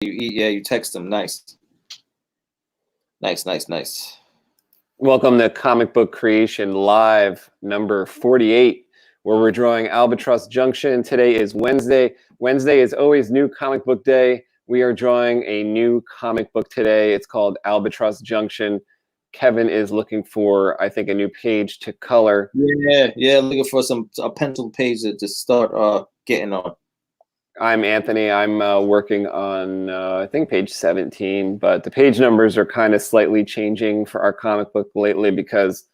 you text them. Nice. Nice. Welcome to Comic Book Creation Live number 48, where we're drawing Albatross Junction. Today is Wednesday. Wednesday is always New Comic Book Day. We are drawing a new comic book today. It's called Albatross Junction. Kevin is looking for, I think, a new page to color. Yeah, looking for a pencil page to start getting on. I'm Anthony. I'm working on, I think, page 17, but the page numbers are kind of slightly changing for our comic book lately because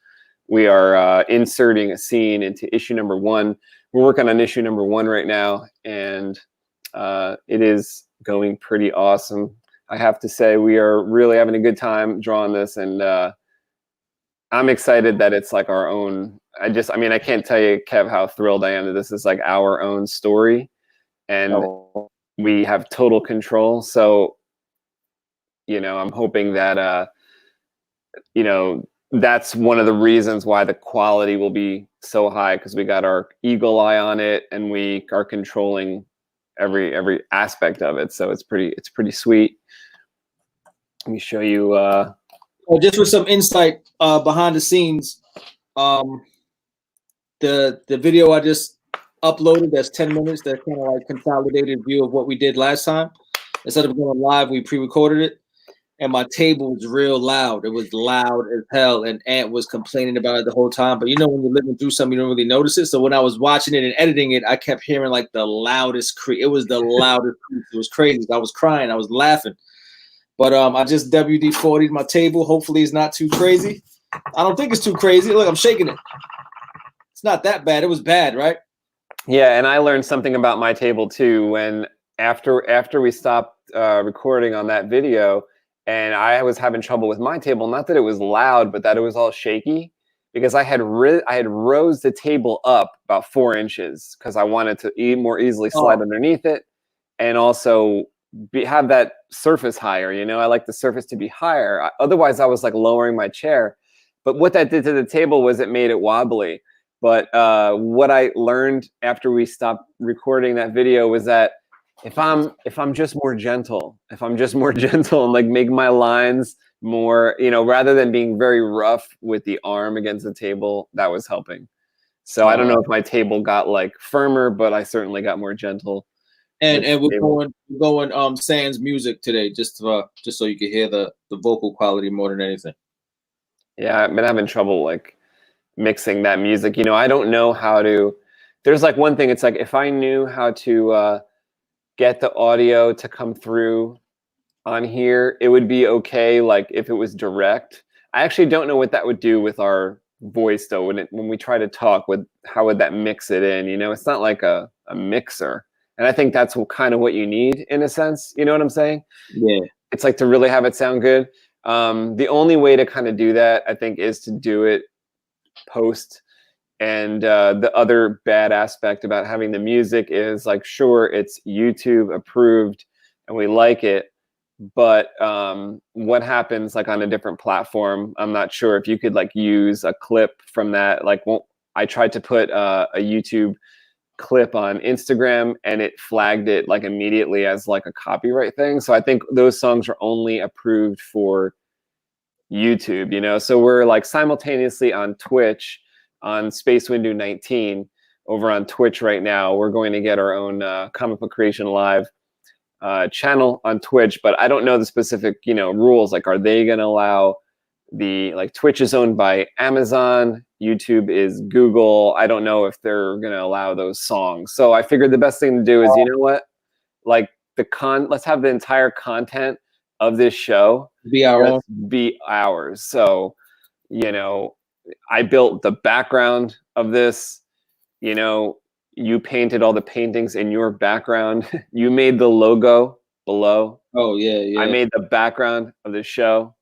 we are inserting a scene into issue number 1. We're working on issue number 1 right now, and it is going pretty awesome. I have to say, we are really having a good time drawing this, and I'm excited that it's like our own. I can't tell you, Kev, how thrilled I am that this is like our own story. And we have total control. So, I'm hoping that, that's one of the reasons why the quality will be so high, because we got our eagle eye on it and we are controlling every aspect of it. So it's pretty sweet. Let me show you. Just for some insight behind the scenes, the video I just uploaded, that's 10 minutes, that's kind of like consolidated view of what we did last time. Instead of going live, we pre-recorded it, and my table was real loud. It was loud as hell, and Ant was complaining about it the whole time. But when you're living through something, you don't really notice it. So when I was watching it and editing it, I kept hearing like the loudest creak. It was the loudest creak. It was crazy. I was crying. I was laughing. But I just WD-40'd my table. Hopefully it's not too crazy. I don't think it's too crazy. Look, I'm shaking it. It's not that bad. It was bad, right? Yeah, and I learned something about my table too when after we stopped recording on that video, and I was having trouble with my table. Not that it was loud, but that it was all shaky, because I had rose the table up about 4 inches because I wanted to more easily slide underneath it, and also have that surface higher. I like the surface to be higher. Otherwise, I was like lowering my chair. But what that did to the table was it made it wobbly. But what I learned after we stopped recording that video was that if I'm just more gentle, and like make my lines more, rather than being very rough with the arm against the table, that was helping. So I don't know if my table got like firmer, but I certainly got more gentle. And we're going sans music today, just so you can hear the vocal quality more than anything. Yeah, I've been having trouble like mixing that music. I don't know how to. There's like one thing. It's like if I knew how to get the audio to come through on here, it would be okay. Like if it was direct. I actually don't know what that would do with our voice though. When we try to talk, how would that mix it in? It's not like a mixer. And I think that's kind of what you need in a sense. You know what I'm saying? Yeah. It's like to really have it sound good. The only way to kind of do that, I think, is to do it post. And the other bad aspect about having the music is like, sure, it's YouTube approved and we like it, but what happens like on a different platform? I'm not sure if you could like use a clip from that. Like, I tried to put a YouTube clip on Instagram and it flagged it like immediately as like a copyright thing. So I think those songs are only approved for YouTube, so we're like simultaneously on Twitch, on Space Window 19 over on Twitch right now. We're going to get our own Comic Book Creation Live channel on Twitch, but I don't know the specific, rules. Like, are they going to allow Twitch is owned by Amazon, YouTube is Google. I don't know if they're going to allow those songs. So I figured the best thing to do is, like let's have the entire content of this show be ours. So, I built the background of this, you painted all the paintings in your background. You made the logo below. Oh, yeah. I made the background of the show.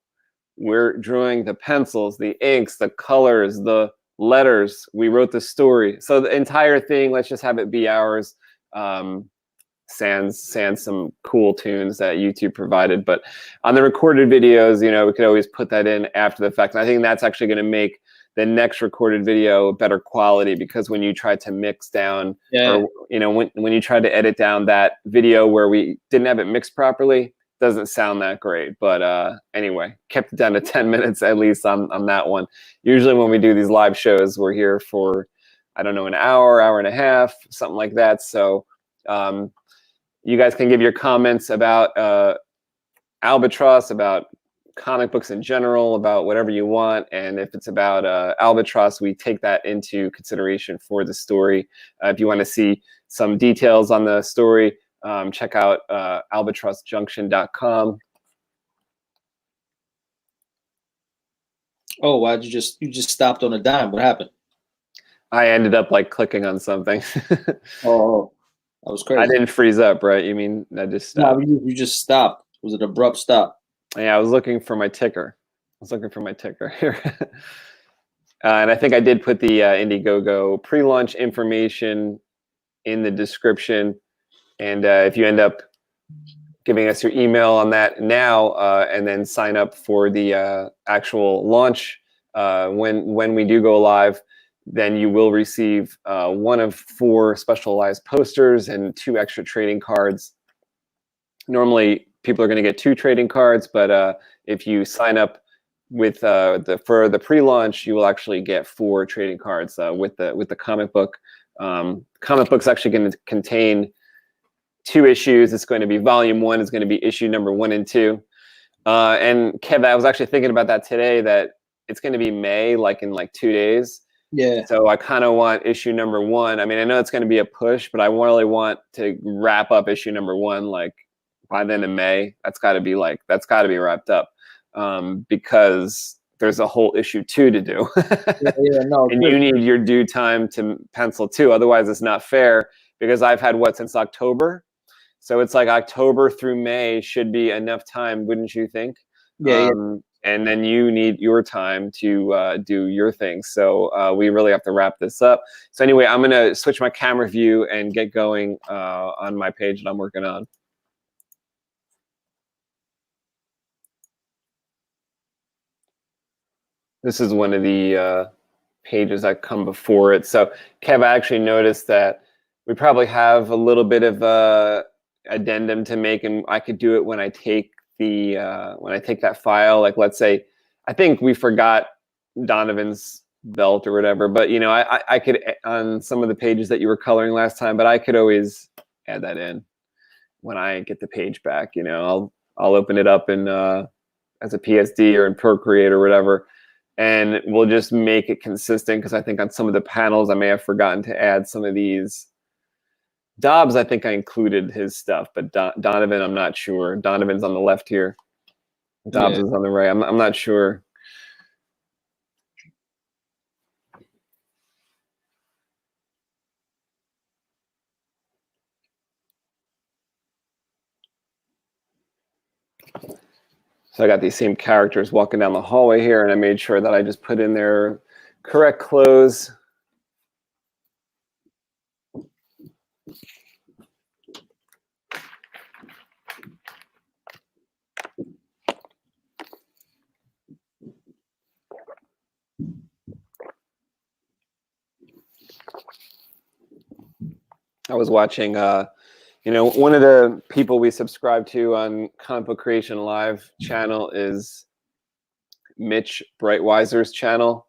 We're drawing the pencils, the inks, the colors, the letters. We wrote the story. So the entire thing, let's just have it be ours. Sans some cool tunes that YouTube provided. But on the recorded videos, we could always put that in after the fact. And I think that's actually going to make the next recorded video better quality, because when you try to mix down, or when you try to edit down that video where we didn't have it mixed properly, doesn't sound that great. But anyway, kept it down to 10 minutes at least on that one. Usually when we do these live shows, we're here for, I don't know, an hour and a half, something like that. So you guys can give your comments about Albatross, about comic books in general, about whatever you want. And if it's about Albatross, we take that into consideration for the story. If you want to see some details on the story, check out albatrossjunction.com. Oh, why'd you just stopped on a dime? What happened? I ended up like clicking on something. Oh, that was crazy. I didn't freeze up, right? You mean I just stopped? No, you just stopped. Was it an abrupt stop? Yeah, I was looking for my ticker. I was looking for my ticker here. And I think I did put the Indiegogo pre-launch information in the description. And if you end up giving us your email on that now, and then sign up for the actual launch when we do go live, then you will receive 1 of 4 specialized posters and 2 extra trading cards. Normally, people are going to get 2 trading cards, but if you sign up with for the pre-launch, you will actually get 4 trading cards with the comic book. Comic book's actually going to contain 2 issues. It's going to be volume 1. It's going to be issue number 1 and 2. And Kev, I was actually thinking about that today, that it's going to be May, like in like 2 days. Yeah. So I kind of want issue number 1. I mean, I know it's going to be a push, but I really want to wrap up issue number 1 like by the end of May. That's got to be wrapped up, because there's a whole issue 2 to do. No, and you need your due time to pencil 2. Otherwise, it's not fair, because I've had since October. So it's like October through May should be enough time, wouldn't you think? Yeah. And then you need your time to do your thing. So we really have to wrap this up. So anyway, I'm going to switch my camera view and get going on my page that I'm working on. This is one of the pages that come before it. So Kev, I actually noticed that we probably have a little bit of addendum to make, and I could do it when I take that file. Like, let's say, I think we forgot Donovan's belt or whatever, but you know, I could, on some of the pages that you were coloring last time, but I could always add that in when I get the page back. You know, I'll open it up in as a PSD or in Procreate or whatever, and we'll just make it consistent, because I think on some of the panels I may have forgotten to add some of these. Dobbs, I think I included his stuff, but Donovan, I'm not sure. Donovan's on the left here. Dobbs is on the right. I'm not sure. So I got these same characters walking down the hallway here, and I made sure that I just put in their correct clothes. I was watching, you know, one of the people we subscribe to on Comic Book Creation Live channel is Mitch Breitweiser's channel.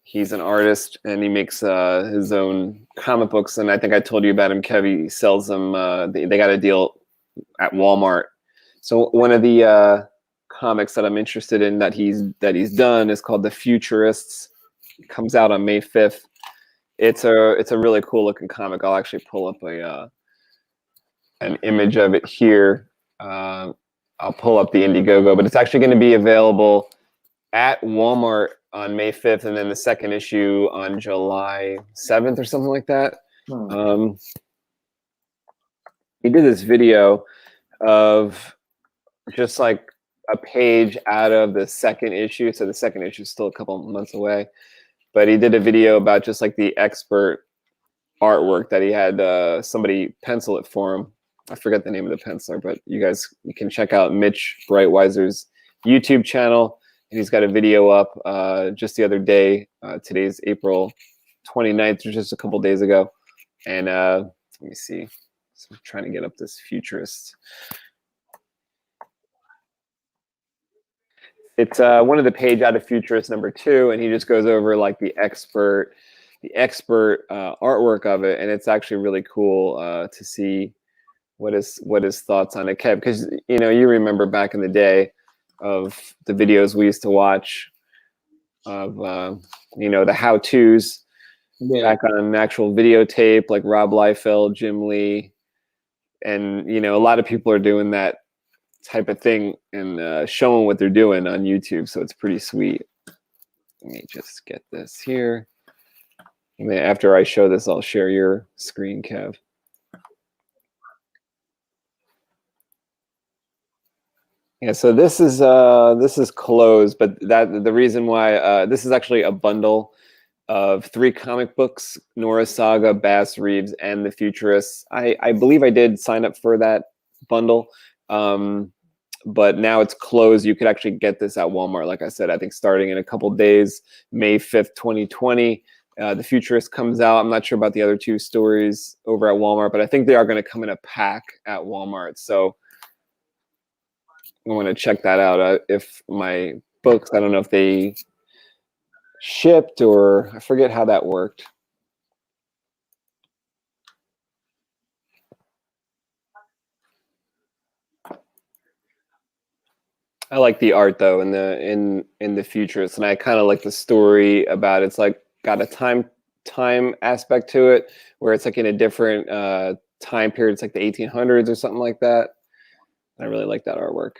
He's an artist, and he makes his own comic books. And I think I told you about him, Kev. He sells them. They got a deal at Walmart. So one of the comics that I'm interested in that he's done is called The Futurists. It comes out on May 5th. It's a really cool looking comic. I'll actually pull up an image of it here. I'll pull up the Indiegogo, but it's actually going to be available at Walmart on May 5th, and then the second issue on July 7th or something like that. He did this video of just like a page out of the second issue. So the second issue is still a couple months away. But he did a video about just like the expert artwork that he had somebody pencil it for him. I forget the name of the penciler, but you can check out Mitch Breitweiser's YouTube channel. he's got a video up just the other day. Today's April 29th, or just a couple days ago. And let me see. So I'm trying to get up this futurist. It's one of the page out of Futurist #2, and he just goes over like the expert artwork of it, and it's actually really cool to see what his thoughts on it, Kev, because you remember back in the day of the videos we used to watch of the how-tos back on actual videotape, like Rob Liefeld, Jim Lee, and a lot of people are doing that type of thing and showing what they're doing on YouTube, so it's pretty sweet. Let me just get this here. And then after I show this, I'll share your screen, Kev. Yeah, so this is closed, but the reason why this is actually a bundle of 3 comic books: Nora Saga, Bass Reeves, and the Futurists. I believe I did sign up for that bundle. But now it's closed. You could actually get this at Walmart, like I said, I think starting in a couple days, May 5th, 2020. The Futurist comes out. I'm not sure about the other 2 stories over at Walmart, but I think they are going to come in a pack at Walmart. So I want to check that out. If my books, I don't know if they shipped or I forget how that worked. I like the art though in the Futurist, and I kind of like the story about it. It's like got a time aspect to it where it's like in a different time period. It's like the 1800s or something like that. I really like that artwork.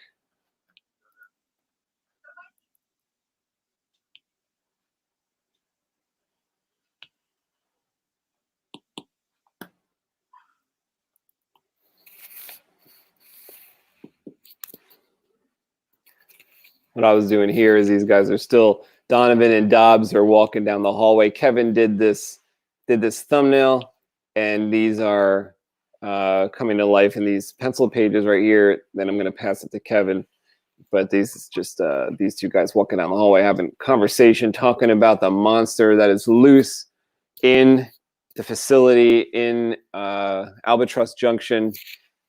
What I was doing here is these guys are still, Donovan and Dobbs are walking down the hallway. Kevin did this thumbnail, and these are coming to life in these pencil pages right here. Then I'm going to pass it to Kevin. But these is just these 2 guys walking down the hallway having conversation, talking about the monster that is loose in the facility in Albatross Junction.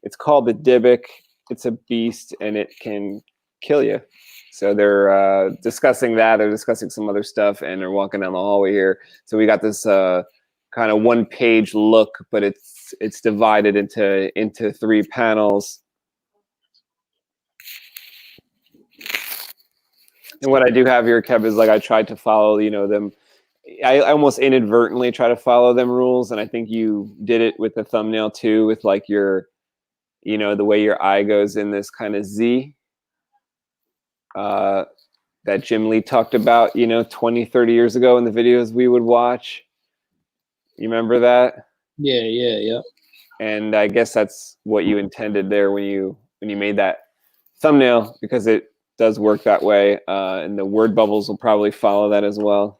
It's called the Dybbuk. It's a beast, and it can kill you. So they're discussing that. They're discussing some other stuff, and they're walking down the hallway here. So we got this kind of 1-page look, but it's divided into 3 panels. And what I do have here, Kev, is like I tried to follow, them. I almost inadvertently try to follow them rules, and I think you did it with the thumbnail too, with like your, the way your eye goes in this kind of Z. That Jim Lee talked about, 20, 30 years ago in the videos we would watch. You remember that? Yeah. And I guess that's what you intended there when you made that thumbnail, because it does work that way. And the word bubbles will probably follow that as well.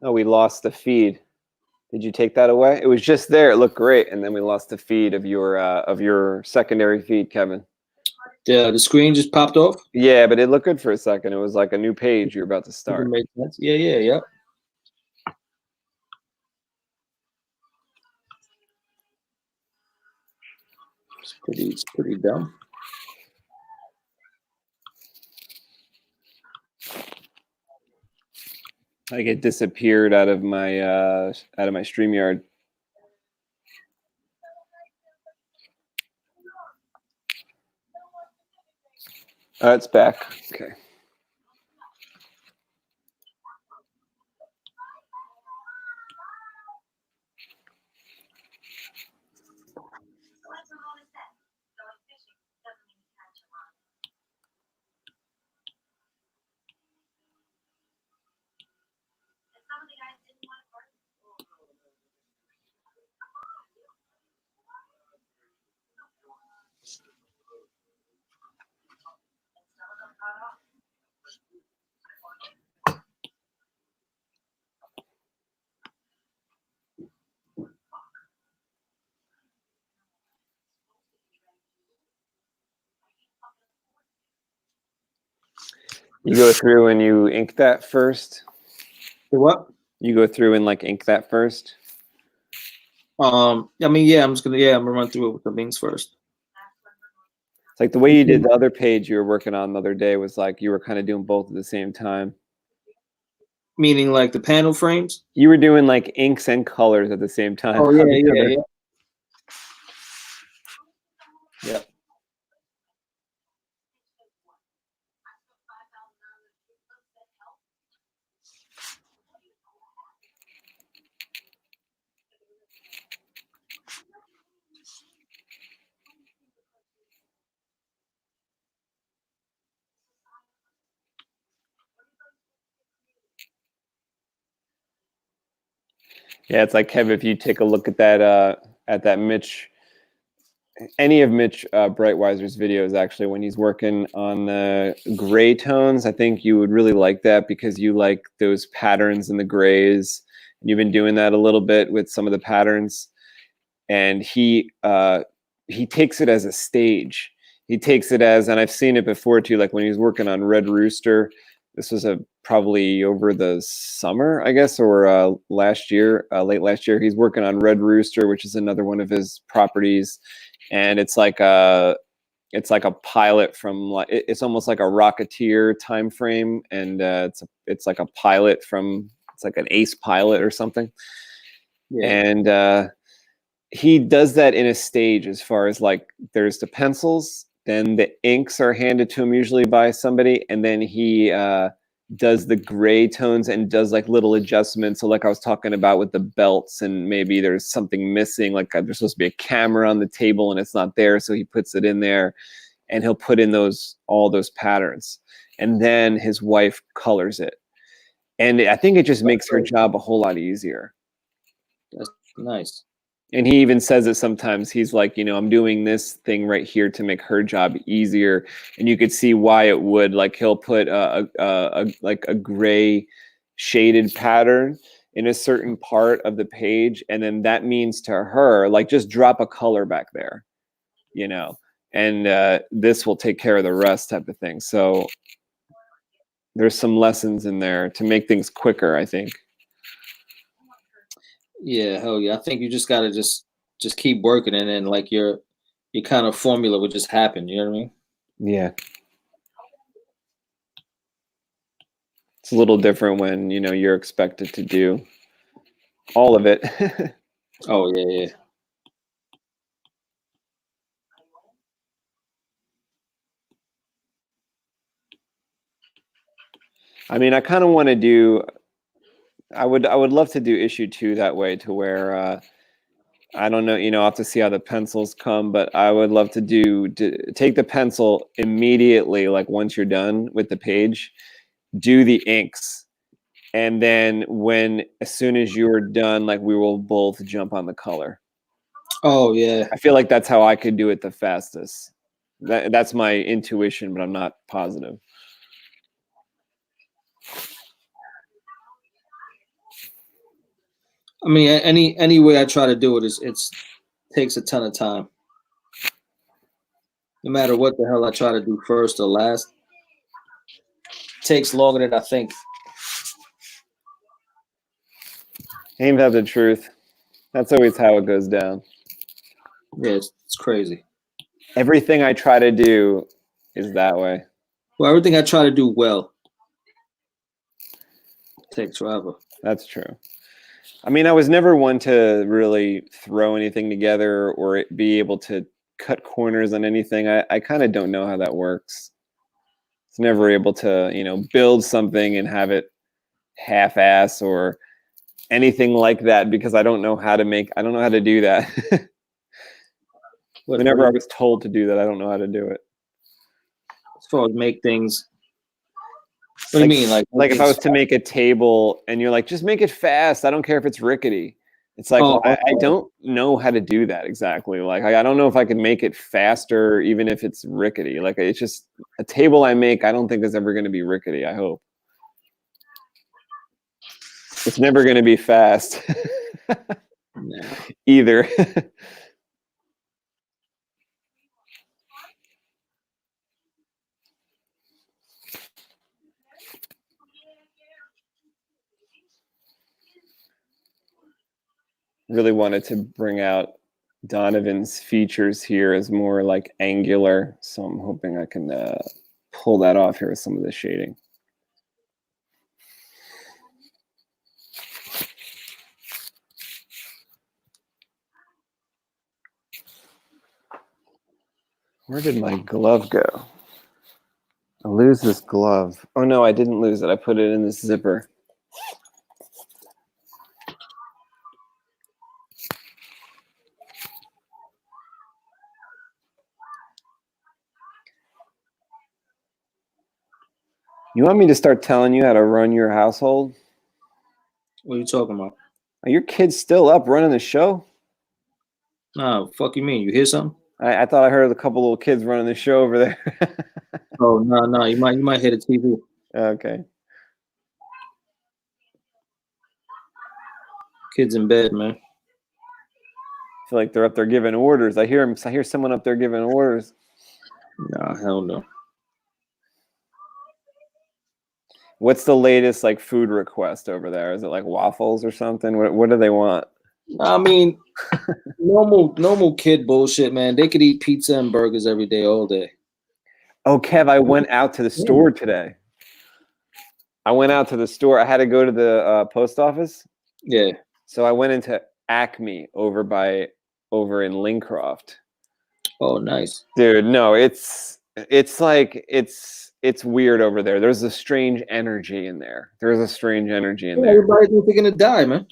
Oh, we lost the feed. Did you take that away? It was just there. It looked great, and then we lost the feed of your secondary feed, Kevin. Yeah, the screen just popped off. Yeah, but it looked good for a second. It was like a new page you're about to start. Makes sense. Yeah. It's pretty dumb. Like it disappeared out of my StreamYard. Oh, it's back. Okay. You go through and you ink that first? The what? You go through and like ink that first? I mean, yeah, I'm gonna run through it with the links first. It's like the way you did the other page you were working on the other day was like you were kind of doing both at the same time. Meaning like the panel frames? You were doing like inks and colors at the same time. Oh yeah. Yep. Yeah, it's like Kev, if you take a look at that Mitch, any of Mitch Brightweiser's videos, actually, when he's working on the gray tones, I think you would really like that because you like those patterns in the grays. And you've been doing that a little bit with some of the patterns. And he takes it as a stage. He takes it as, and I've seen it before too, like when he was working on Red Rooster. This was probably over the summer, I guess, or last year, late last year. He's working on Red Rooster, which is another one of his properties, and it's like a pilot from like it's almost like a Rocketeer time frame, and it's like a pilot from it's like an ace pilot or something, Yeah. and he does that in a stage as far as like there's the pencils, then the inks are handed to him usually by somebody, and then he does the gray tones and does like little adjustments. So like I was talking about with the belts, and maybe there's something missing, like there's supposed to be a camera on the table and it's not there, so he puts it in there, and he'll put in all those patterns, and then his wife colors it, and I think it just makes her job a whole lot easier. That's nice. And he even says it sometimes. He's like, I'm doing this thing right here to make her job easier. And you could see why it would. Like he'll put a gray shaded pattern in a certain part of the page, and then that means to her, like, just drop a color back there, and this will take care of the rest, type of thing. So there's some lessons in there to make things quicker, I think. Yeah, hell yeah. I think you just gotta just keep working, and then like your kind of formula would just happen. You know what I mean? Yeah. It's a little different when you're expected to do all of it. Oh yeah. I mean, I kind of want to do. I would love to do issue 2 that way, to where I don't know. I'll have to see how the pencils come, but I would love to take the pencil immediately, like once you're done with the page, do the inks, and then as soon as you're done, like we will both jump on the color. Oh yeah. I feel like that's how I could do it the fastest. That's my intuition, but I'm not positive. I mean, any way I try to do it takes a ton of time. No matter what the hell I try to do first or last, it takes longer than I think. Ain't that the truth? That's always how it goes down. Yeah, it's crazy. Everything I try to do is that way. Well, everything I try to do well takes forever. That's true. I mean, I was never one to really throw anything together or be able to cut corners on anything. I kind of don't know how that works. It's never able to, build something and have it half-ass or anything like that, because I don't know how to do that. Whenever I was told to do that, I don't know how to do it. As far as make things. What do you mean? Like if I was to make a table and you're like, just make it fast. I don't care if it's rickety. It's like, I don't know how to do that exactly. Like, I don't know if I can make it faster, even if it's rickety. Like, it's just a table I make, I don't think is ever going to be rickety, I hope. It's never going to be fast either. really wanted to bring out Donovan's features here as more like angular. So I'm hoping I can pull that off here with some of the shading. Where did my glove go? I lose this glove. Oh no, I didn't lose it. I put it in this zipper. You want me to start telling you how to run your household? What are you talking about? Are your kids still up running the show? Nah, fuck you mean? You hear something? I thought I heard a couple little kids running the show over there. Oh no, you might hit a TV. Okay. Kids in bed, man. I feel like they're up there giving orders. I hear someone up there giving orders. Nah, hell no. What's the latest like food request over there? Is it like waffles or something? What do they want? I mean, normal kid bullshit, man. They could eat pizza and burgers every day, all day. Oh, Kev, I went out to the store today. I went out to the store. I had to go to the post office. Yeah. So I went into Acme over in Lincroft. Oh, nice. Dude, no, it's weird over there. There's a strange energy in there. There's a strange energy in there. Everybody thinks they're gonna die, man.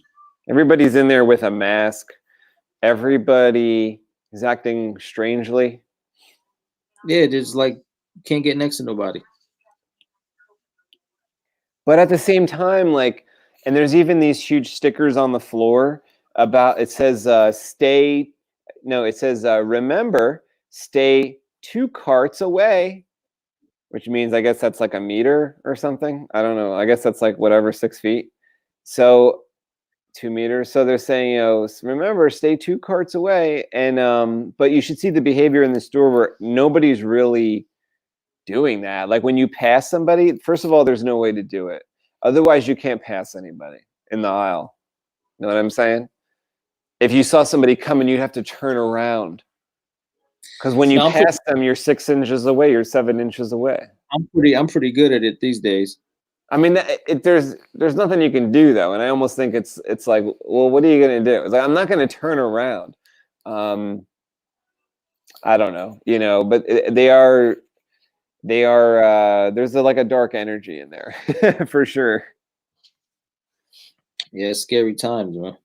Everybody's in there with a mask. Everybody is acting strangely. Yeah, just like can't get next to nobody. But at the same time, like, and there's even these huge stickers on the floor about, it says, remember, stay 2 carts away, which means I guess that's like a meter or something. I don't know. I guess that's like whatever, 6 feet. So 2 meters. So they're saying, remember, stay 2 carts away. And but you should see the behavior in the store where nobody's really doing that. Like when you pass somebody, first of all, there's no way to do it. Otherwise, you can't pass anybody in the aisle. You know what I'm saying? If you saw somebody coming, you'd have to turn around. Because when you pass them, you're 6 inches away. You're 7 inches away. I'm pretty good at it these days. I mean, there's nothing you can do though, and I almost think it's like, well, what are you gonna do? It's like I'm not gonna turn around. I don't know, but they are. There's like a dark energy in there for sure. Yeah, it's scary times, man.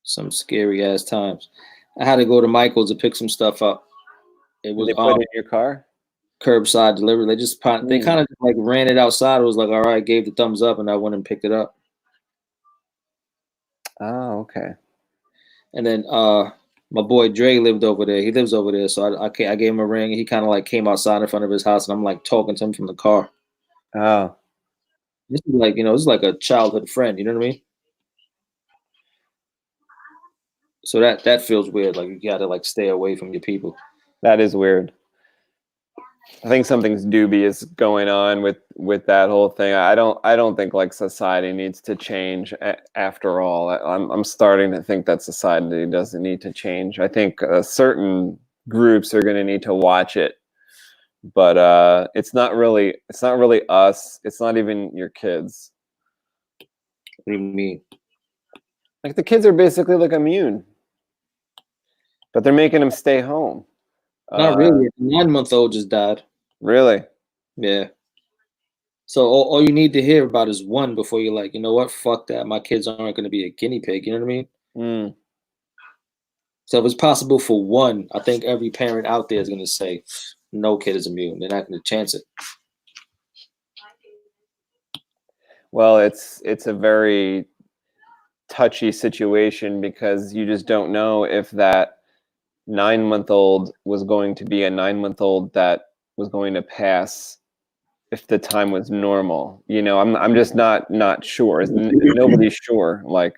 Some scary ass times. I had to go to Michael's to pick some stuff up. It was they put it in your car. Curbside delivery. They just they kind of like ran it outside. It was like, all right, gave the thumbs up, and I went and picked it up. Oh, okay. And then my boy Dre lived over there. He lives over there, so I gave him a ring. And he kind of like came outside in front of his house, and I'm like talking to him from the car. Oh, this is like this is like a childhood friend. You know what I mean? So that feels weird. Like you gotta like stay away from your people. That is weird. I think something's dubious going on with that whole thing. I don't think like society needs to change after all. I'm starting to think that society doesn't need to change. I think certain groups are going to need to watch it, but it's not really us. It's not even your kids. What do you mean? Like the kids are basically like immune, but they're making them stay home. Not really. A 9-month-old just died. Really? Yeah. So all you need to hear about is one before you're like, you know what? Fuck that. My kids aren't going to be a guinea pig. You know what I mean? Mm. So if it's possible for one, I think every parent out there is going to say, no kid is immune. They're not going to chance it. Well, it's a very touchy situation because you just don't know if that 9-month-old was going to be a 9-month-old that was going to pass if the time was normal. I'm just not sure. Nobody's sure. Like,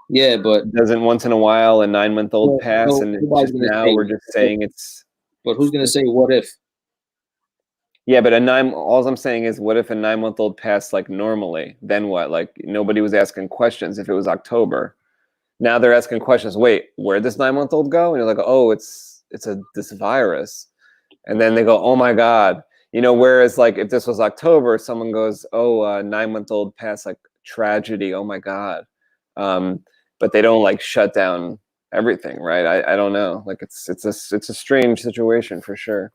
yeah, but doesn't once in a while a 9-month-old pass, and just now we're just saying it's. But who's gonna say what if? Yeah, but all I'm saying is, what if a 9-month-old passed like normally? Then what? Like nobody was asking questions if it was October. now they're asking questions. Wait, where'd this 9-month-old go? And you're like, oh, it's this virus. And then they go, oh my God. You know, whereas like if this was October, someone goes, oh, 9-month-old passed, like tragedy. Oh my God. But they don't like shut down everything, right? I don't know. Like it's a strange situation for sure.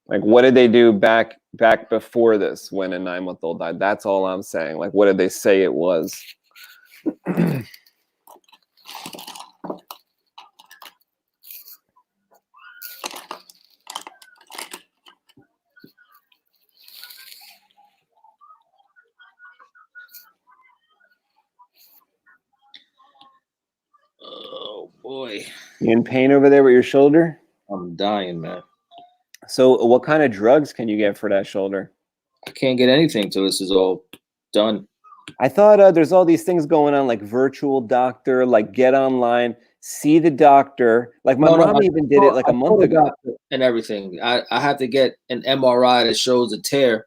Like what did they do back before this when a 9-month-old died? That's all I'm saying. Like what did they say it was? Oh boy, You in pain over there with your shoulder? I'm dying, man. So what kind of drugs can you get for that shoulder? I can't get anything till this is all done. I thought there's all these things going on, like virtual doctor, like get online, see the doctor. Like my mom even did it like a month ago. And everything. I have to get an MRI that shows a tear.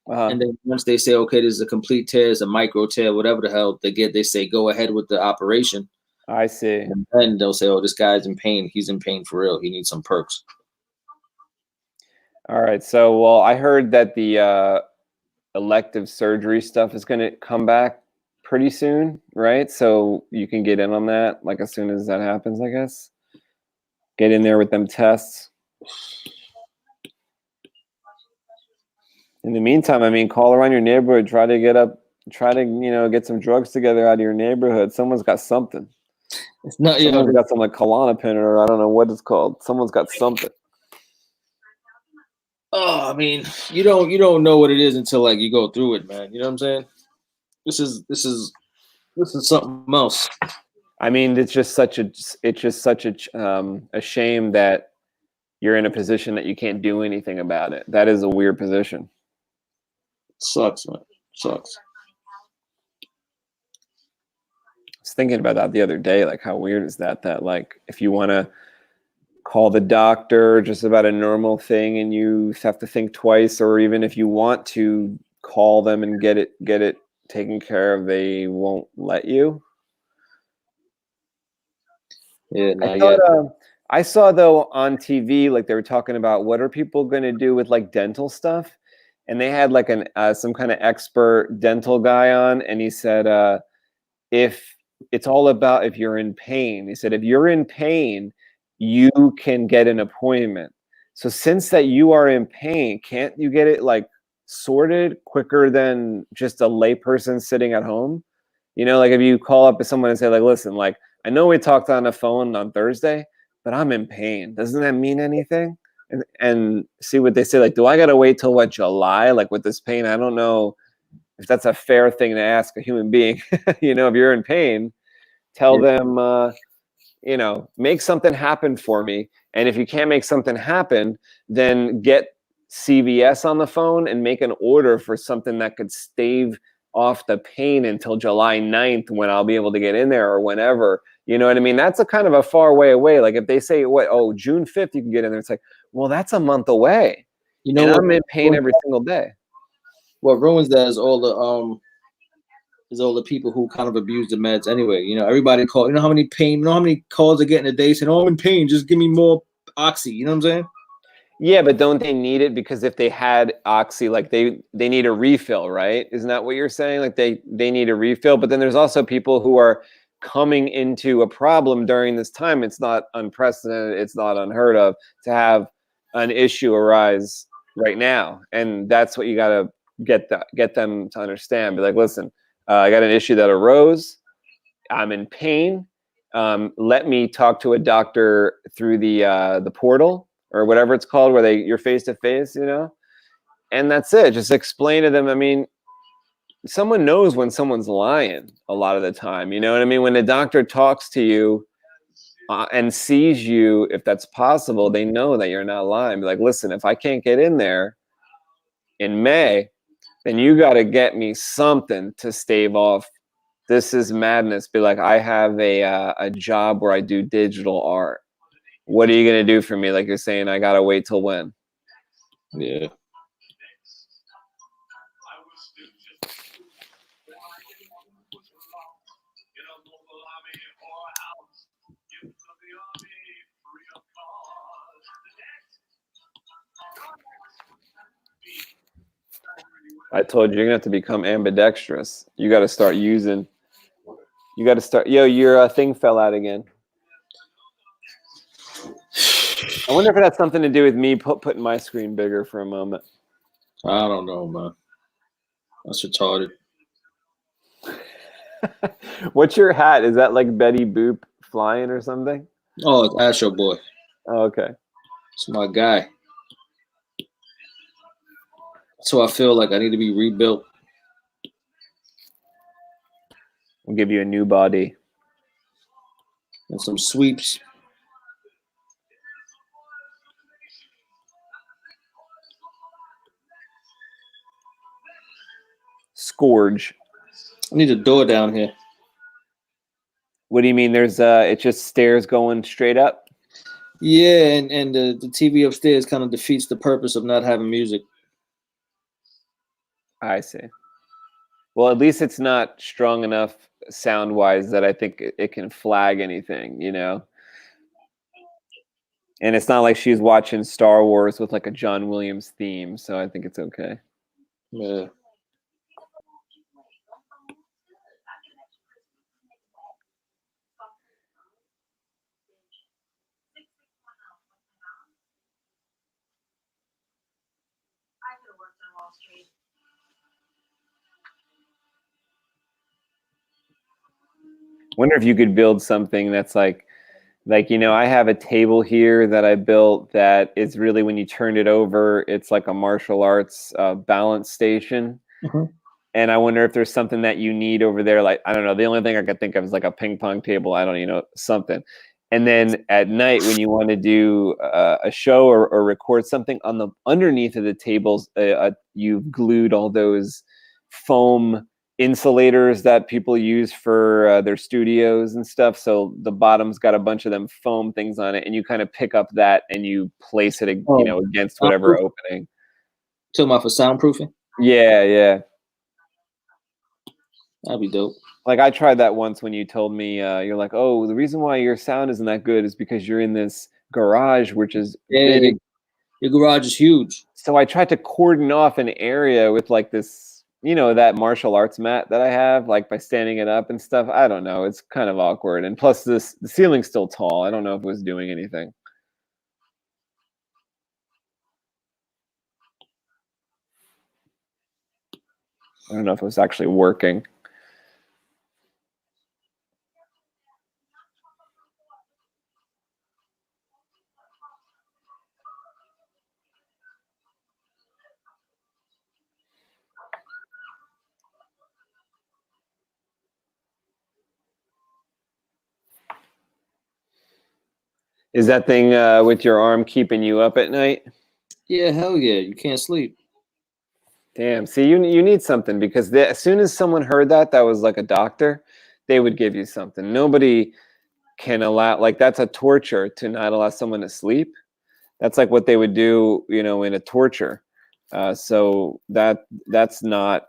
And then once they say, okay, this is a complete tear, it's a micro tear, whatever the hell they say, go ahead with the operation. I see. And then they'll say, oh, this guy's in pain. He's in pain for real. He needs some perks. All right. So, well, I heard that the elective surgery stuff is going to come back pretty soon, right? So you can get in on that, like as soon as that happens, I guess. Get in there with them tests. In the meantime, I mean, call around your neighborhood, try to get some drugs together out of your neighborhood. Someone's got something. It's not, someone's got some like Klonopin or I don't know what it's called. Someone's got something. Oh, I mean, you don't know what it is until like you go through it, man. You know what I'm saying? This is something else. I mean, it's just such a shame that you're in a position that you can't do anything about it. That is a weird position. Sucks, man. Sucks. I was thinking about that the other day. Like, how weird is that? That like, if you want to call the doctor just about a normal thing, and you have to think twice, or even if you want to call them and get it taken care of, they won't let you. Yeah, I saw though on TV, like they were talking about what are people going to do with like dental stuff, and they had like some kind of expert dental guy on, and he said if it's all about if you're in pain. He said if you're in pain, you can get an appointment. So since that you are in pain, can't you get it like sorted quicker than just a layperson sitting at home? You know, like if you call up to someone and say like, listen, like I know we talked on the phone on Thursday, but I'm in pain. Doesn't that mean anything? And see what they say. Like, do I got to wait till what, July? Like with this pain, I don't know if that's a fair thing to ask a human being. You know, if you're in pain, tell them, you know, make something happen for me. And if you can't make something happen, then get CVS on the phone and make an order for something that could stave off the pain until July 9th when I'll be able to get in there or whenever. You know what I mean? That's a kind of a far way away. Like if they say, what, oh, June 5th you can get in there. It's like, well, that's a month away. You know, and I'm in pain every single day. What ruins that is all the people who kind of abuse the meds anyway. You know, everybody call. You know how many calls they get in a day saying, "Oh, I'm in pain. Just give me more oxy." You know what I'm saying? Yeah, but don't they need it? Because if they had oxy, like they need a refill, right? Isn't that what you're saying? Like they need a refill. But then there's also people who are coming into a problem during this time. It's not unprecedented. It's not unheard of to have an issue arise right now, and that's what you got to get them to understand. Be like, listen, I got an issue that arose. I'm in pain. Let me talk to a doctor through the portal or whatever it's called, where you're face to face, you know, and that's it. Just explain to them. I mean, someone knows when someone's lying a lot of the time. You know what I mean? When the doctor talks to you and sees you, if that's possible, they know that you're not lying. Be like, listen, if I can't get in there in May, then you got to get me something to stave off. This is madness. Be like, I have a job where I do digital art. What are you going to do for me? Like you're saying, I got to wait till when? Yeah. I told you, you're gonna have to become ambidextrous. You got to start using. You got to start. Yo, your thing fell out again. I wonder if it had something to do with me putting my screen bigger for a moment. I don't know, man. That's retarded. What's your hat? Is that like Betty Boop flying or something? Oh, it's Astro Boy. Oh, okay. It's my guy. So I feel like I need to be rebuilt. We'll give you a new body. And some sweeps. Scourge. I need a door down here. What do you mean? There's it's just stairs going straight up? Yeah, and the TV upstairs kind of defeats the purpose of not having music. I see. Well, at least it's not strong enough sound-wise that I think it can flag anything, you know? And it's not like she's watching Star Wars with like a John Williams theme, so I think it's okay. Yeah. Wonder if you could build something that's like, you know, I have a table here that I built that is really, when you turn it over, it's like a martial arts balance station. Mm-hmm. And I wonder if there's something that you need over there. Like, I don't know. The only thing I could think of is like a ping pong table. I don't, you know, something. And then at night, when you want to do a show or record something, on the underneath of the tables, you've glued all those foam insulators that people use for their studios and stuff. So the bottom's got a bunch of them foam things on it, and you kind of pick up that and you place it, you know, against whatever opening. Talking about for soundproofing? Yeah, yeah. That'd be dope. Like, I tried that once when you told me, you're like, oh, the reason why your sound isn't that good is because you're in this garage, which is big. Your garage is huge. So I tried to cordon off an area with like this, you know, that martial arts mat that I have, like by standing it up and stuff. I don't know. It's kind of awkward. And plus the ceiling's still tall. I don't know if it was doing anything. I don't know if it was actually working. Is that thing with your arm keeping you up at night? Yeah, hell yeah. You can't sleep. Damn. See, you need something, because as soon as someone heard that was like a doctor, they would give you something. Nobody can allow, like, that's a torture to not allow someone to sleep. That's like what they would do, you know, in a torture. So that's not,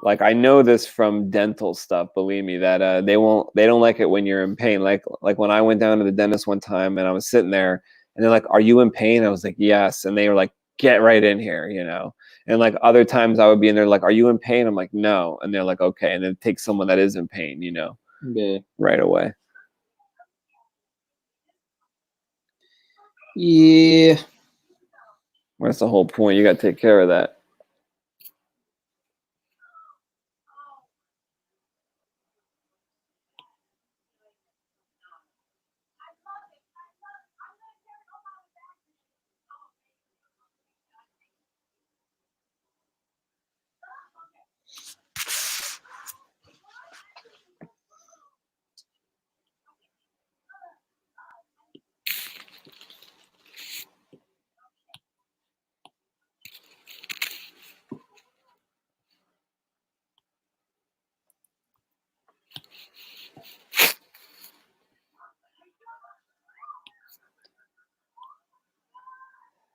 like, I know this from dental stuff, believe me, that they don't like it when you're in pain. Like when I went down to the dentist one time and I was sitting there and they're like, "Are you in pain?" I was like, "Yes." And they were like, "Get right in here," you know. And like other times I would be in there like, "Are you in pain?" I'm like, "No." And they're like, "Okay." And then take someone that is in pain, you know, right away. Yeah. That's the whole point. You got to take care of that.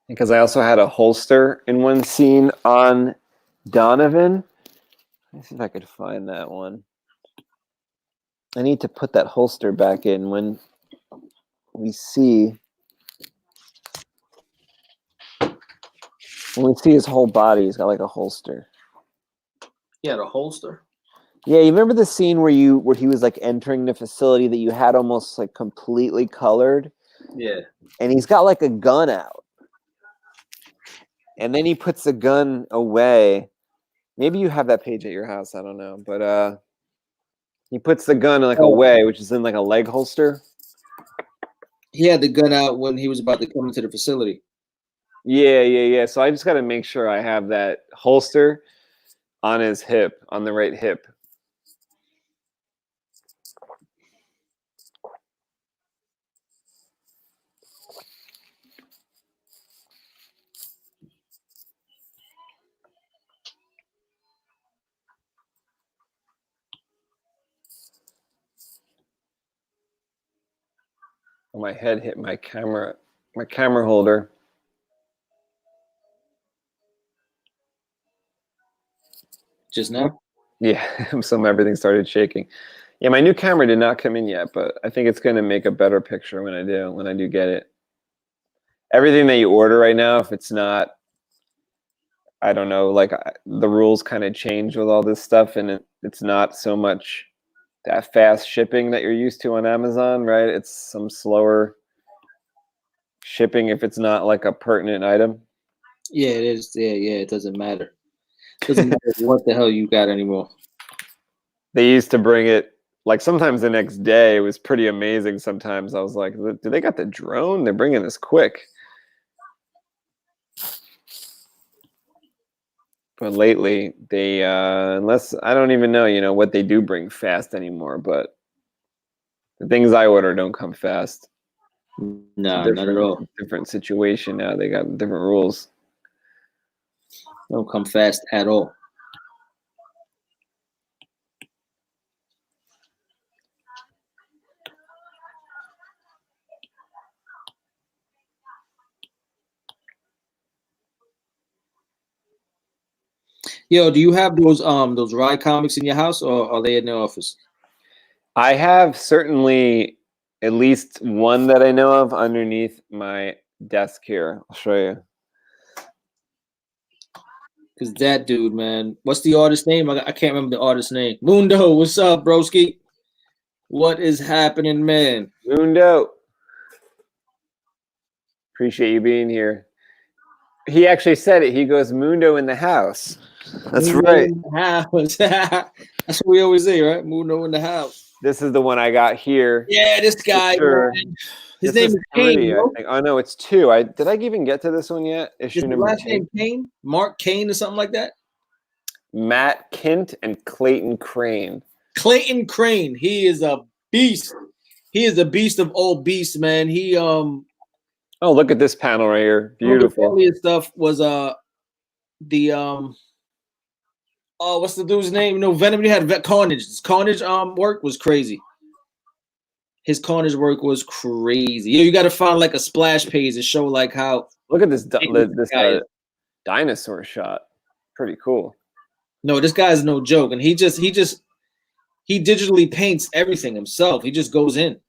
Because I also had a holster in one scene on Donovan. Let me see if I could find that one. I need to put that holster back in when we see his whole body. He's got like a holster. Yeah, the holster. Yeah, you remember the scene where he was like entering the facility that you had almost like completely colored? Yeah. And he's got like a gun out. And then he puts the gun away. Maybe you have that page at your house, I don't know. But he puts the gun like away, which is in like a leg holster. He had the gun out when he was about to come into the facility. Yeah. So I just got to make sure I have that holster on his hip, on the right hip. My head hit my camera holder. Just now? Yeah, so everything started shaking. Yeah, my new camera did not come in yet, but I think it's going to make a better picture when I do get it. Everything that you order right now, if it's not, I don't know, like the rules kind of change with all this stuff, and it's not so much that fast shipping that you're used to on Amazon, right? It's some slower shipping if it's not like a pertinent item. Yeah, it is. Yeah, it doesn't matter. It doesn't matter what the hell you got anymore. They used to bring it like sometimes the next day. It was pretty amazing. Sometimes I was like, do they got the drone? They're bringing this quick. But lately, they unless I don't even know, what they do bring fast anymore. But the things I order don't come fast. No, not at all. Different situation now. They got different rules. Don't come fast at all. Yo, do you have those Ride comics in your house, or are they in the office? I have certainly at least one that I know of underneath my desk here. I'll show you. Because that dude, man, what's the artist name? I can't remember the artist's name. Mundo, what's up, broski? What is happening, man? Mundo. Appreciate you being here. He actually said it. He goes, Mundo in the house. That's Mundo right. In the house. That's what we always say, right? Mundo in the house. This is the one I got here. Yeah, this guy. Sure. His name is Kane. I think. Oh no, it's 2. Did I even get to this one yet? Issue number 2. Last name Kane? Mark Kane or something like that? Matt Kint and Clayton Crane. Clayton Crane. He is a beast. He is a beast of all beasts, man. He Oh, look at this panel right here. Beautiful. The stuff was what's the dude's name? No, Venom. He had Carnage. His Carnage work was crazy. His Carnage work was crazy. You got to find like a splash page to show like how. Look at this dinosaur shot. Pretty cool. No, this guy's no joke, and he digitally paints everything himself. He just goes in.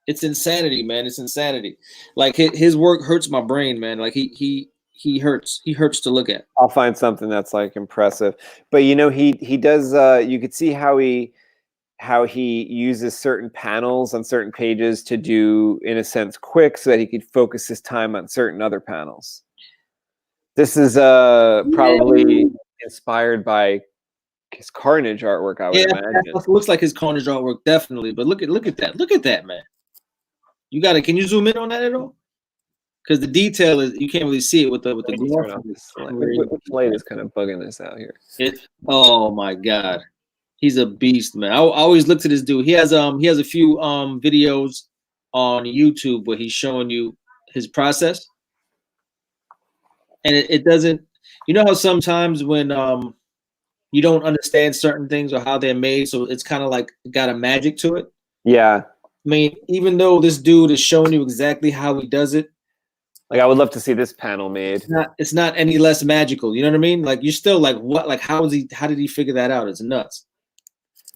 It's insanity, man. It's insanity. Like his work hurts my brain, man. Like he hurts. He hurts to look at. I'll find something that's like impressive. But he does. You could see how he uses certain panels on certain pages to do, in a sense, quick, so that he could focus his time on certain other panels. This is probably inspired by his Carnage artwork, I would imagine. It looks like his Carnage artwork, definitely. But look at that. Look at that, man. Can you zoom in on that at all? Because the detail is, you can't really see it with the Which light is kind of bugging this out here? Oh my God. He's a beast, man. I always look to this dude. He has a few videos on YouTube where he's showing you his process. And it doesn't, you know how sometimes when you don't understand certain things or how they're made, so it's kind of like got a magic to it. Yeah. I mean, even though this dude is showing you exactly how he does it, like I would love to see this panel made. It's not any less magical. You know what I mean? Like you're still like, what? Like how did he figure that out? It's nuts.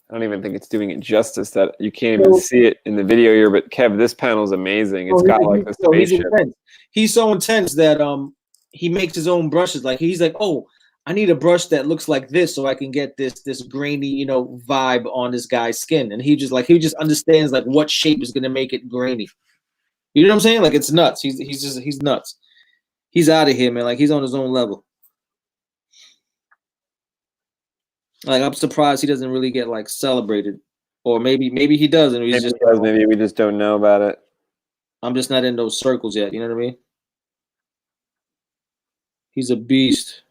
I don't even think it's doing it justice that you can't even see it in the video here. But Kev, this panel is amazing. It's got like the spaceship. He's so intense that he makes his own brushes. Like he's like, oh, I need a brush that looks like this so I can get this grainy, you know, vibe on this guy's skin. And he just understands like what shape is gonna make it grainy. You know what I'm saying? Like it's nuts. He's nuts. He's out of here, man. Like he's on his own level. Like I'm surprised he doesn't really get like celebrated, or maybe he doesn't. Maybe we just don't know about it. I'm just not in those circles yet. You know what I mean? He's a beast.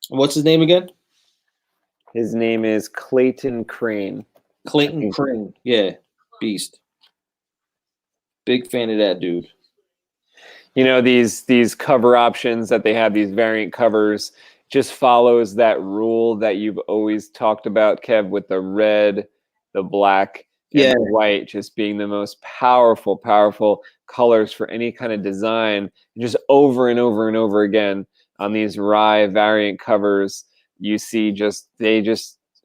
What's his name again? His name is Clayton Crane. Clayton Crane, yeah, beast. Big fan of that dude. You know, these cover options that they have, these variant covers, just follows that rule that you've always talked about, Kev, with the red, the black, and the white just being the most powerful colors for any kind of design. Just over and over and over again on these Rye variant covers, you see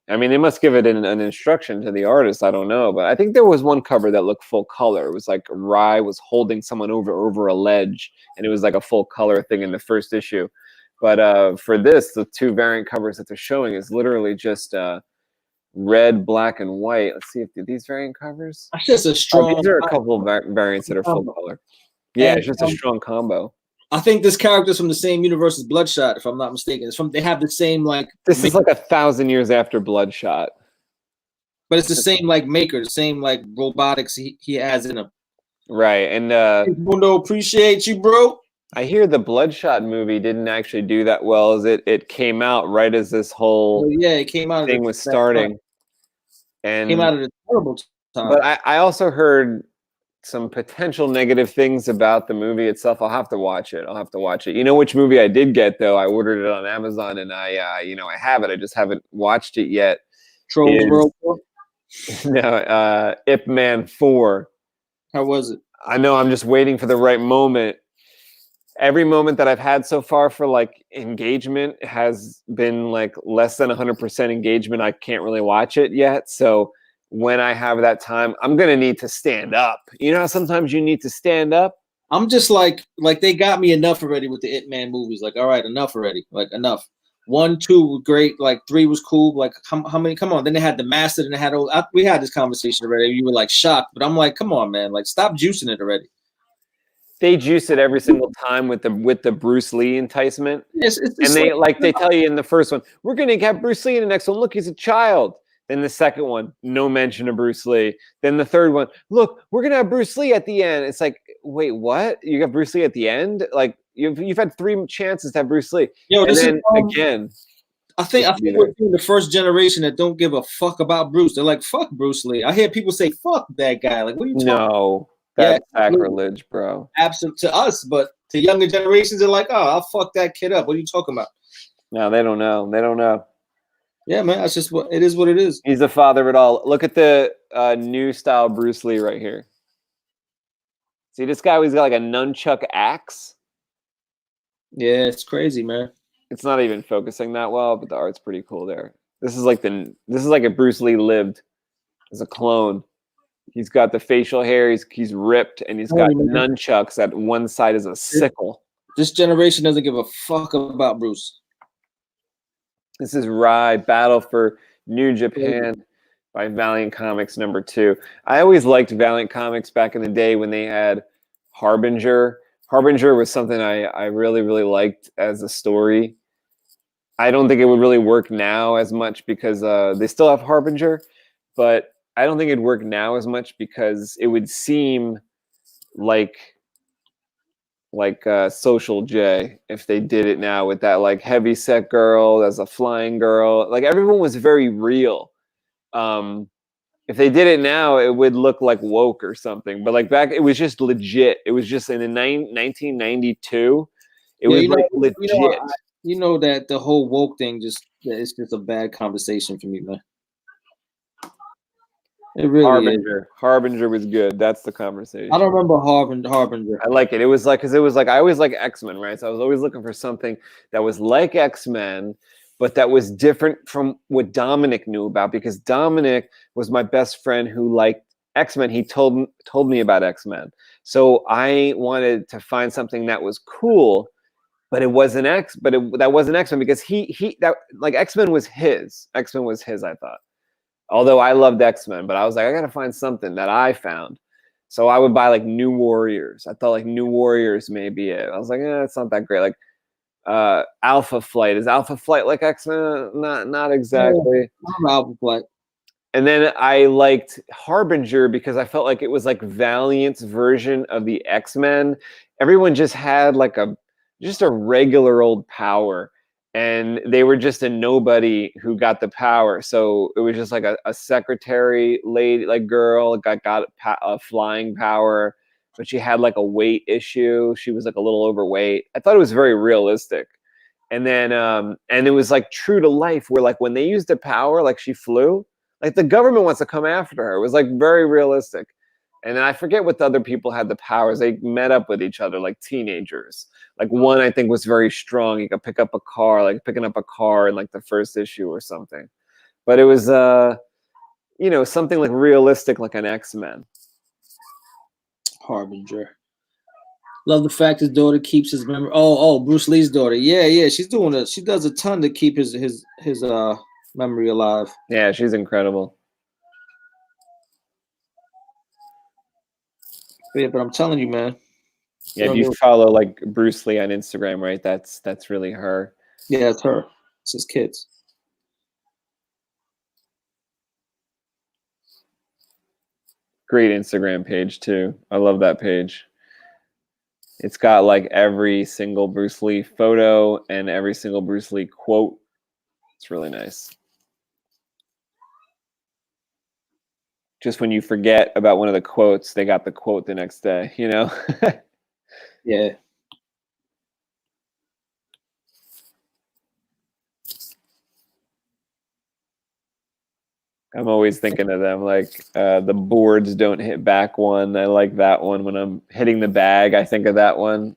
I mean, they must give it an instruction to the artist. I don't know, but I think there was one cover that looked full color. It was like Rye was holding someone over a ledge, and it was like a full color thing in the first issue. But for this, the two variant covers that they're showing is literally just red, black, and white. Let's see if these variant covers. That's just a strong. These are a couple of variants that are full color. Yeah, it's just a strong combo. I think this character's from the same universe as Bloodshot, if I'm not mistaken. They have the same like. This is like 1,000 years after Bloodshot. But it's the same like maker, the same like robotics he has in him. Right, and Mundo, appreciate you, bro. I hear the Bloodshot movie didn't actually do that well, as it came out right as this whole it came out thing was starting, and came out at a terrible time. But I also heard some potential negative things about the movie itself. I'll have to watch it. You know which movie I did get though? I ordered it on Amazon, and I have it. I just haven't watched it yet. World 4? No, Ip Man 4. How was it? I know. I'm just waiting for the right moment. Every moment that I've had so far for like engagement has been like less than 100% engagement. I can't really watch it yet. So when I have that time, I'm going to need to stand up. You know how sometimes you need to stand up? I'm just like they got me enough already with the Ip Man movies. Like, all right, enough already. Like, enough. 1, 2 were great. Like, 3 was cool. Like, how many? Come on. Then they had The Master, and they had we had this conversation already. You were like shocked, but I'm like, come on, man. Like, stop juicing it already. They juice it every single time with the Bruce Lee enticement. Yes, and they tell you in the first one, we're going to have Bruce Lee in the next one. Look, he's a child. Then the second one, no mention of Bruce Lee. Then the third one, look, we're going to have Bruce Lee at the end. It's like, wait, what? You got Bruce Lee at the end? Like, you've had 3 chances to have Bruce Lee. Yo, and then again. I think we're the first generation that don't give a fuck about Bruce. They're like, fuck Bruce Lee. I hear people say, fuck that guy. Like, what are you talking about? No, that's sacrilege, bro. Absent to us, but to younger generations, they're like, oh, I'll fuck that kid up. What are you talking about? No, they don't know. They don't know. Yeah, man, that's just what it is. What it is. He's the father of it all. Look at the new style Bruce Lee right here. See this guy? He's got like a nunchuck axe. Yeah, it's crazy, man. It's not even focusing that well, but the art's pretty cool there. This is like a Bruce Lee lived as a clone. He's got the facial hair. He's ripped, and he's got nunchucks. At one side is a sickle. This generation doesn't give a fuck about Bruce. This is Rai Battle for New Japan by Valiant Comics #2. I always liked Valiant Comics back in the day when they had Harbinger. Harbinger was something I really, really liked as a story. I don't think it would really work now as much because they still have Harbinger, but I don't think it'd work now as much because it would seem like Social J if they did it now with that like heavy set girl as a flying girl. Like everyone was very real. If they did it now, it would look like woke or something. But like back, it was just legit. It was just in the 1992. It was like legit. You know that the whole woke thing it's just a bad conversation for me, man. It really is. Harbinger was good. That's the conversation. I don't remember Harbinger. I like it. It was like, because it was like, I always like X-Men, right? So I was always looking for something that was like X-Men, but that was different from what Dominic knew about, because Dominic was my best friend who liked X-Men. He told me about X-Men. So I wanted to find something that was cool, but it wasn't that wasn't X-Men, because that like X-Men was his. X-Men was his, I thought. Although I loved X-Men, but I was like, I gotta find something that I found. So I would buy like New Warriors. I thought like New Warriors may be it. I was like, it's not that great. Like Alpha Flight. Is Alpha Flight like X-Men? Not exactly. Yeah, Alpha Flight. And then I liked Harbinger because I felt like it was like Valiant's version of the X-Men. Everyone just had like just a regular old power, and they were just a nobody who got the power. So it was just like a secretary lady, like girl, got a flying power, but she had like a weight issue. She was like a little overweight. I thought it was very realistic. And then and it was like true to life, where like when they used the power, like she flew, like the government wants to come after her. It was like very realistic. And then I forget what the other people had the powers. They met up with each other like teenagers. Like one, I think, was very strong. He could pick up a car, like picking up a car in like the first issue or something. But it was, something like realistic, like an X-Men. Harbinger. Love the fact his daughter keeps his memory. Oh, Bruce Lee's daughter. Yeah. She's doing it. She does a ton to keep his memory alive. Yeah, she's incredible. Yeah, but I'm telling you, man. Yeah, if you follow like Bruce Lee on Instagram, right? That's really her. Yeah, it's her. It's his kids. Great Instagram page too. I love that page. It's got like every single Bruce Lee photo and every single Bruce Lee quote. It's really nice. Just when you forget about one of the quotes, they got the quote the next day, you know? Yeah. I'm always thinking of them, like the boards don't hit back one. I like that one. When I'm hitting the bag, I think of that one.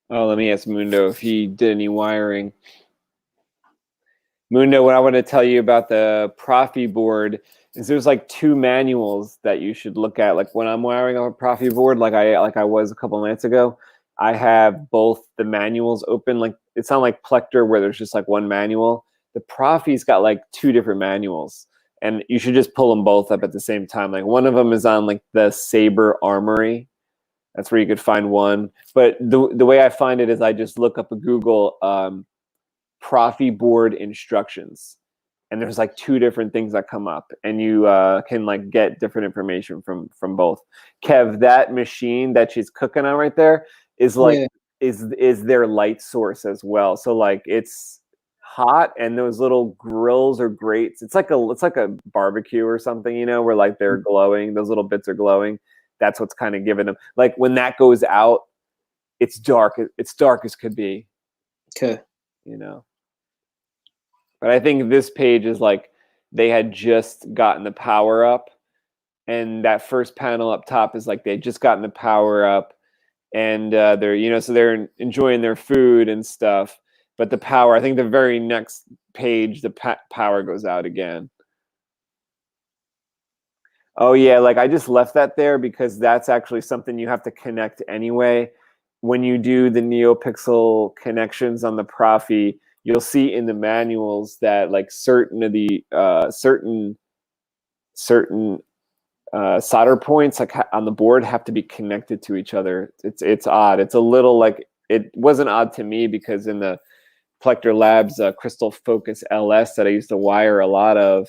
Oh, let me ask Mundo if he did any wiring. Mundo, what I want to tell you about the Profi board is there's like 2 manuals that you should look at. Like when I'm wiring a Profi board, like I was a couple minutes ago, I have both the manuals open. Like it's not like Plector where there's just like one manual. The Profi's got like 2 different manuals, and you should just pull them both up at the same time. Like one of them is on like the Saber Armory. That's where you could find one. But the way I find it is I just look up a Google Profi board instructions, and there's like 2 different things that come up, and you can like get different information from both. Kev, that machine that she's cooking on right there is like is their light source as well. So like it's hot, and those little grills or grates, it's like a barbecue or something, you know, where like they're glowing, those little bits are glowing. That's what's kind of giving them, like when that goes out, it's dark as could be. Okay. You know, but I think this page is like they had just gotten the power up, and that first panel up top is like they just gotten the power up, and they're so they're enjoying their food and stuff. But the power, I think the very next page, the power goes out again. Oh yeah, like I just left that there because that's actually something you have to connect anyway. When you do the NeoPixel connections on the Profi, you'll see in the manuals that like certain of the certain solder points like on the board have to be connected to each other. It's odd. It's a little like it wasn't odd to me because in the Plector Labs Crystal Focus LS that I used to wire a lot of,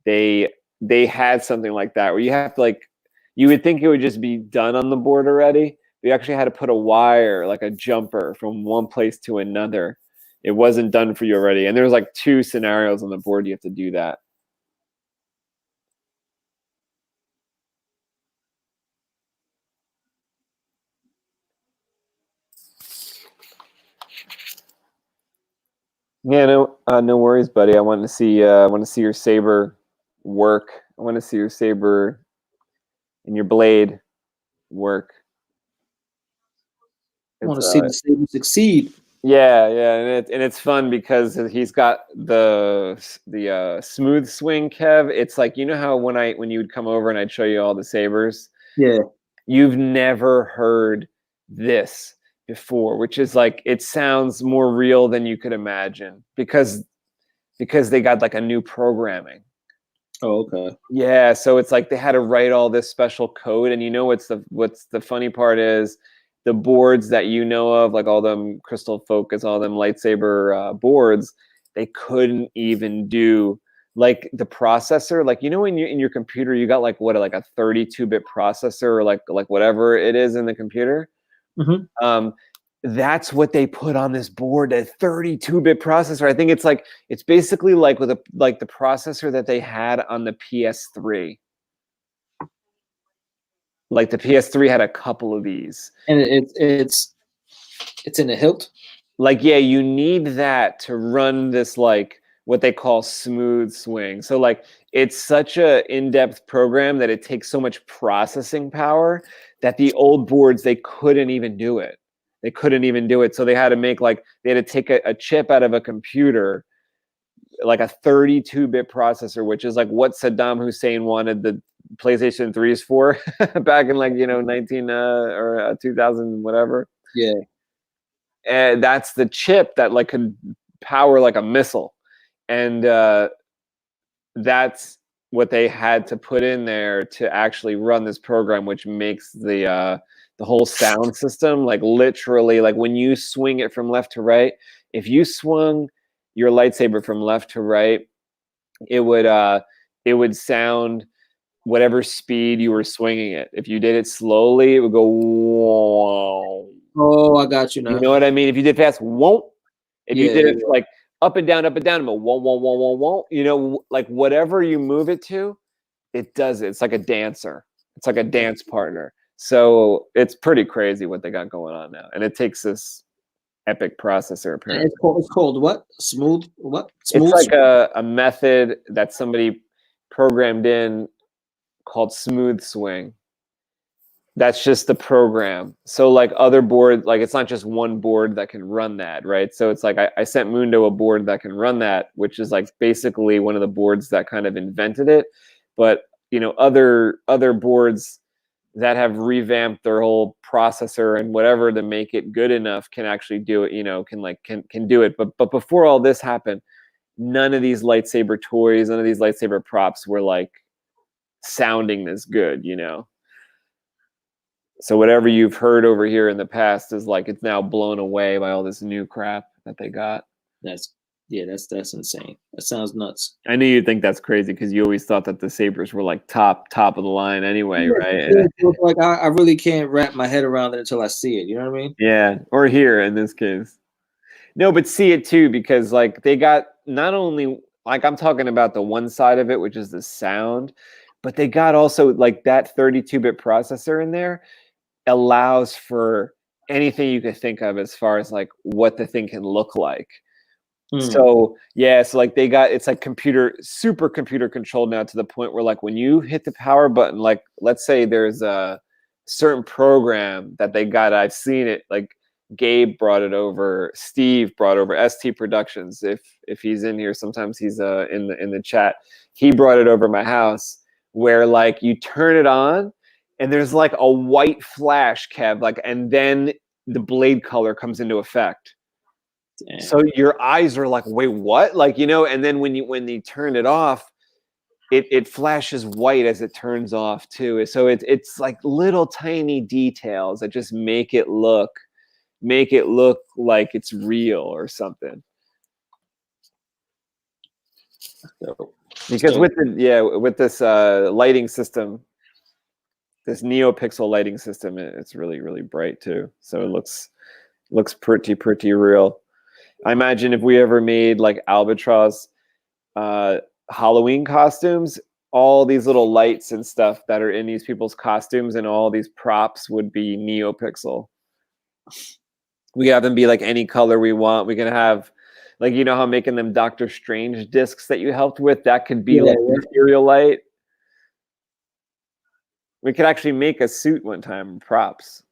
they had something like that where you have to like, you would think it would just be done on the board already. You actually had to put a wire, like a jumper, from one place to another. It wasn't done for you already. And there's like 2 scenarios on the board you have to do that. Yeah, no worries, buddy. I want to see your saber work. I want to see your saber and your blade work. I want to see the saber succeed. Yeah, and it's fun because he's got the smooth swing, Kev. It's like, you know how when you would come over and I'd show you all the sabers. Yeah. You've never heard this before, which is like, it sounds more real than you could imagine because they got like a new programming. Oh, okay. Yeah, so it's like they had to write all this special code, and you know what's the funny part is the boards that you know of, like all them Crystal Focus, all them lightsaber boards, they couldn't even do like the processor. Like, you know, when you in your computer you got like what, like a 32-bit processor, or like whatever it is in the computer. Mm-hmm. That's what they put on this board, a 32-bit processor. I think it's basically like with the processor that they had on the PS3. Like the PS3 had a couple of these. And it's in the hilt. Like, yeah, you need that to run this, like what they call smooth swing. So like, it's such a in-depth program that it takes so much processing power that the old boards, they couldn't even do it. They couldn't even do it. So they had to make they had to take a chip out of a computer, like a 32-bit processor, which is like what Saddam Hussein wanted the PlayStation 3s for back in 19 or 2000 whatever. Yeah. And that's the chip that like could power like a missile. And that's what they had to put in there to actually run this program, which makes the whole sound system, like literally, like when you swing it from left to right, if you swung your lightsaber from left to right, it would sound whatever speed you were swinging it. If you did it slowly, it would go whoa. Oh, I got you now. You know what I mean? If you did fast, won't. If you did it like up and down, but won't. You know, like whatever you move it to, it does it. It's like a dancer. It's like a dance partner. So it's pretty crazy what they got going on now, and it takes this epic processor. Apparently, it's called what? Smooth? What? Smooth? It's like a method that somebody programmed in called smooth swing. That's just the program. So like other board, like it's not just one board that can run that, right? So it's like I sent Mundo a board that can run that, which is like basically one of the boards that kind of invented it. But you know, other boards that have revamped their whole processor and whatever to make it good enough can actually do it, you know, can do it. But before all this happened, none of these lightsaber toys, none of these lightsaber props were like sounding this good, you know. So whatever you've heard over here in the past is like, it's now blown away by all this new crap that they got. That's insane. That sounds nuts. I knew you'd think that's crazy because you always thought that the sabers were like top of the line anyway, right? Like I really can't wrap my head around it until I see it. You know what I mean? Yeah, or here in this case. No, but see it too, because like they got not only, like I'm talking about the one side of it, which is the sound, but they got also like that 32-bit processor in there allows for anything you could think of as far as like what the thing can look like. So yeah, so like they got, it's like super computer controlled now to the point where like when you hit the power button, like let's say there's a certain program that they got, I've seen it, like Gabe brought it over, Steve brought over, ST Productions, if he's in here, sometimes he's in the chat. He brought it over my house where like you turn it on and there's like a white flash, Kev, like, and then the blade color comes into effect. Damn. So your eyes are like, wait, what? Like, you know, and then when you turn it off, it flashes white as it turns off too. So it's like little tiny details that just make it look make it look like it's real or something. Because with this lighting system, this NeoPixel lighting system, it's really, really bright too. So it looks pretty real. I imagine if we ever made like Albatross Halloween costumes, all these little lights and stuff that are in these people's costumes and all these props would be NeoPixel. We have them be like any color we want. We can have, like, you know how making them Doctor Strange discs that you helped with, that could be like material light. We could actually make a suit one time, props.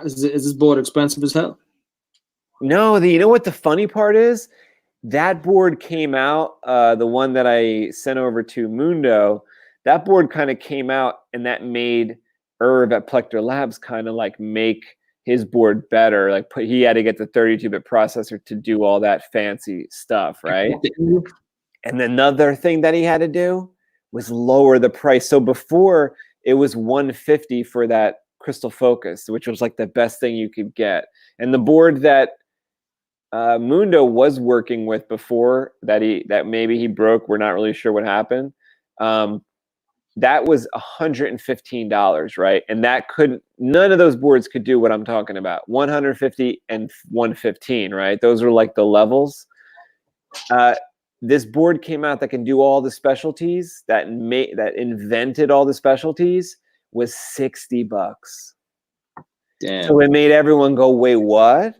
Is this board expensive as hell? No, you know what the funny part is? That board came out, the one that I sent over to Mundo, that board kind of came out, and that made Irv at Plector Labs kind of like make his board better. Like he had to get the 32-bit processor to do all that fancy stuff, right? And another thing that he had to do was lower the price. So before it was $150 for that Crystal Focus, which was like the best thing you could get. And the board that Mundo was working with before that maybe he broke, we're not really sure what happened. That was $115, right? And that none of those boards could do what I'm talking about. 150 and 115, right? Those are like the levels. This board came out that can do all the specialties, that invented all the specialties, was $60. Damn. So it made everyone go, wait, what?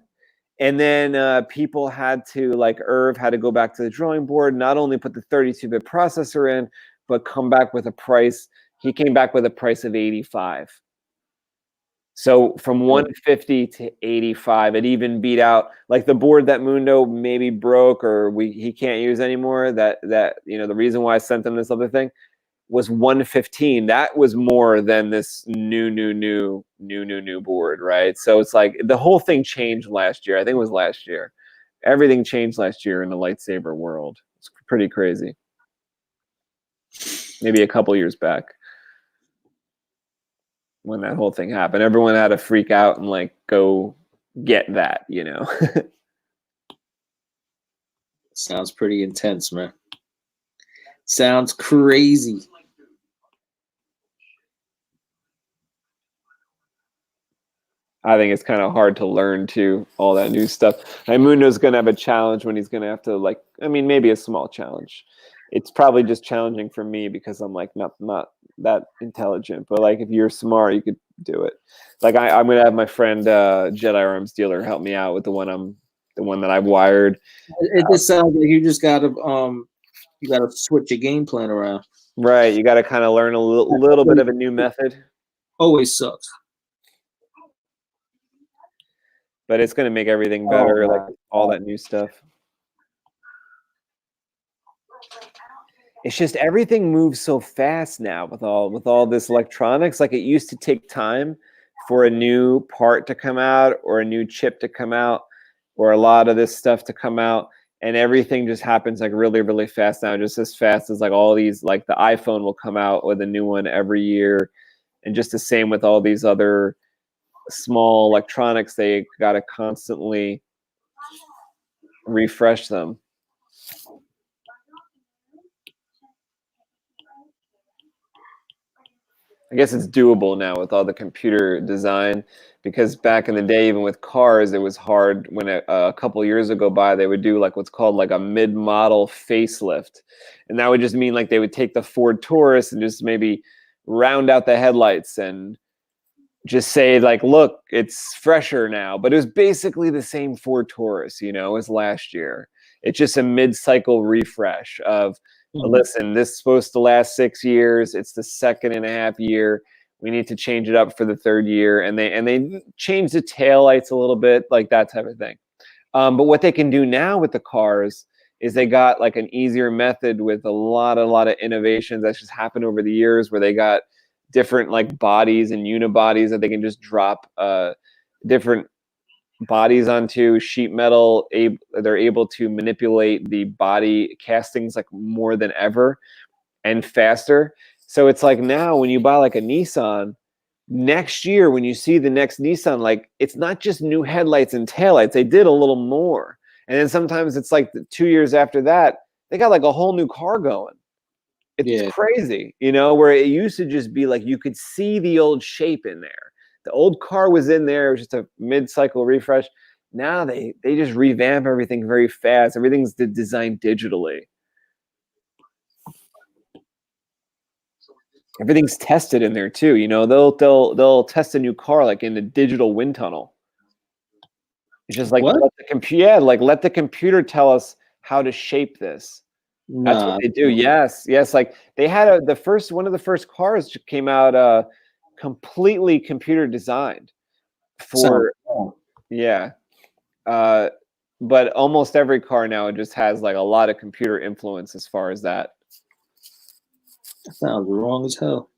And then people had to, like Irv had to go back to the drawing board, not only put the 32-bit processor in, but come back with a price. He came back with a price of $85. So from 150 to 85, it even beat out like the board that Mundo maybe broke or he can't use anymore. That you know, the reason why I sent him this other thing was 115. That was more than this new board, right? So it's like the whole thing changed last year. I think it was last year. Everything changed last year in the lightsaber world. It's pretty crazy. Maybe a couple years back when that whole thing happened, everyone had to freak out and like go get that, you know. Sounds pretty intense, man. Sounds crazy. I think it's kind of hard to learn too, all that new stuff. Mundo's going to have a challenge when he's going to have to, like, I mean, maybe a small challenge. It's probably just challenging for me because I'm like not that intelligent. But like if you're smart, you could do it. Like I'm going to have my friend Jedi Arms Dealer help me out with the one that I've wired. It just sounds like you just gotta switch your game plan around. Right, you got to kind of learn a little bit of a new method. Always sucks. But it's going to make everything better, like all that new stuff. It's just everything moves so fast now with all this electronics. Like it used to take time for a new part to come out or a new chip to come out or a lot of this stuff to come out. And everything just happens like really, really fast now, just as fast as like all these, like the iPhone will come out with a new one every year. And just the same with all these other small electronics, they got to constantly refresh them. I guess it's doable now with all the computer design, because back in the day, even with cars, it was hard when a couple years ago by, they would do like what's called like a mid-model facelift. And that would just mean like they would take the Ford Taurus and just maybe round out the headlights and just say like, look, it's fresher now. But it was basically the same Ford Taurus, you know, as last year. It's just a mid-cycle refresh of, listen, this is supposed to last 6 years. It's the 2.5 year. We need to change it up for the 3rd year. And they change the taillights a little bit, like that type of thing. But what they can do now with the cars is they got like an easier method with a lot of innovations that's just happened over the years, where they got different like bodies and unibodies that they can just drop different bodies onto sheet metal. They're able to manipulate the body castings like more than ever and faster. So it's like now when you buy like a Nissan, next year when you see the next Nissan, like it's not just new headlights and taillights. They did a little more. And then sometimes it's like 2 years after that, they got like a whole new car going. It's crazy, you know, where it used to just be like you could see the old shape in there. The old car was in there, it was just a mid-cycle refresh. Now they just revamp everything very fast. Everything's designed digitally. Everything's tested in there too. You know, they'll test a new car like in the digital wind tunnel. It's just like let the computer tell us how to shape this. That's what they do. Yes. Like they had one of the first cars came out completely computer designed for but almost every car now just has like a lot of computer influence as far as that. That sounds wrong as hell.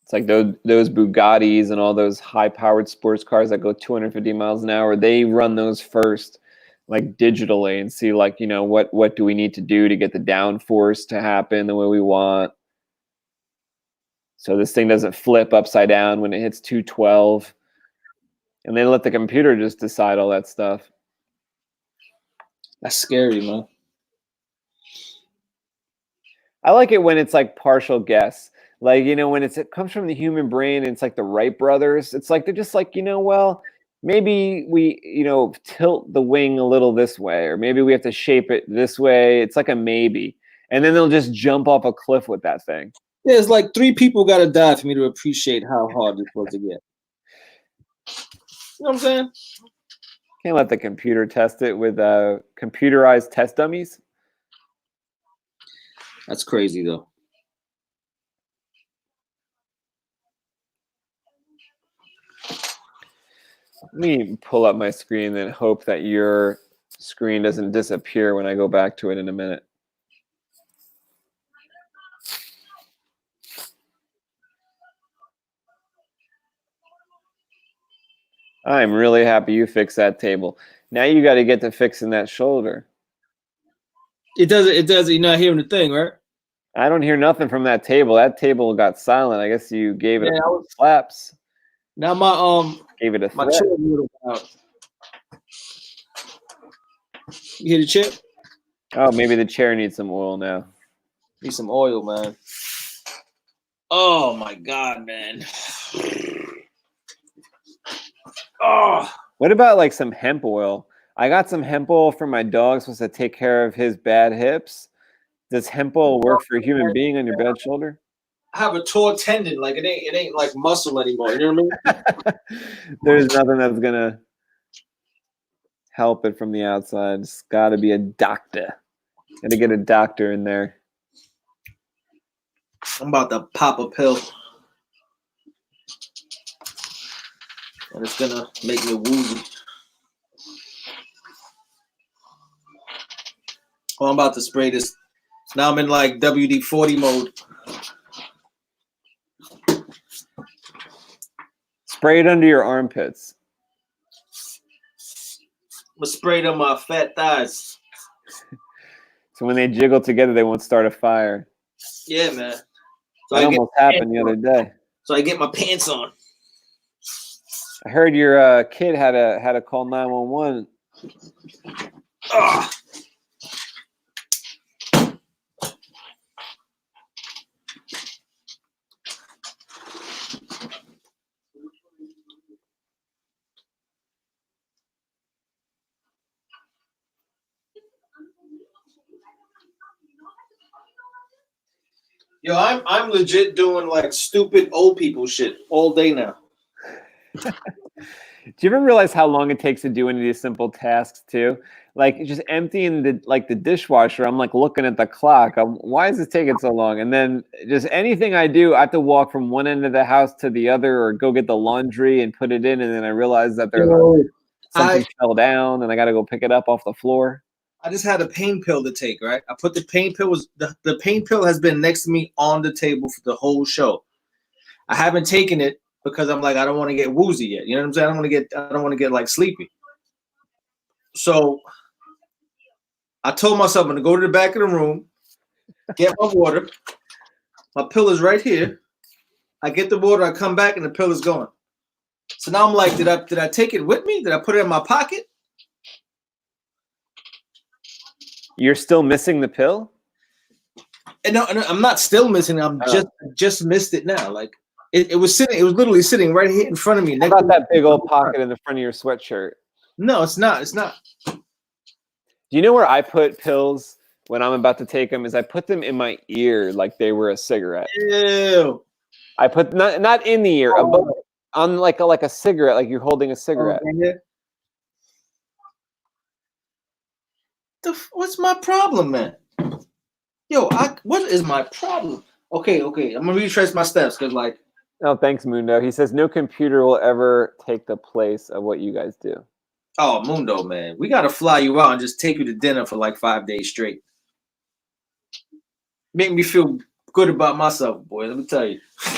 It's like those Bugattis and all those high-powered sports cars that go 250 miles an hour. They run those first, like digitally, and see like, you know, what do we need to do to get the downforce to happen the way we want, so this thing doesn't flip upside down when it hits 212. And they let the computer just decide all that stuff. That's scary, man. I like it when it's like partial guess. Like, you know, when it comes from the human brain and it's like the Wright brothers, it's like they're just like, you know, well, maybe we, you know, tilt the wing a little this way, or maybe we have to shape it this way. It's like a maybe. And then they'll just jump off a cliff with that thing. Yeah, it's like 3 people got to die for me to appreciate how hard this was to get. You know what I'm saying? Can't let the computer test it with computerized test dummies. That's crazy, though. Let me pull up my screen and hope that your screen doesn't disappear when I go back to it in a minute. I'm really happy you fixed that table. Now you got to get to fixing that shoulder. It does. You're not hearing the thing, right? I don't hear nothing from that table. That table got silent. I guess you gave it a couple slaps. Now my gave it a my threat. chair is a little out. You hear the chair? Oh, maybe the chair needs some oil now. Need some oil, man. Oh my God, man. Oh. What about like some hemp oil? I got some hemp oil for my dog, supposed to take care of his bad hips. Does hemp oil work for a human being on your bad shoulder? I have a tore tendon. Like it ain't like muscle anymore. You know what I mean? There's nothing that's gonna help it from the outside. It's got to be a doctor. Got to get a doctor in there. I'm about to pop a pill, and it's gonna make me woozy. Oh, I'm about to spray this. Now I'm in like WD-40 mode. Spray it under your armpits. I'm gonna spray it on my fat thighs. So when they jiggle together, they won't start a fire. Yeah, man. So that almost happened the other day. So I get my pants on. I heard your kid had to call 911. Ah. Yo, I'm legit doing like stupid old people shit all day now. Do you ever realize how long it takes to do any of these simple tasks too? Like just emptying the dishwasher, I'm like looking at the clock. Why is this taking so long? And then just anything I do, I have to walk from one end of the house to the other, or go get the laundry and put it in, and then I realize that there's something fell down, and I got to go pick it up off the floor. I just had a pain pill to take, right? I put the pain pill the pain pill has been next to me on the table for the whole show. I haven't taken it because I'm like, I don't want to get woozy yet. You know what I'm saying? I don't want to get like sleepy. So I told myself I'm gonna go to the back of the room, get my water. My pill is right here. I get the water, I come back, and the pill is gone. So now I'm like, did I take it with me? Did I put it in my pocket? You're still missing the pill? And no, I'm not still missing it. I'm just missed it now. Like it was sitting, it was literally sitting right here in front of me. How about that big old pocket in the front of your sweatshirt? No, it's not. It's not. Do you know where I put pills when I'm about to take them? Is I put them in my ear like they were a cigarette. Ew. I put not in the ear, above, on like a cigarette, like you're holding a cigarette. What's my problem, man? Yo, what is my problem? Okay. I'm gonna retrace my steps because, like. Oh, thanks, Mundo. He says no computer will ever take the place of what you guys do. Oh, Mundo, man, we gotta fly you out and just take you to dinner for like 5 days straight. Make me feel good about myself, boy. Let me tell you. I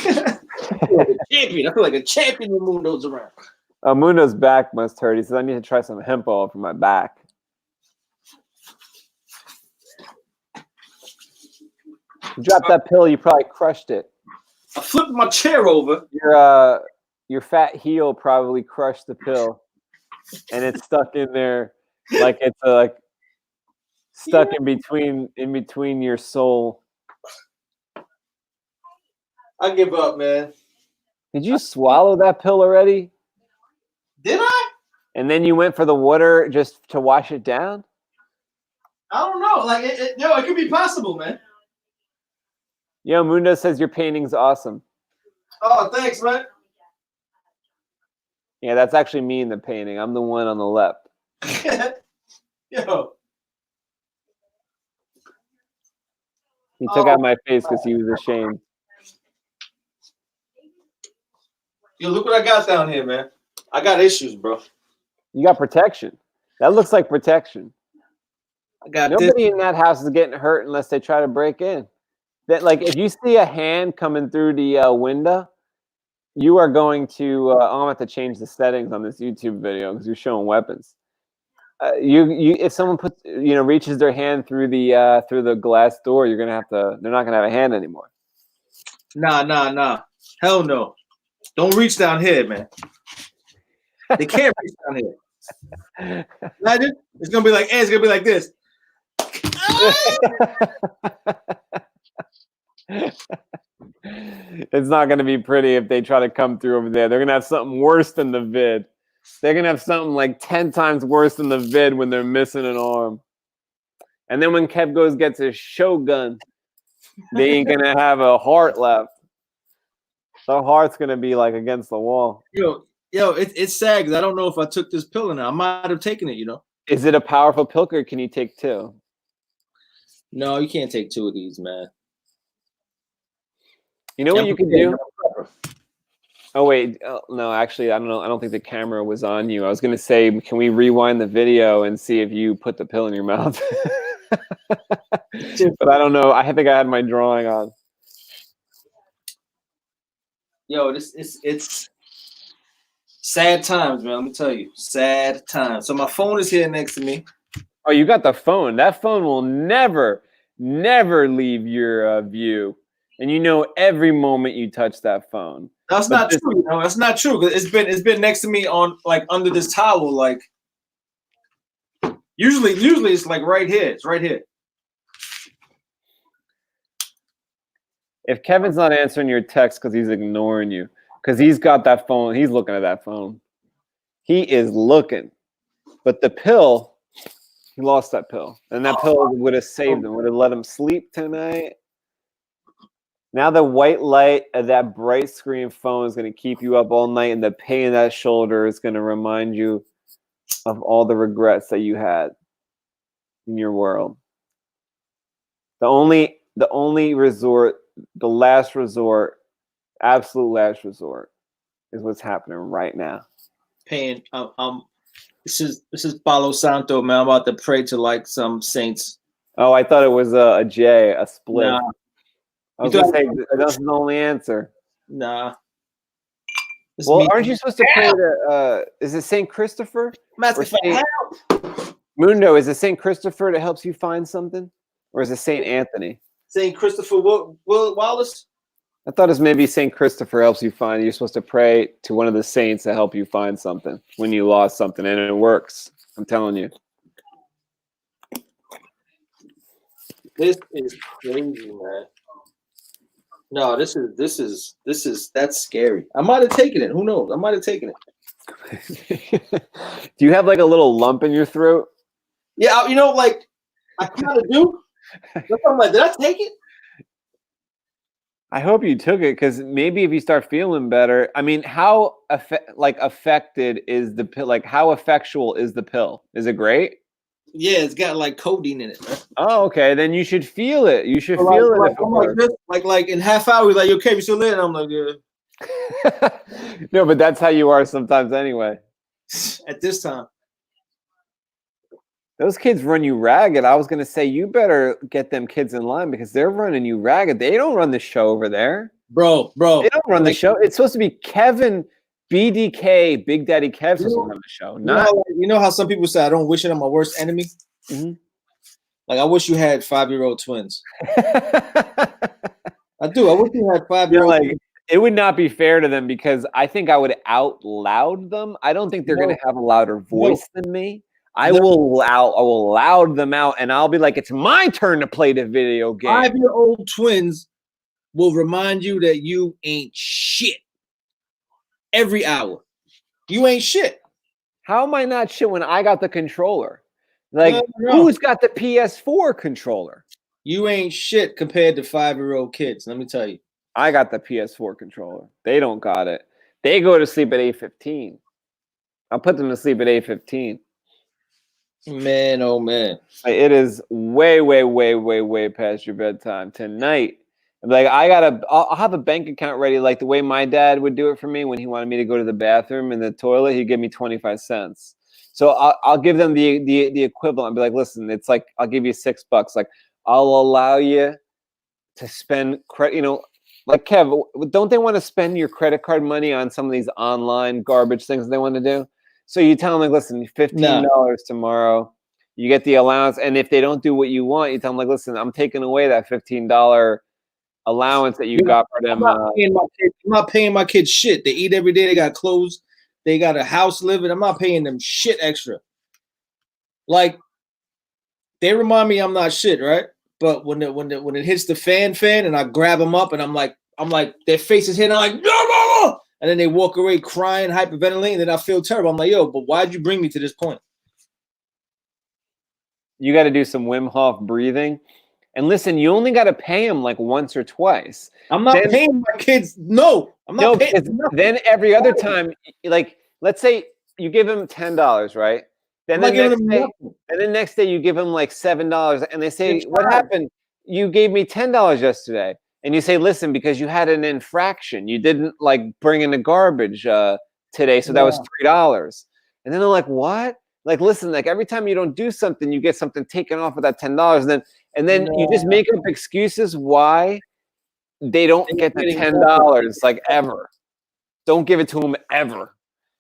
feel like a champion. I feel like a champion when Mundo's around. Oh, Mundo's back must hurt. He says I need to try some hemp oil for my back. You dropped that pill, you probably crushed it. I flipped my chair over. Your fat heel probably crushed the pill, and it's stuck in there, like it's like stuck in between your soul. I give up, man. Did you swallow that pill already? Did I? And then you went for the water just to wash it down? I don't know. Like, it could be possible, man. Yo, Mundo says your painting's awesome. Oh, thanks, man. Yeah, that's actually me in the painting. I'm the one on the left. Yo. He took out my face because he was ashamed. Yo, look what I got down here, man. I got issues, bro. You got protection. That looks like protection. I got nobody in that house is getting hurt unless they try to break in. That, like, if you see a hand coming through the window, you are going to. I'm gonna have to change the settings on this YouTube video because you're showing weapons. If someone reaches their hand through the glass door, you're gonna have to. They're not gonna have a hand anymore. Nah. Hell no. Don't reach down here, man. They can't reach down here. Imagine it's gonna be like, hey, it's gonna be like this. It's not going to be pretty if they try to come through over there. They're going to have something worse than the vid. They're going to have something like 10 times worse than the vid when they're missing an arm. And then when Kev gets his Shogun, they ain't going to have a heart left. The heart's going to be like against the wall. Yo, it's sad because I don't know if I took this pill or not. I might have taken it, Is it a powerful pill or can you take 2? No, you can't take 2 of these, man. You know what you can do? Oh wait, no, actually, I don't know. I don't think the camera was on you. I was gonna say, can we rewind the video and see if you put the pill in your mouth? But I don't know. I think I had my drawing on. Yo, it's sad times, man. Let me tell you, sad times. So my phone is here next to me. Oh, you got the phone. That phone will never leave your view. And every moment you touch that phone. That's not true. That's not true. Because it's been next to me on like under this towel. Like usually it's like right here. It's right here. If Kevin's not answering your text because he's ignoring you, because he's got that phone, he's looking at that phone. He is looking. But the pill, he lost that pill, and that pill would have saved him. Would have let him sleep tonight. Now the white light of that bright screen phone is going to keep you up all night, and the pain in that shoulder is going to remind you of all the regrets that you had in your world. The only resort, the last resort, absolute last resort, is what's happening right now. Pain. This is Palo Santo, man. I'm about to pray to like some saints. Oh, I thought it was a J, a split. Nah. I was going to say, that's the only answer. Nah. Well, aren't you supposed to pray to, is it St. Christopher? Master, Mundo, is it St. Christopher that helps you find something? Or is it St. Anthony? St. Christopher Wallace? I thought it was maybe St. Christopher helps you find. You're supposed to pray to one of the saints to help you find something when you lost something, and it works. I'm telling you. This is crazy, man. No, that's scary. I might have taken it. Who knows? I might have taken it. Do you have like a little lump in your throat? Yeah, you know, like I kind of do. I'm like, did I take it? I hope you took it, because maybe if you start feeling better. I mean, how affected is the pill? Like, how effectual is the pill? Is it great? Yeah, it's got like codeine in it, man. Oh, okay. Then you should feel it. You should feel it. Like in half hour, he's like, "You okay? You still there?" And I'm like, "Yeah." No, but that's how you are sometimes, anyway. At this time. Those kids run you ragged. I was going to say, you better get them kids in line, because they're running you ragged. They don't run the show over there. Bro. They don't run the show. It's supposed to be Kevin, BDK, Big Daddy Kev, supposed to run the show. You know how some people say, I don't wish it on my worst enemy? Mm-hmm. Like, I wish you had 5-year-old twins. I do. I wish you had 5-year-old twins. It would not be fair to them, because I think I would out loud them. I don't think they're going to have a louder voice than me. I will loud them out, and I'll be like, it's my turn to play the video game. 5-year-old twins will remind you that you ain't shit every hour. You ain't shit. How am I not shit when I got the controller? Like, who's got the PS4 controller? You ain't shit compared to 5-year-old kids. Let me tell you. I got the PS4 controller. They don't got it. They go to sleep at 8:15. I'll put them to sleep at 8:15. Man, oh man. It is way past your bedtime tonight. Like, I'll have a bank account ready, like the way my dad would do it for me when he wanted me to go to the bathroom in the toilet. He'd give me 25 cents. So I'll give them the equivalent. I'll be like, listen, it's like, I'll give you $6. Like, I'll allow you to spend credit, you know, like, Kev, don't they want to spend your credit card money on some of these online garbage things they want to do? So you tell them, like, listen, $15 tomorrow. You get the allowance. And if they don't do what you want, you tell them, like, listen, I'm taking away that $15 allowance that you got for them. I'm not paying my kids shit. They eat every day. They got clothes. They got a house living. I'm not paying them shit extra. Like, they remind me I'm not shit, right? But when it hits the fan, and I grab them up, and I'm like, their faces hit, and I'm like, no, and then they walk away crying, hyperventilating, and then I feel terrible. I'm like, yo, but why'd you bring me to this point? You got to do some Wim Hof breathing. And listen, you only got to pay them like once or twice. I'm not paying my kids. No, I'm not paying. Then every other time, like, let's say you give them $10, right? Then the next day you give them like $7, and they say, what happened? You gave me $10 yesterday. And you say, listen, because you had an infraction. You didn't like bring in the garbage today, so that was $3. And then they're like, what? Like, listen, like, every time you don't do something, you get something taken off of that $10. And then you just make up excuses why they don't get the $10, like, ever. Don't give it to them ever.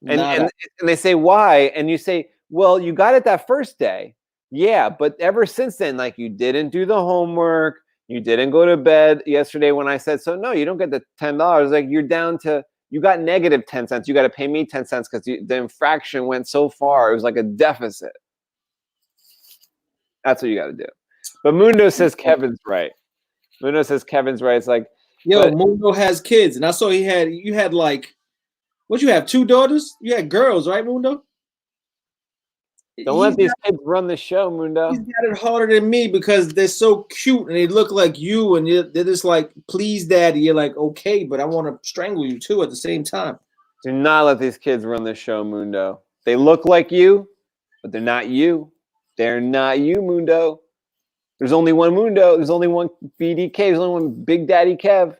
And they say, why? And you say, well, you got it that first day. Yeah, but ever since then, like, you didn't do the homework. You didn't go to bed yesterday when I said so. No, you don't get the $10. Like, you're down to, you got negative 10 cents. You got to pay me 10 cents because the infraction went so far. It was like a deficit. That's what you got to do. But Mundo says Kevin's right. Mundo says Kevin's right. It's like, yo, Mundo has kids, and I saw you had like, what, you have 2 daughters? You had girls, right, Mundo? Don't let these kids run the show, Mundo. He's got it harder than me because they're so cute and they look like you, and they're just like, please, daddy. You're like, okay, but I want to strangle you too at the same time. Do not let these kids run the show, Mundo. They look like you, but they're not you. They're not you, Mundo. There's only one Mundo. There's only one BDK. There's only one Big Daddy Kev.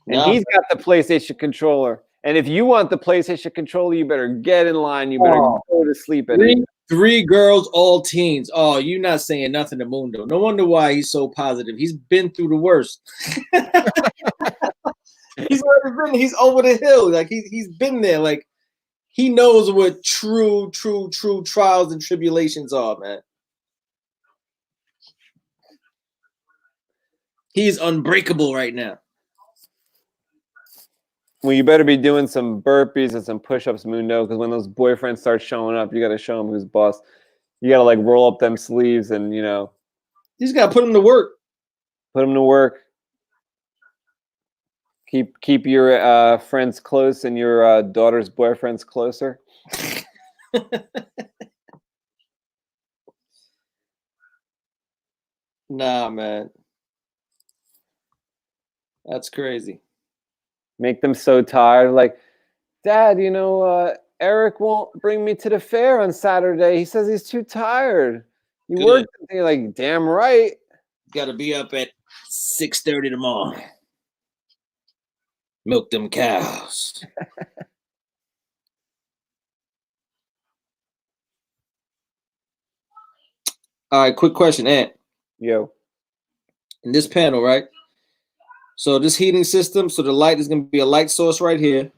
And he's got the PlayStation controller. And if you want the PlayStation controller, you better get in line. You better go to sleep at 8. 3 girls, all teens. Oh, you're not saying nothing to Mundo. No wonder why he's so positive. He's been through the worst. He's over the hill. Like, he's been there. Like, He knows what true trials and tribulations are, man. He's unbreakable right now. Well, you better be doing some burpees and some push-ups, Mundo, because when those boyfriends start showing up, you got to show them who's boss. You got to like roll up them sleeves and, you know. You just got to put them to work. Put them to work. Keep your friends close and your daughter's boyfriends closer. Nah, man. That's crazy. Make them so tired. Like, Dad, you know, Eric won't bring me to the fair on Saturday. He says he's too tired. You work. You're like, damn right. Got to be up at 6:30 tomorrow. Milk them cows. All right, quick question, Ant. Yo. In this panel, right? So this heating system, so the light is going to be a light source right here.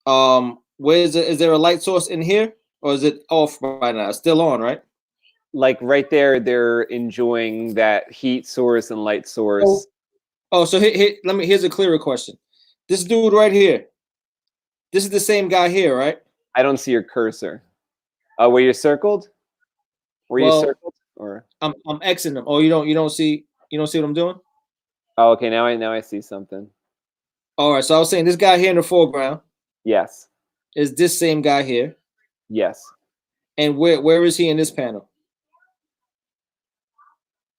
Where is it? Is there a light source in here, or is it off right now? It's still on, right? Like right there, they're enjoying that heat source and light source. So here's a clearer question. This dude right here, this is the same guy here, right? I don't see your cursor. Were you circled? Were you circled? Or I'm Xing them. Oh, you don't see what I'm doing? Oh, okay. Now I see something. All right. So I was saying this guy here in the foreground. Yes. Is this same guy here? Yes. And where is he in this panel?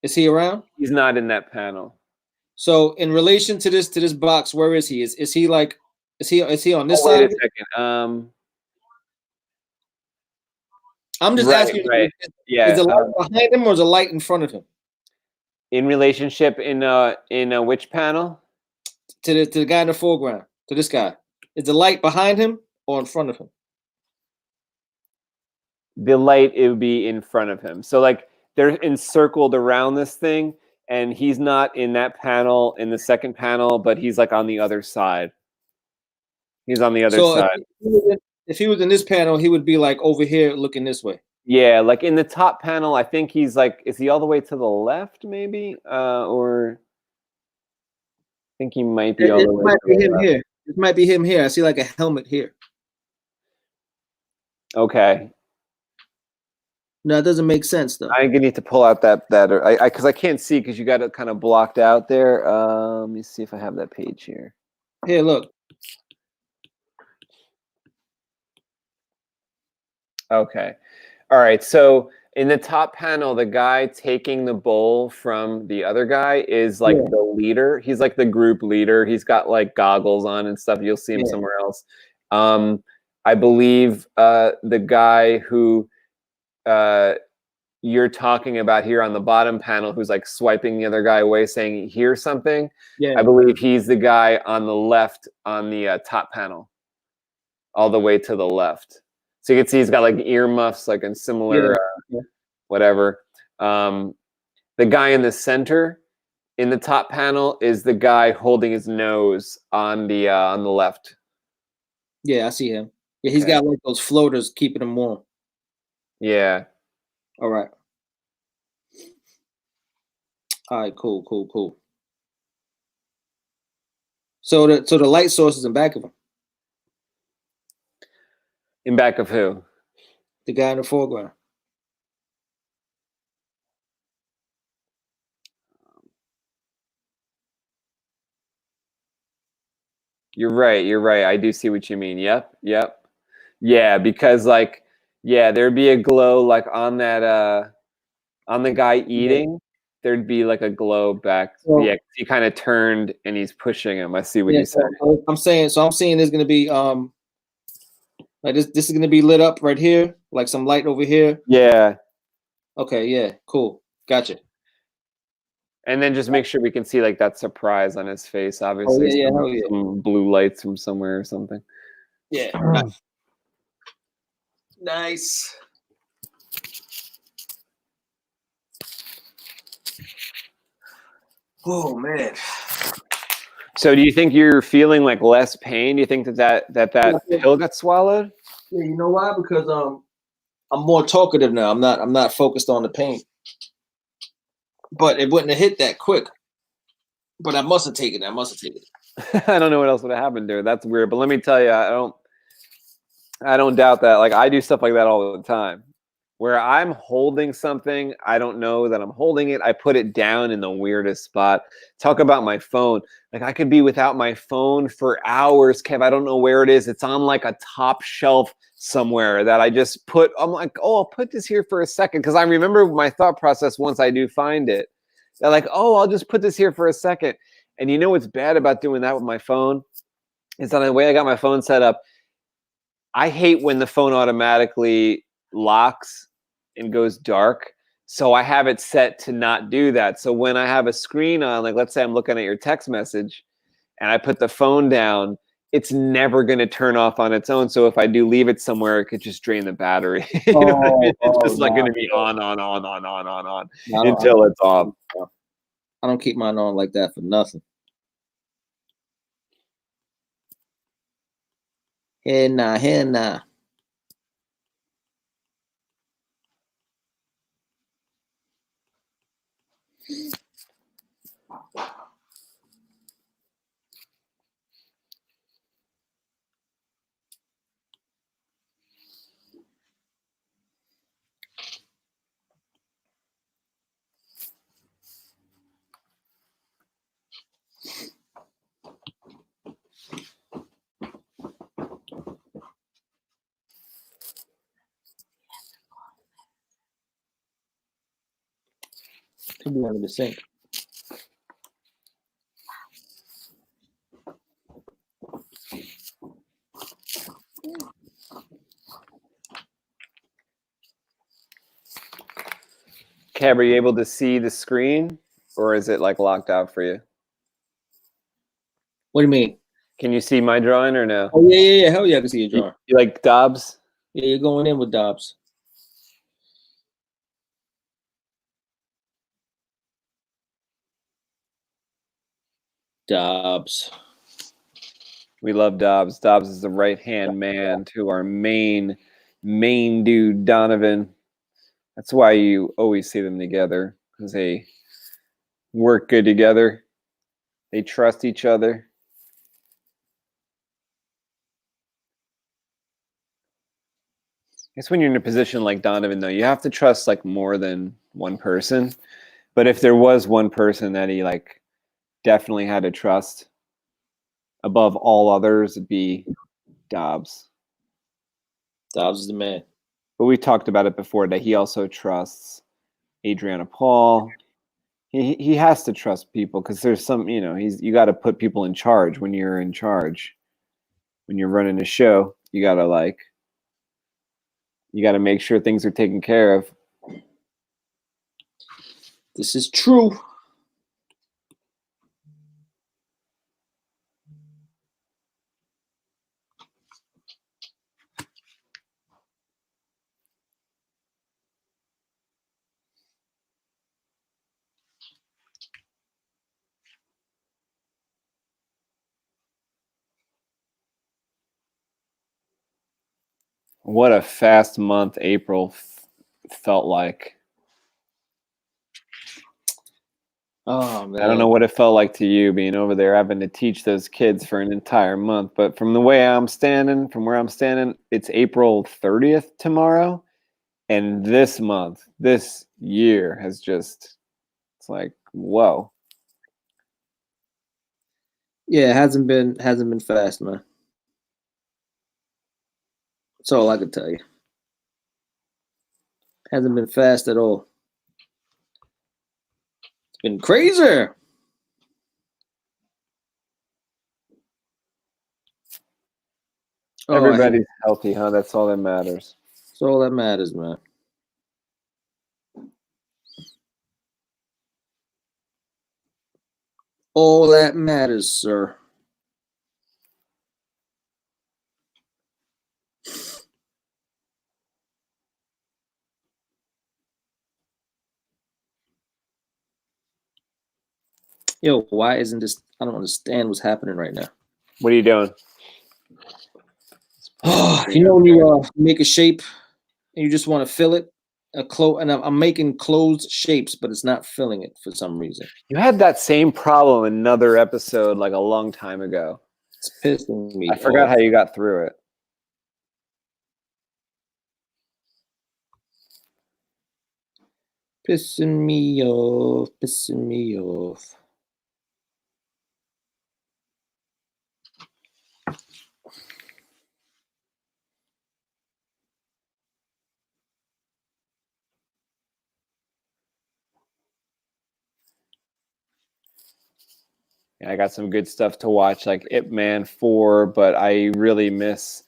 Is he around? He's not in that panel. So in relation to this box, where is he? Is he like is he on this side? Wait a second. I'm just asking. Right. Yeah. Is the light behind him or is the light in front of him? In relationship in which panel? To the guy in the foreground. To this guy. Is the light behind him or in front of him? The light, it would be in front of him. So like they're encircled around this thing, and he's not in that panel in the second panel, but he's like on the other side. He's on the other side. If he was in this panel, he would be like over here looking this way. Yeah, like in the top panel, I think he's like, is he all the way to the left, maybe? Or I think he might be all the way. Might be him here. It might be him here. I see like a helmet here. Okay. No, it doesn't make sense though. I need to pull out that because I can't see because you got it kind of blocked out there. Let me see if I have that page here. Here, look. Okay. All right. So in the top panel, the guy taking the bowl from the other guy is like the leader. He's like the group leader. He's got like goggles on and stuff. You'll see him somewhere else. I believe the guy who you're talking about here on the bottom panel, who's like swiping the other guy away, saying here's something. Yeah. I believe he's the guy on the left on the top panel, all the way to the left. So you can see he's got like earmuffs, like in similar whatever. The guy in the center in the top panel is the guy holding his nose on the left. Yeah, I see him. Yeah, he's got like those floaters keeping him warm. Yeah. All right. All right, cool. So the light source is in back of him. In back of who? The guy in the foreground. You're right. I do see what you mean. Yep. Yeah, because like, yeah, there'd be a glow like on that on the guy eating. There'd be like a glow back. Yeah, he kind of turned and he's pushing him. I see what you said. I'm saying there's gonna be like this is gonna be lit up right here, like some light over here. Yeah. Okay, yeah, cool. Gotcha. And then just make sure we can see like that surprise on his face, obviously. Some blue lights from somewhere or something. Yeah. Nice. Oh man. So do you think you're feeling like less pain? Do you think that pill got swallowed? Yeah, you know why? Because I'm more talkative now. I'm not focused on the pain. But it wouldn't have hit that quick. But I must have taken it. I must have taken it. I don't know what else would have happened there. That's weird. But let me tell you, I don't doubt that. Like I do stuff like that all the time. Where I'm holding something, I don't know that I'm holding it. I put it down in the weirdest spot. Talk about my phone. Like I could be without my phone for hours, Kev. I don't know where it is. It's on like a top shelf somewhere that I just put. I'm like, oh, I'll put this here for a second. Because I remember my thought process once I do find it. They're like, oh, I'll just put this here for a second. And you know what's bad about doing that with my phone? Is that the way I got my phone set up, I hate when the phone automatically locks and goes dark. So I have it set to not do that. So when I have a screen on, like let's say I'm looking at your text message and I put the phone down, it's never going to turn off on its own. So if I do leave it somewhere, it could just drain the battery. You know what I mean? It's just like going to be on until it's off. I don't keep mine on like that for nothing. Hey nah. Could be under the sink. Cab, are you able to see the screen or is it like locked out for you? What do you mean? Can you see my drawing or no? Oh yeah. Hell yeah, I can see your drawing. You like Dobbs? Yeah, you're going in with Dobbs. Dobbs. We love Dobbs. Dobbs is the right-hand man to our main dude, Donovan. That's why you always see them together, because they work good together. They trust each other. I guess when you're in a position like Donovan, though, you have to trust like more than one person. But if there was one person that he like definitely had to trust above all others, it'd be Dobbs. Dobbs is the man. But we talked about it before that he also trusts Adriana Paul. He has to trust people because there's some, you got to put people in charge when you're in charge. When you're running a show, you got to make sure things are taken care of. This is true. What a fast month April felt like. Oh man. I don't know what it felt like to you being over there having to teach those kids for an entire month, but from where I'm standing, it's April 30th tomorrow, and this month, this year has just, it's like, whoa. Yeah, it hasn't been fast, man. That's all I can tell you. Hasn't been fast at all. It's been crazy. Everybody's healthy, huh? That's all that matters. That's all that matters, man. All that matters, sir. Yo, why isn't this? I don't understand what's happening right now. What are you doing? You know when you make a shape and you just want to fill it, and I'm making closed shapes, but it's not filling it for some reason. You had that same problem in another episode like a long time ago. It's pissing me I forgot off. how you got through it. Pissing me off, pissing me off. Yeah, I got some good stuff to watch, like Ip Man 4, but I really miss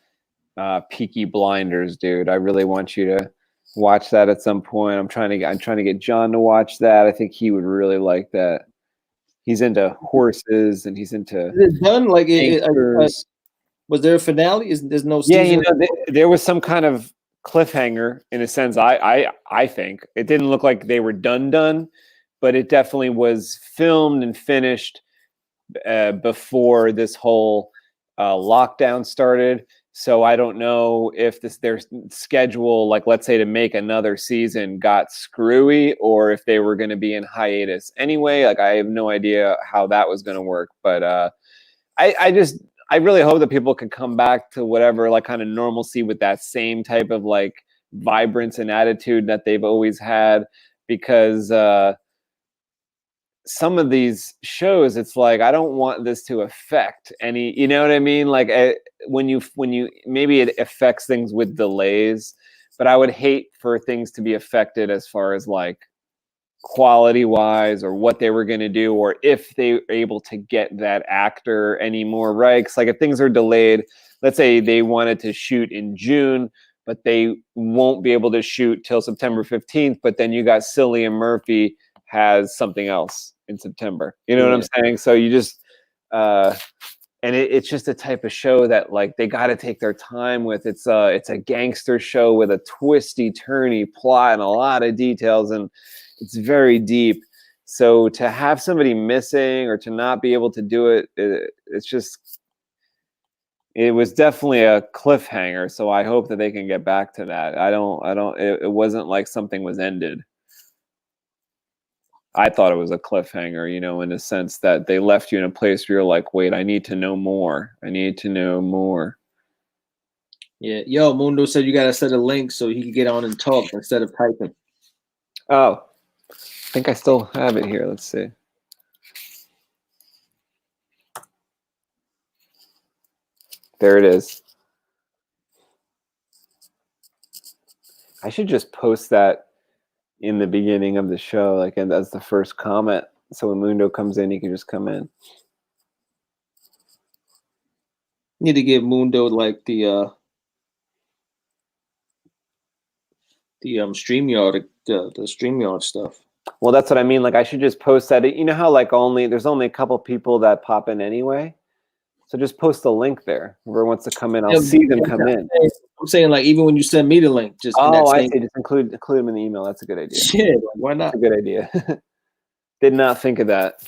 Peaky Blinders, dude. I really want you to watch that at some point. I'm trying to get John to watch that. I think he would really like that. He's into horses and he's into. Is it done? Like gangsters. Was there a finale? There's no Yeah, season? you know, there was some kind of cliffhanger in a sense. I think it didn't look like they were done, but it definitely was filmed and finished before this whole lockdown started. So I don't know if their schedule, like let's say to make another season, got screwy, or if they were going to be in hiatus anyway. Like I have no idea how that was going to work, but I really hope that people can come back to whatever like kind of normalcy with that same type of like vibrance and attitude that they've always had, because some of these shows, it's like I don't want this to affect any, you know what I mean? Like when you maybe it affects things with delays, but I would hate for things to be affected as far as like quality wise or what they were going to do, or if they were able to get that actor anymore, right? Because like if things are delayed, let's say they wanted to shoot in June, but they won't be able to shoot till September 15th, but then you got Cillian Murphy has something else in September. You know what I'm saying? So you just and it's just a type of show that like they got to take their time with. It's a gangster show with a twisty turny plot and a lot of details, and it's very deep. So to have somebody missing or to not be able to do it, it's just, it was definitely a cliffhanger. So I hope that they can get back to that. It wasn't like something was ended. I thought it was a cliffhanger, you know, in the sense that they left you in a place where you're like, wait, I need to know more. I need to know more. Yeah. Yo, Mundo said you got to set a link so he can get on and talk instead of typing. Oh, I think I still have it here. Let's see. There it is. I should just post that in the beginning of the show, like, and as the first comment. So when Mundo comes in, he can just come in. Need to give Mundo like the StreamYard, the StreamYard stuff. Well, that's what I mean. Like, I should just post that. You know how like there's only a couple people that pop in anyway. So just post a link there. Whoever wants to come in, I'll see them come in. I'm saying like even when you send me the link, just I see. Just include them in the email. That's a good idea. Yeah, why not? That's a good idea. Did not think of that.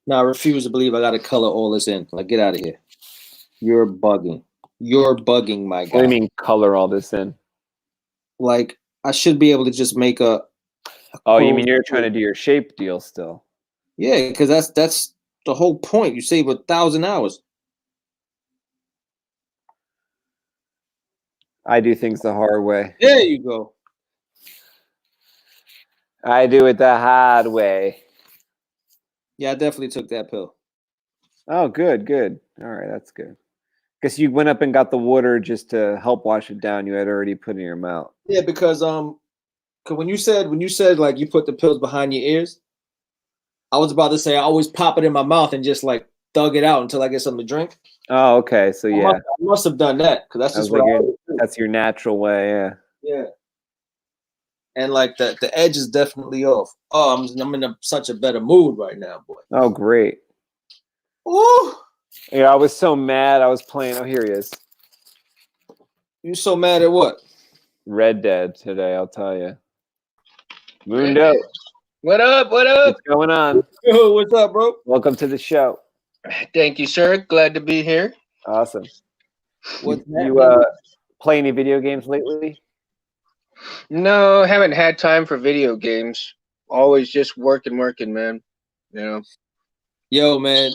No, I refuse to believe I got to color all this in. Like, get out of here. You're bugging. You're bugging, my guy. What do you mean color all this in? Like, I should be able to just make a oh, you mean you're trying to do your shape deal still? Yeah, because that's the whole point. You save 1,000 hours. I do things the hard way. There you go. I do it the hard way. Yeah, I definitely took that pill. Oh, good. All right, that's good. Guess you went up and got the water just to help wash it down. You had already put in your mouth. Yeah, because when you said like you put the pills behind your ears, I was about to say I always pop it in my mouth and just like thug it out until I get something to drink. Oh, okay. So yeah, I must have done that because that's just what that's your natural way. Yeah. Yeah. and like the edge is definitely off. Oh, I'm in such a better mood right now, boy. Oh, great. Ooh, Yeah, I was so mad. I was playing. Oh, here he is. you so mad at what? Red Dead today, I'll tell you. Mundo, What up? What up? what's going on? Yo, what's up, bro? Welcome to the show. Thank you, sir. Glad to be here. Awesome. What's You play any video games lately? No, haven't had time for video games. Always just working, man. You know. Yo, man,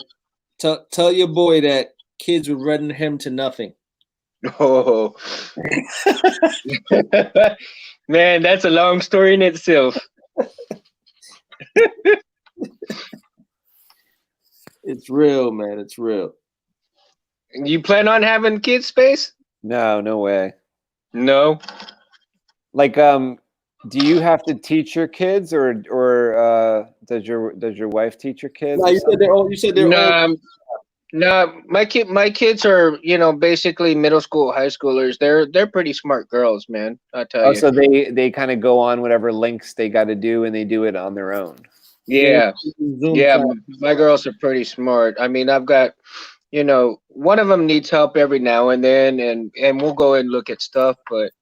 tell your boy that kids would run him to nothing. Oh, man, that's a long story in itself. It's real, man. It's real. You plan on having kid space? No, no way. No. Like, do you have to teach your kids, or does your wife teach your kids? No, you said they're all. You said they're all. No, my kids are, basically middle school, high schoolers. They're pretty smart girls, man. I'll tell you. So they kind of go on whatever links they got to do, and they do it on their own. Yeah. Zoom Yeah, class. my girls are pretty smart. I mean, I've got, one of them needs help every now and then, and we'll go and look at stuff, but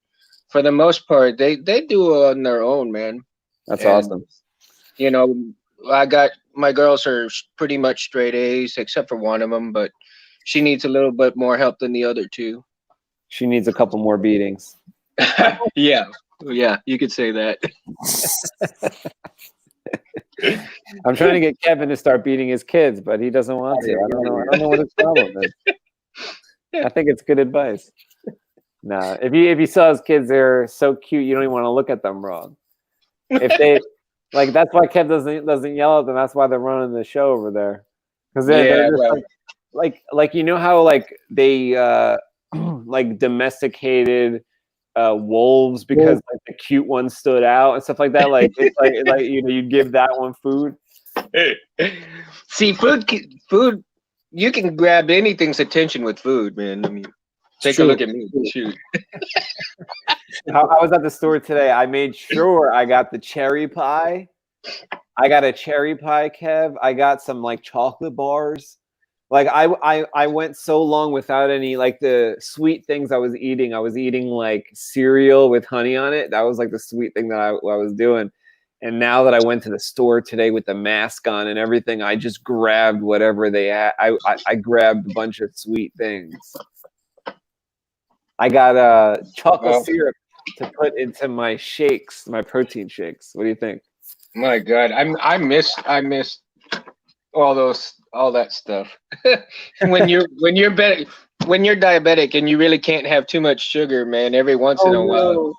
for the most part, they do it on their own, man. That's And, awesome. My girls are pretty much straight A's, except for one of them, but she needs a little bit more help than the other two. She needs a couple more beatings. Yeah, you could say that. I'm trying to get Kevin to start beating his kids, but he doesn't want to. I don't know what his problem is. I think it's good advice. Nah, if you saw his kids, they're so cute. You don't even want to look at them wrong. If they that's why Kev doesn't yell at them. That's why they're running the show over there, because they're just like you know how they domesticated wolves because the cute one stood out and stuff like that. Like it's like you give that one food. See, food, you can grab anything's attention with food, man. I mean, take a look at me. Shoot. I was at the store today. I made sure I got the cherry pie. I got a cherry pie, Kev. I got some chocolate bars. I went so long without any the sweet things I was eating. I was eating cereal with honey on it. That was the sweet thing that I was doing. And now that I went to the store today with the mask on and everything, I just grabbed whatever they had. I grabbed a bunch of sweet things. I got chocolate syrup to put into my shakes, my protein shakes. What do you think? My God, I miss all that stuff. when you're diabetic and you really can't have too much sugar, man. Every once in a while,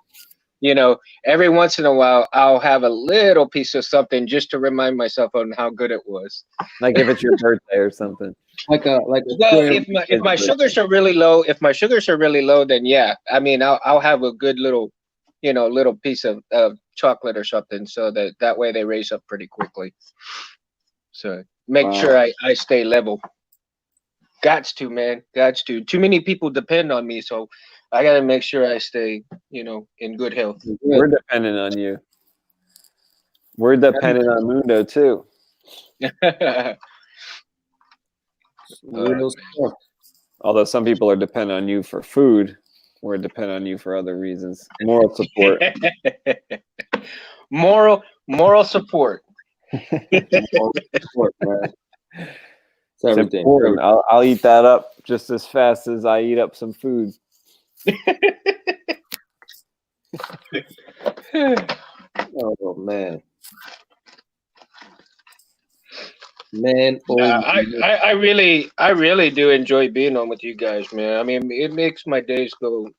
I'll have a little piece of something just to remind myself on how good it was. Like if it's your birthday or something. Well, if my sugars are really low, then yeah. I mean, I'll have a good little piece of chocolate or something, so that way they raise up pretty quickly. So make sure I stay level. Gots to, man. Gots to. Too many people depend on me, so I gotta make sure I stay, in good health. We're dependent on you. We're dependent on Mundo too. Although some people are dependent on you for food, we're dependent on you for other reasons. Moral support. Moral support. Moral support, man. It's everything. Important. I'll eat that up just as fast as I eat up some food. Oh man. I really do enjoy being on with you guys, man. I mean, it makes my days go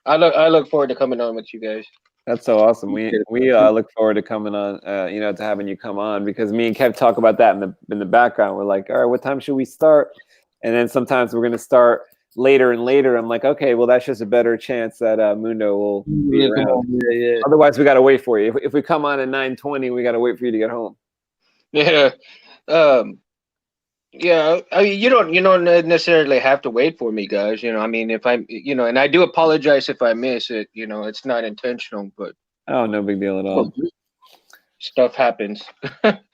I look forward to coming on with you guys. That's so awesome. We look forward to coming on, to having you come on, because me and Kev talk about that in the background. We're like, all right, what time should we start? And then sometimes we're going to start later and later. I'm like, okay, well, that's just a better chance that Mundo will be around. Yeah. Otherwise, we got to wait for you. If we come on at 9:20, we got to wait for you to get home. Yeah. Yeah, I mean, you don't necessarily have to wait for me, guys. I mean, if I'm, and I do apologize if I miss it. It's not intentional, but Oh, no big deal at all. Stuff happens,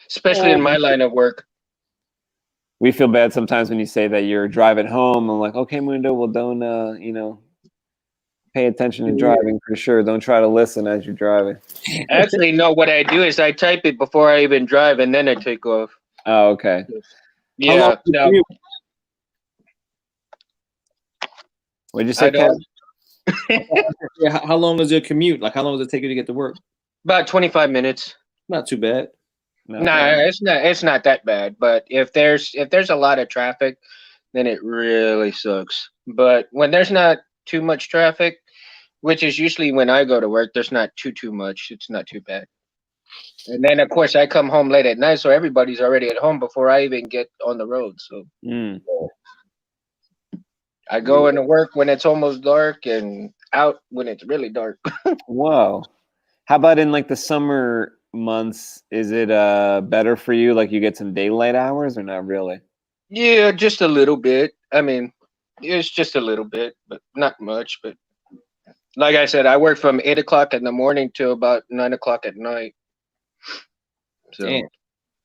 especially in my line of work. We feel bad sometimes when you say that you're driving home. I'm like, okay, Mundo, well, don't, you know, pay attention to driving for sure. Don't try to listen as you're driving. Actually, no, what I do is I type it before I even drive, and then I take off. Oh, okay. Yeah. No. What'd you say, Ken? Yeah, how long is your commute? Like, how long does it take you to get to work? About 25 minutes. Not too bad. It's not that bad. But if there's a lot of traffic, then it really sucks. But when there's not too much traffic, which is usually when I go to work, there's not too much. It's not too bad. And then of course I come home late at night, so everybody's already at home before I even get on the road. So I go into work when it's almost dark and out when it's really dark. Whoa. How about in like the summer months? Is it better for you? Like you get some daylight hours or not really? Yeah, just a little bit. I mean, it's just a little bit, but not much. But like I said, I work from 8 o'clock in the morning till about 9 o'clock at night. So, Damn.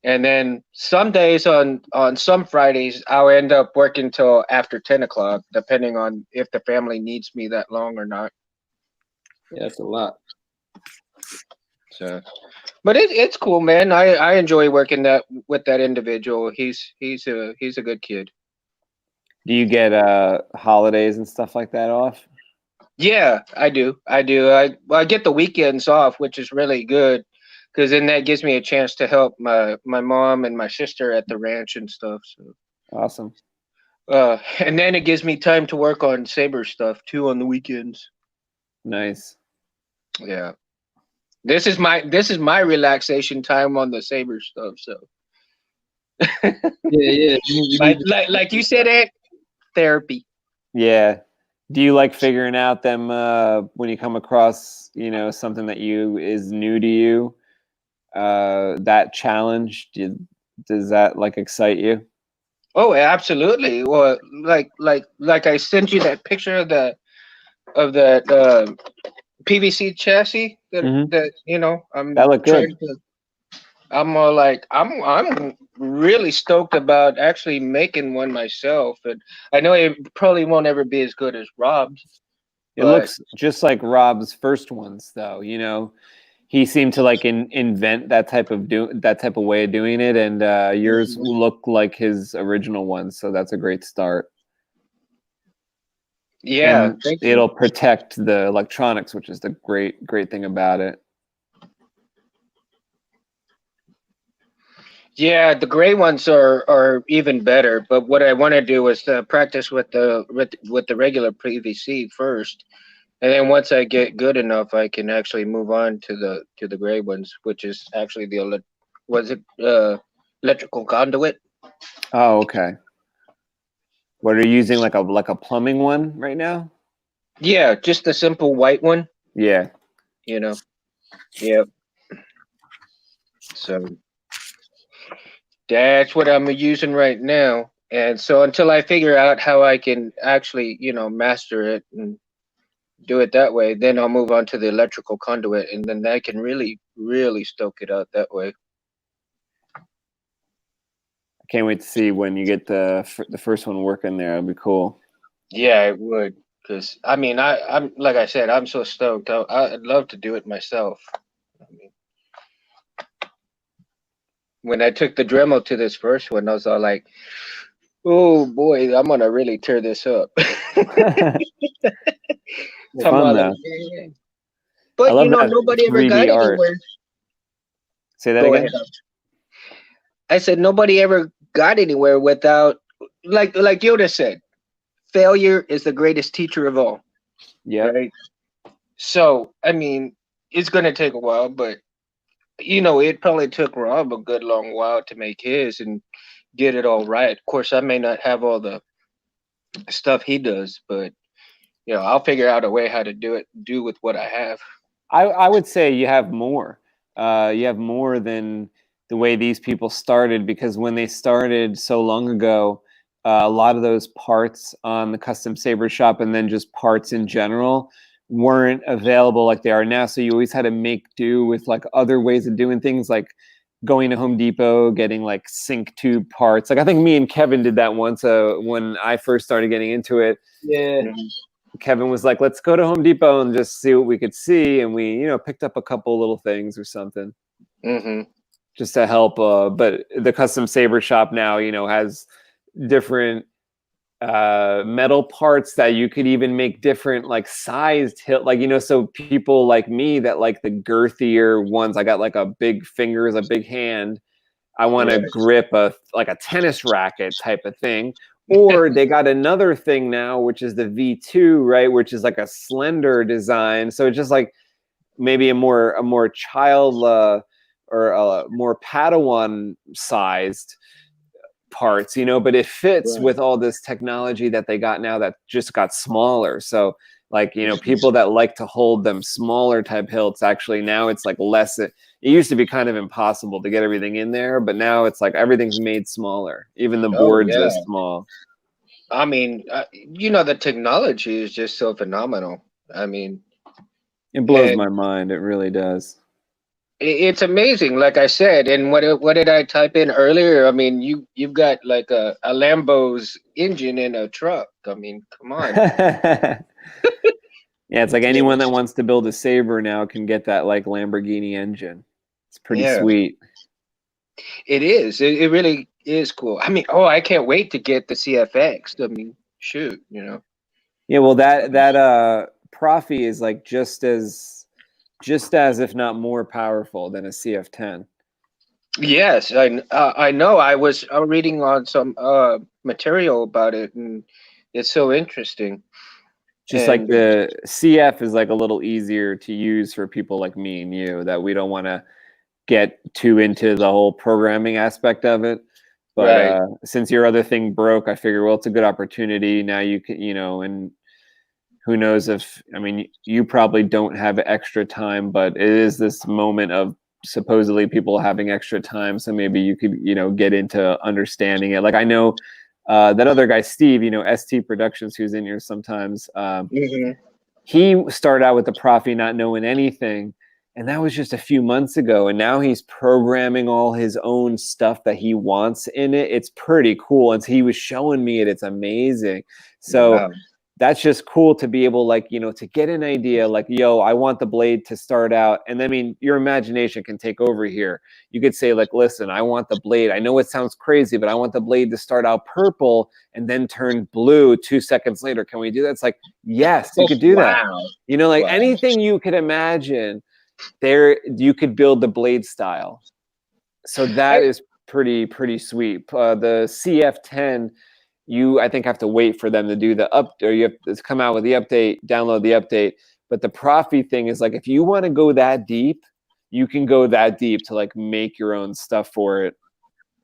and then some days on some Fridays, I'll end up working till after 10 o'clock, depending on if the family needs me that long or not. Yeah, that's a lot. So, but it's cool, man. I enjoy working with that individual. He's a good kid. Do you get holidays and stuff like that off? Yeah, I do. I get the weekends off, which is really good, because then that gives me a chance to help my mom and my sister at the ranch and stuff. So awesome. And then it gives me time to work on Saber stuff too on the weekends. Nice. Yeah. This is my relaxation time on the Saber stuff. So yeah. Like you said, it therapy. Yeah. Do you like figuring out them when you come across, you know, something that is new to you? That challenge, does that like excite you? Oh, absolutely. Well, like I sent you that picture of that PVC chassis that you know that looked good. I'm like I'm really stoked about actually making one myself, and I know it probably won't ever be as good as Rob's. It looks just like Rob's first ones, though. You know, he seemed to like invent that type of way of doing it, and yours look like his original ones, so that's a great start. Yeah, and it'll protect the electronics, which is the great thing about it. Yeah, the gray ones are even better. But what I want to do is practice with the regular PVC first, and then once I get good enough, I can actually move on to the gray ones, which is actually the electrical conduit. Oh, okay. What are you using, like a plumbing one right now? Yeah, just a simple white one. Yeah. You know. Yep. So that's what I'm using right now. And so until I figure out how I can actually, you know, master it and do it that way, then I'll move on to the electrical conduit, and then I can really, really stoke it out that way. I can't wait to see when you get the first one working there. It'll be cool. Yeah, it would. Because, I mean, I'm like I said, I'm so stoked. I'd love to do it myself. I mean, when I took the Dremel to this first one, I was all like, oh boy, I'm gonna really tear this up. Fun though. But you know, nobody ever got anywhere. Say that again. I said nobody ever got anywhere without, like Yoda said, failure is the greatest teacher of all. Yeah. Right. So I mean, it's gonna take a while, but you know, it probably took Rob a good long while to make his and get it all right. Of course, I may not have all the stuff he does, but you know, I'll figure out a way how to do with what I have. I would say you have more. You have more than the way these people started, because when they started so long ago, a lot of those parts on the Custom Saber shop and then just parts in general weren't available like they are now. So you always had to make do with like other ways of doing things, like going to Home Depot, getting like sync tube parts. Like I think me and Kevin did that once when I first started getting into it. Yeah. Kevin was like, let's go to Home Depot and just see what we could see. And we, you know, picked up a couple little things or something just to help. But the custom saber shop now, you know, has different metal parts that you could even make different like sized hilt, like, you know, so people like me that like the girthier ones, I got like a big fingers, a big hand, I want to grip like a tennis racket type of thing. Or they got another thing now, which is the V2, right, which is like a slender design. So it's just like maybe a more child or a more Padawan sized parts, you know, but it fits with all this technology that they got now that just got smaller. So like, you know, people that like to hold them smaller type hilts, actually now it's like less. It used to be kind of impossible to get everything in there, but now it's like everything's made smaller. Even the boards are small. I mean, you know, the technology is just so phenomenal. I mean, it blows my mind. It really does. It's amazing, like I said. And what did I type in earlier? I mean, you've got like a Lambo's engine in a truck. I mean, come on. Yeah, it's like anyone that wants to build a saber now can get that like Lamborghini engine. It's pretty sweet. It is. It really is cool. I mean, I can't wait to get the CFX. I mean, shoot, you know. Yeah, well, that Profi is like just as if not more powerful than a CF10. Yes, I know. I was reading on some material about it, and it's so interesting. Just like the CF is like a little easier to use for people like me and you, that we don't want to get too into the whole programming aspect of it. But since your other thing broke, I figure, well, it's a good opportunity. Now you can, you know, and who knows if, I mean, you probably don't have extra time, but it is this moment of supposedly people having extra time. So maybe you could, you know, get into understanding it. Like I know that other guy, Steve, you know, ST Productions, who's in here sometimes, he started out with the Profi not knowing anything. And that was just a few months ago. And now he's programming all his own stuff that he wants in it. It's pretty cool. And he was showing me it. It's amazing. So that's just cool to be able, like, you know, to get an idea like, yo, I want the blade to start out. And I mean, your imagination can take over here. You could say like, listen, I want the blade. I know it sounds crazy, but I want the blade to start out purple and then turn blue 2 seconds later. Can we do that? It's like, yes, you could do that. You know, like anything you could imagine there, you could build the blade style. So that is pretty sweet. The CF10, you, I think, have to wait for them to do the or you have to come out with the update, download the update. But the Profi thing is like, if you want to go that deep, you can go that deep to like make your own stuff for it,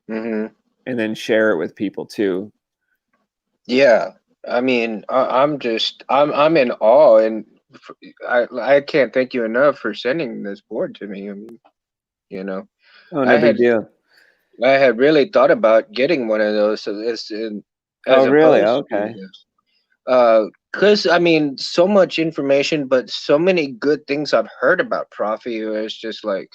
and then share it with people too. Yeah, I mean, I'm in awe, and I can't thank you enough for sending this board to me. I mean, you know, no big deal. I had really thought about getting one of those. So it's really? Okay. Because I mean, so much information, but so many good things I've heard about Profi. It's just like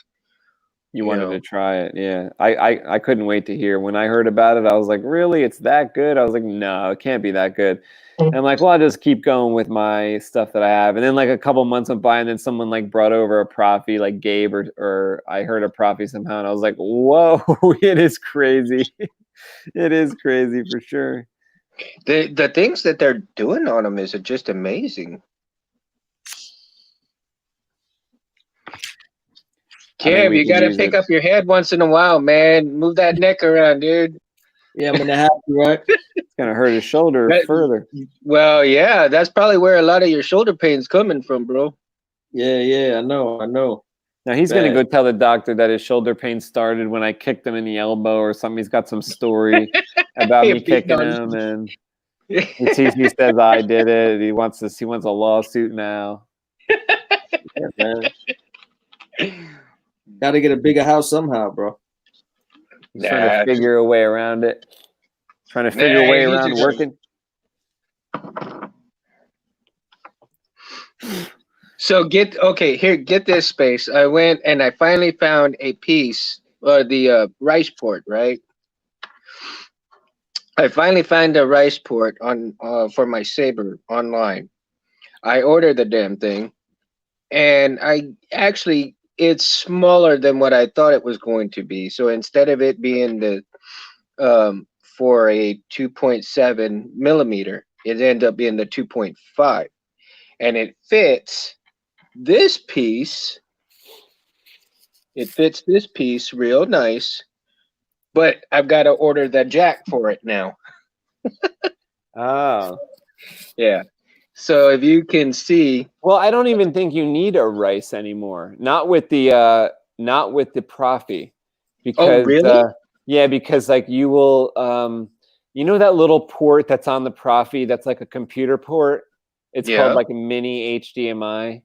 you wanted to try it. Yeah, I couldn't wait to hear. When I heard about it, I was like, really? It's that good? I was like, no, it can't be that good. And I'm like, well, I'll just keep going with my stuff that I have. And then like a couple months went by, and then someone like brought over a Profi, like Gabe, or I heard a Profi somehow, and I was like, whoa, it is crazy. It is crazy for sure. The things that they're doing on them is just amazing. Kim, you gotta pick up your head once in a while, man. Move that neck around, dude. Yeah, I'm gonna have to, right? It's gonna hurt his shoulder further. Well, yeah, that's probably where a lot of your shoulder pain's coming from, bro. Yeah, I know. Now he's gonna go tell the doctor that his shoulder pain started when I kicked him in the elbow or something. He's got some story about me kicking him, and he says I did it. He wants a lawsuit now. Yeah, man. Got to get a bigger house somehow, bro. He's trying to figure a way around it. Trying to figure a way around working. So get this space. I went and I finally found a piece, the rice port, right? I finally found a rice port on for my Saber online. I ordered the damn thing, and I actually it's smaller than what I thought it was going to be. So instead of it being the for a 2.7 millimeter, it ended up being the 2.5, and it fits this piece. It fits this piece real nice, but I've got to order the jack for it now. Oh. Yeah. So if you can see, Well, I don't even think you need a rice anymore. Not with the Profi, oh because really? yeah, because like you will you know that little port that's on the Profi that's like a computer port. It's called Yeah. like a mini HDMI.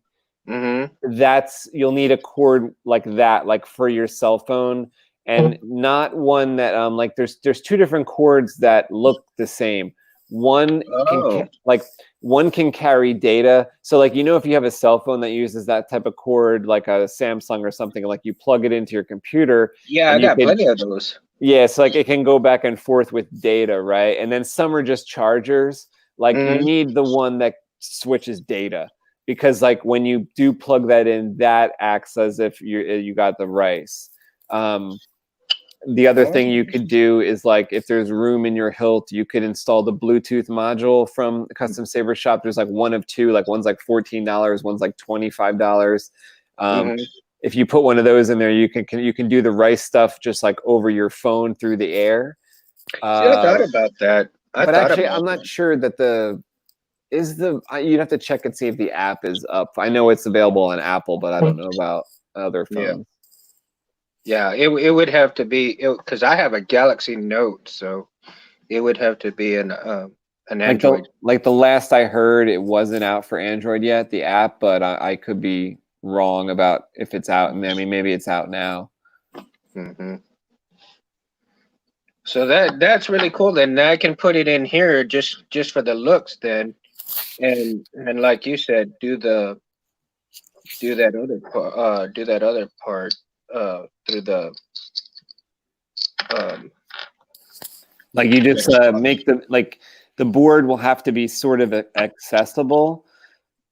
Mm-hmm. That's you'll need a cord like that, like for your cell phone, and not one that like there's two different cords that look the same. One Oh. one can carry data. So like, you know, if you have a cell phone that uses that type of cord, like a Samsung or something, like you plug it into your computer Yeah, I and you got can, plenty of those. yeah, so like it can go back and forth with data, right? And then some are just chargers. Like you Mm-hmm. need the one that switches data, because like when you do plug that in, that acts as if you got the rice. The other Oh. thing you could do is like if there's room in your hilt, you could install the Bluetooth module from the Custom Saber Shop. There's like one of two, like one's like $14, one's like $25. Mm-hmm. If you put one of those in there, you can do the rice stuff just like over your phone through the air. See, I thought about that. But actually, I'm not sure that you'd have to check and see if the app is up. I know it's available on Apple, but I don't know about other phones. Yeah, it would have to be because I have a Galaxy Note, so it would have to be an Android. Like the last I heard, it wasn't out for Android yet, the app, but I could be wrong about if it's out. I mean, maybe it's out now. Mm-hmm. So that's really cool. Then I can put it in here just for the looks, then, and like you said, do that other part through the like you just make the board will have to be sort of accessible.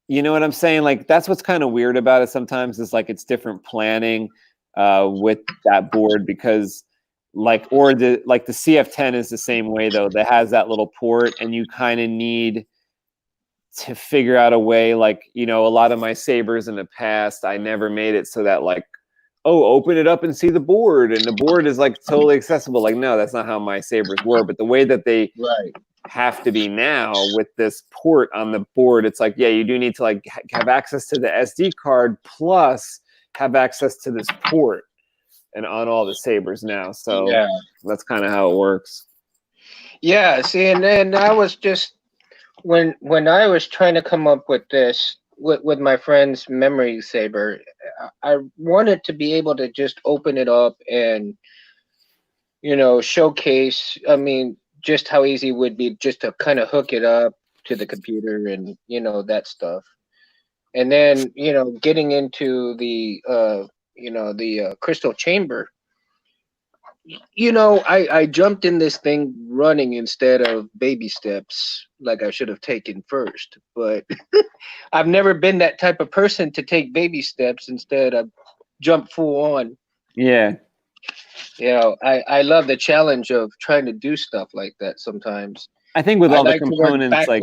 You know what I'm saying? Like that's what's kind of weird about it sometimes, is like it's different planning with that board, because like the CF10 is the same way though, that has that little port, and you kind of need to figure out a way, like, you know, a lot of my Sabers in the past, I never made it so that like, oh, open it up and see the board, and the board is like totally accessible. Like, no, that's not how my Sabers were. But the way that they have to be now with this port on the board, it's like, yeah, you do need to like have access to the SD card plus have access to this port, and on all the Sabers now. So yeah, that's kind of how it works. Yeah, see, and then I was just when I was trying to come up with this with my friend's memory saber, I wanted to be able to just open it up and, you know, showcase, I mean, just how easy it would be just to kind of hook it up to the computer and, you know, that stuff. And then, you know, getting into the crystal chamber, you know, I jumped in this thing running instead of baby steps like I should have taken first. But I've never been that type of person to take baby steps. Instead, I jump full on. Yeah. You know, I love the challenge of trying to do stuff like that sometimes. I think with all the components, like,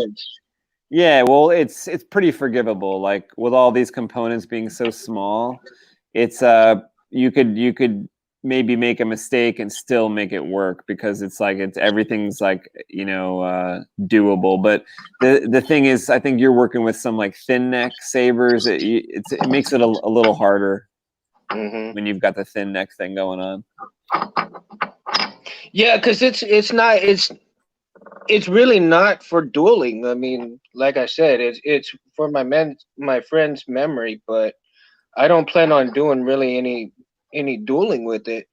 yeah, well, it's pretty forgivable. Like with all these components being so small, it's you could maybe make a mistake and still make it work, because it's like everything's like, you know, doable. But the thing is, I think you're working with some like thin neck sabers. It makes it a little harder when you've got the thin neck thing going on. Yeah, because it's really not for dueling. I mean, like I said, it's for my friend's memory, but I don't plan on doing really any dueling with it.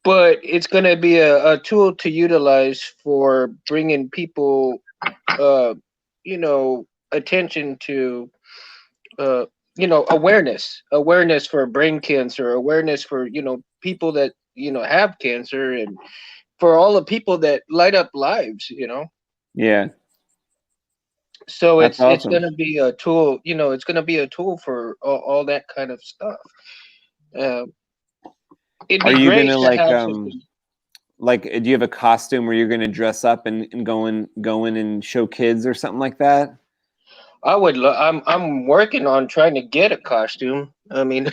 But it's going to be a tool to utilize for bringing people, you know, attention to you know, awareness for brain cancer, awareness for, you know, people that, you know, have cancer, and for all the people that light up lives, you know. Yeah. So That's it's awesome. going to be a tool, you know, it's going to be a tool for all that kind of stuff. Uh, it'd Are be you great gonna to have something. like do you have a costume where you're gonna dress up and go in and show kids or something like that? I'm working on trying to get a costume. I mean,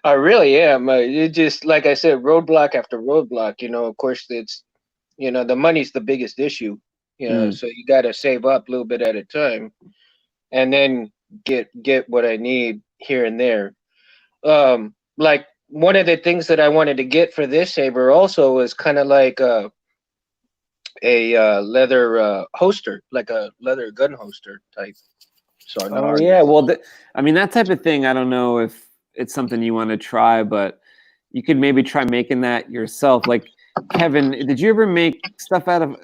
I really am. It just, like I said, roadblock after roadblock. You know, of course, it's, you know, the money's the biggest issue. You know, so you got to save up a little bit at a time, and then get what I need here and there. Like one of the things that I wanted to get for this saber also was kind of like a leather holster, like a leather gun holster type. So Oh yeah, well, I mean that type of thing. I don't know if it's something you want to try, but you could maybe try making that yourself. Like Kevin, did you ever make stuff out of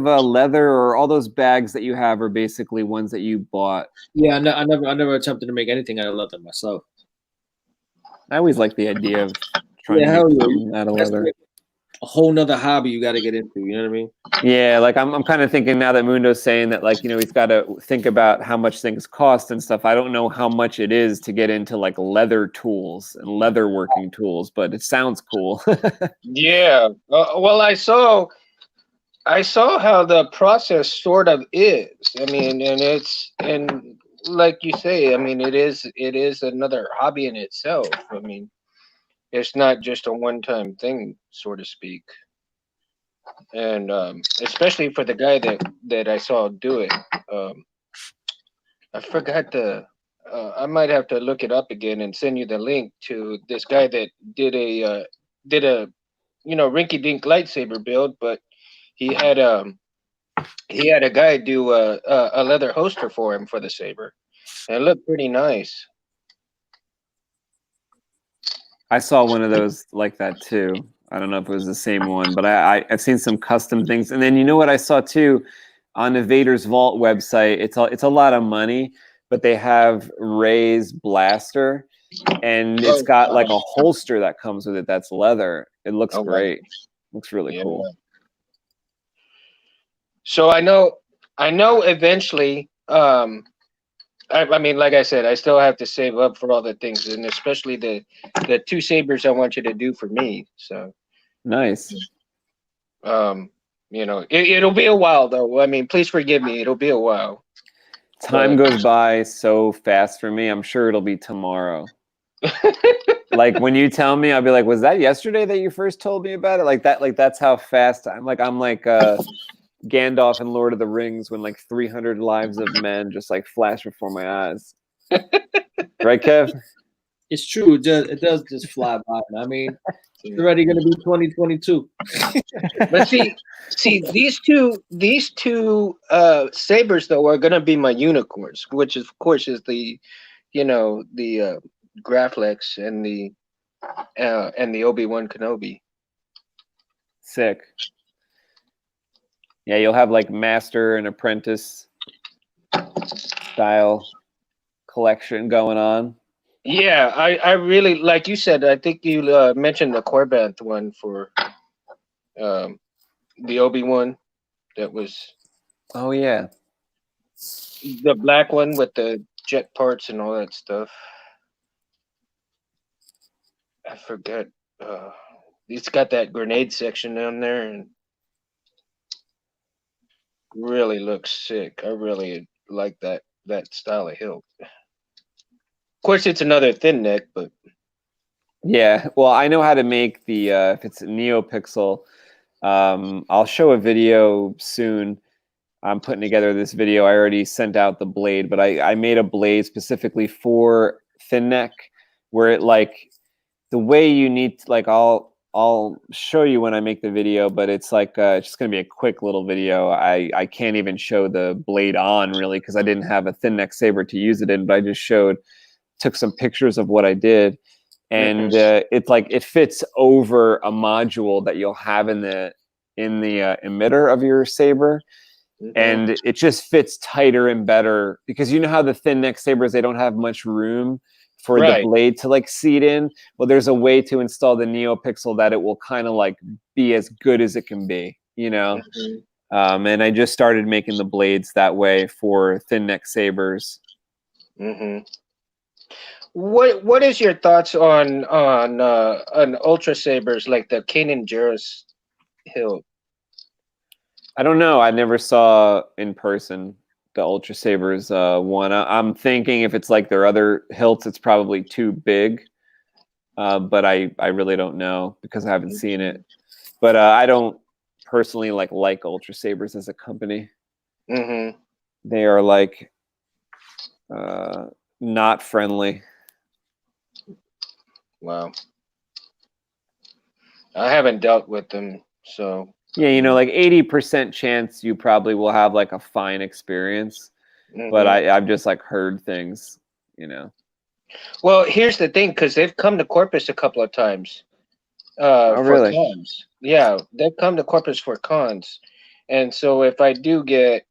leather, or all those bags that you have are basically ones that you bought? Yeah, I never attempted to make anything out of leather myself. I always like the idea of trying to hell make yeah. something out of That's leather. like a whole nother hobby you got to get into. You know what I mean? Yeah, like I'm kind of thinking now that Mundo's saying that, like, you know, he's got to think about how much things cost and stuff. I don't know how much it is to get into like leather tools and leather working tools, but it sounds cool. Yeah. Well, I saw how the process sort of is. I mean, and like you say, I mean, it is another hobby in itself. I mean, it's not just a one-time thing, so to speak. And especially for the guy that I saw do it. I forgot the. I might have to look it up again and send you the link to this guy that did a you know, rinky-dink lightsaber build, but he had a guy do a leather holster for him for the saber, and it looked pretty nice. I saw one of those like that too. I don't know if it was the same one, but I've seen some custom things. And then you know what I saw too on the Vader's Vault website? It's a lot of money, but they have Rey's blaster, and it's got like a holster that comes with it that's leather. It looks great. Looks really cool. So I know eventually, I mean, like I said, I still have to save up for all the things, and especially the two sabers I want you to do for me. So nice. You know, it'll be a while though. I mean, please forgive me. It'll be a while. Time goes by so fast for me. I'm sure it'll be tomorrow. Like when you tell me, I'll be like, was that yesterday that you first told me about it? Like that, like that's how fast I'm like Gandalf in Lord of the Rings when like 300 lives of men just like flash before my eyes. Right, Kev? It's true. It does just fly by. I mean, it's already going to be 2022. But see, these two sabers though are going to be my unicorns, which is, of course, is the, you know, the Graflex and the Obi-Wan Kenobi. Sick. Yeah, you'll have like master and apprentice style collection going on. Yeah, I really, like you said, I think you mentioned the Corbanth one for the Obi-Wan. That was, oh yeah, the black one with the jet parts and all that stuff. I forget. It's got that grenade section down there, and really looks sick. I really like that style of hilt. Of course, it's another thin neck, but yeah. Well, I know how to make the if it's NeoPixel. I'll show a video soon. I'm putting together this video. I already sent out the blade, but I made a blade specifically for thin neck, where it like the way you need to, like I'll show you when I make the video, but it's like it's just gonna be a quick little video. I can't even show the blade on really because I didn't have a thin neck saber to use it in, but I just took some pictures of what I did, and it's like it fits over a module that you'll have in the emitter of your saber, and it just fits tighter and better, because you know how the thin neck sabers, they don't have much room for the blade to like seat in. Well, there's a way to install the NeoPixel that it will kind of like be as good as it can be, you know. And I just started making the blades that way for thin neck sabers. What is your thoughts on ultra sabers like the Kanan Jarrus hilt? I don't know. I never saw in person the Ultra Sabers one. I'm thinking if it's like their other hilts, it's probably too big. But I really don't know because I haven't seen it. But I don't personally like Ultra Sabers as a company. They are like not friendly. Wow. I haven't dealt with them, so. Yeah, you know, like 80% chance you probably will have like a fine experience, but I've just like heard things, you know. Well, here's the thing, because they've come to Corpus a couple of times oh, for really? cons. Yeah, they've come to Corpus for cons, and so if I do get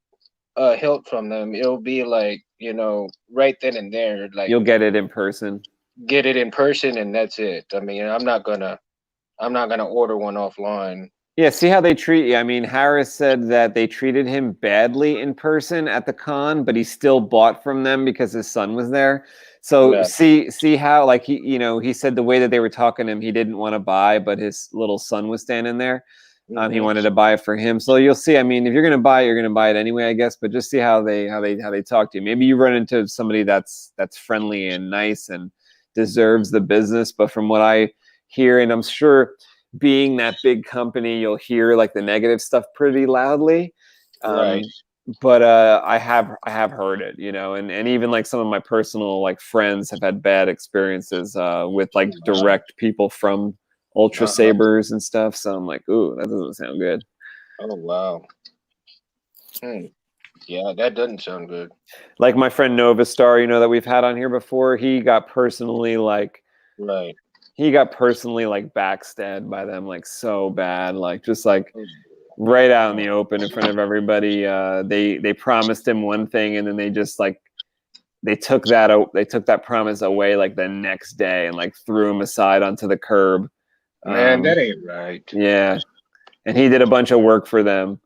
a hilt from them, it'll be like, you know, right then and there. Like you'll get it in person. Get it in person, and that's it. I mean, I'm not gonna order one offline. Yeah, see how they treat you. I mean, Harris said that they treated him badly in person at the con, but he still bought from them because his son was there. So see how, like, he, you know, he said the way that they were talking to him, he didn't want to buy, but his little son was standing there. He wanted to buy it for him. So you'll see. I mean, if you're gonna buy it, you're gonna buy it anyway, I guess. But just see how they talk to you. Maybe you run into somebody that's friendly and nice and deserves the business. But from what I hear, and I'm sure, being that big company, you'll hear like the negative stuff pretty loudly. But I have heard it, you know, and even like some of my personal like friends have had bad experiences with like direct people from Ultra Sabers and stuff. So I'm like, ooh, that doesn't sound good. Oh wow. Yeah, that doesn't sound good. Like my friend Novastar, you know, that we've had on here before, he got personally like he got personally like backstabbed by them, like so bad, like just like right out in the open in front of everybody. They promised him one thing, and then they just like they took that promise away like the next day and like threw him aside onto the curb. Man, that ain't right. Yeah, and he did a bunch of work for them,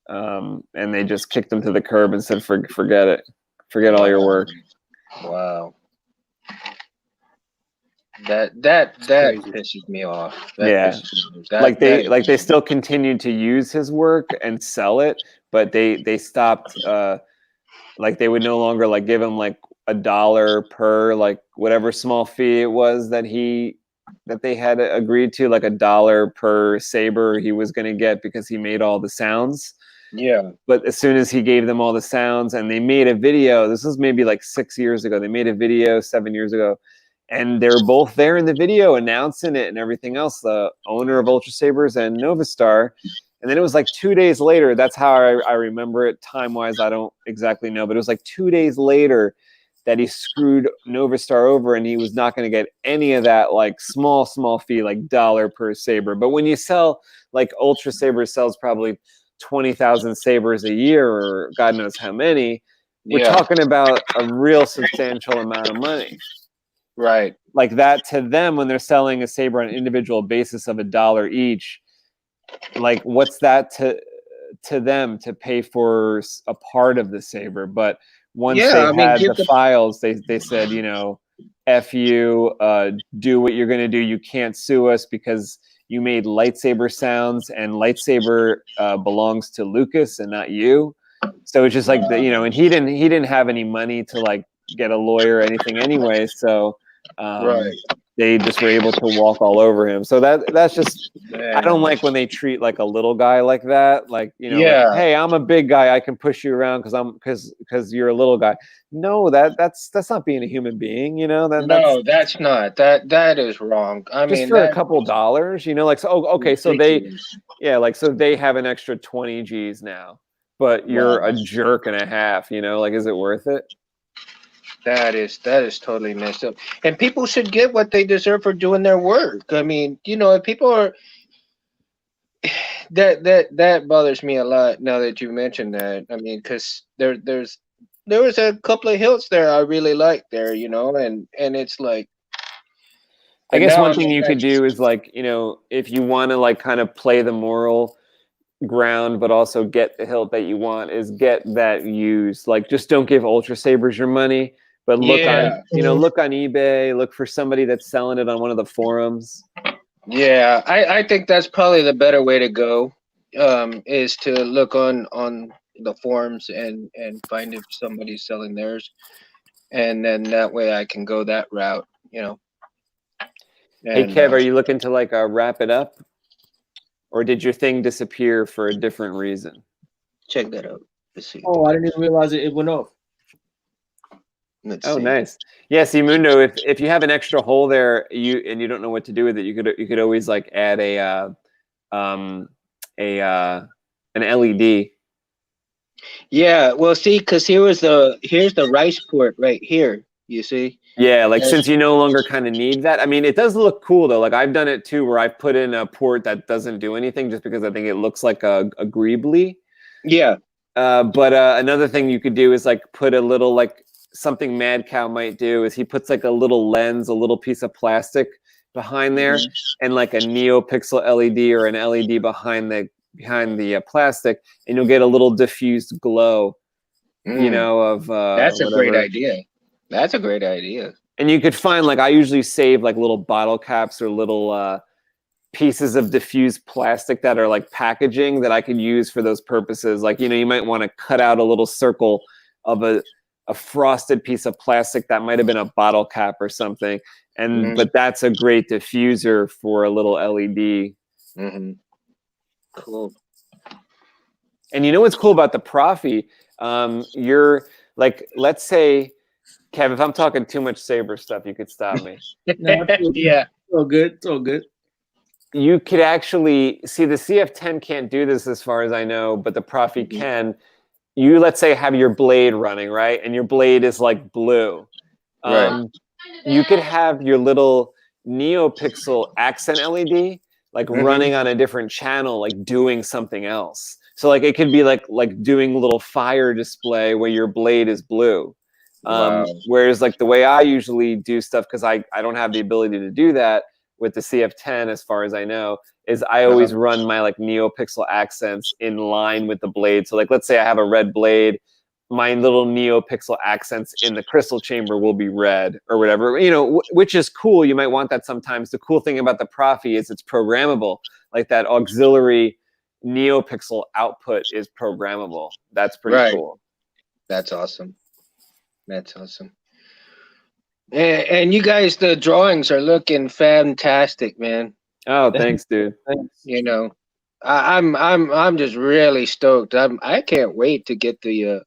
and they just kicked him to the curb and said, "Forget it, forget all your work." Wow. That pisses me off. They still continued to use his work and sell it, but they stopped. Like they would no longer like give him like $1 per like whatever small fee it was that they had agreed to, like $1 per saber he was going to get because he made all the sounds. Yeah. But as soon as he gave them all the sounds, and they made a video, this was maybe like 6 years ago. They made a video 7 years ago. And they were both there in the video announcing it and everything else, the owner of Ultra Sabers and Novastar. And then it was like 2 days later. That's how I remember it time-wise. I don't exactly know. But it was like 2 days later that he screwed Novastar over, and he was not going to get any of that like small fee, like $1 per saber. But when you sell, like Ultra Sabers sells probably 20,000 sabers a year, or God knows how many, we're talking about a real substantial amount of money. Right. Like that to them, when they're selling a saber on an individual basis of $1 each, like what's that to them to pay for a part of the saber? But once they had the files, they said, you know, F you, do what you're going to do. You can't sue us because you made lightsaber sounds, and lightsaber belongs to Lucas and not you. So it's just like, you know, and he didn't have any money to like get a lawyer or anything anyway. So they just were able to walk all over him. So that's just, I don't like when they treat like a little guy like that. Like, you know, like, hey, I'm a big guy, I can push you around because you're a little guy. No, that's not being a human being, you know. That's not. That is wrong. I mean, just for a couple dollars, you know, like, so okay, so they so they have an extra 20 G's now, but you're a jerk and a half, you know, like, is it worth it? That is totally messed up. And people should get what they deserve for doing their work. I mean, you know, if people are, that bothers me a lot now that you mentioned that. I mean, because there was a couple of hills there I really liked there, and it's like, I but guess now one I'm thing you could do is like, if you want to like kind of play the moral ground, but also get the hilt that you want, is get that used. Like, just don't give Ultra Sabers your money, but look on, yeah, look on eBay, look for somebody that's selling it on one of the forums. yeah. I think that's probably the better way to go. Is to look on the forums and find if somebody's selling theirs, and then that way I can go that route. Hey, And Kev, are you looking to like wrap it up? Or did your thing disappear for a different reason? check that out. Let's see. Oh, I didn't even realize it went off. Let's Oh, see. nice. Yeah, see, Mundo, if you have an extra hole there, and you don't know what to do with it, you could always like add an LED. Yeah, well, see, because here's the rice port right here. You see? Yeah, like since you no longer kind of need that. I mean, it does look cool though. Like I've done it too, where I've put in a port that doesn't do anything just because I think it looks like a greebly. Yeah. But another thing you could do is like put a little like something Mad Cow might do is he puts like a little lens, a little piece of plastic behind there, and like a NeoPixel LED or an LED behind the plastic, and you'll get a little diffused glow. Of that's a whatever. great idea. That's a great idea. And you could find like I usually save like little bottle caps or little pieces of diffused plastic that are like packaging that I could use for those purposes. Like, you might want to cut out a little circle of a frosted piece of plastic that might have been a bottle cap or something. And but that's a great diffuser for a little LED. Cool. And you know what's cool about the Profi? You're like, let's say, Kev, if I'm talking too much Saber stuff, you could stop me. No, yeah. It's all good. It's all good. You could actually see the CF10 can't do this as far as I know, but the Profi can. You, let's say, have your blade running, right? And your blade is like blue. Right. You could have your little NeoPixel accent LED like running on a different channel, like doing something else. So like it could be like doing a little fire display where your blade is blue. Wow. Whereas like the way I usually do stuff, because I don't have the ability to do that with the CF10 as far as I know, is I always run my like NeoPixel accents in line with the blade. So like let's say I have a red blade, my little NeoPixel accents in the crystal chamber will be red or whatever, which is cool. You might want that sometimes. The cool thing about the Profi is it's programmable. Like that auxiliary NeoPixel output is programmable. That's pretty cool. That's awesome. That's awesome. And you guys, the drawings are looking fantastic, man. Oh, thanks, dude. Thanks. I'm just really stoked. I can't wait to get the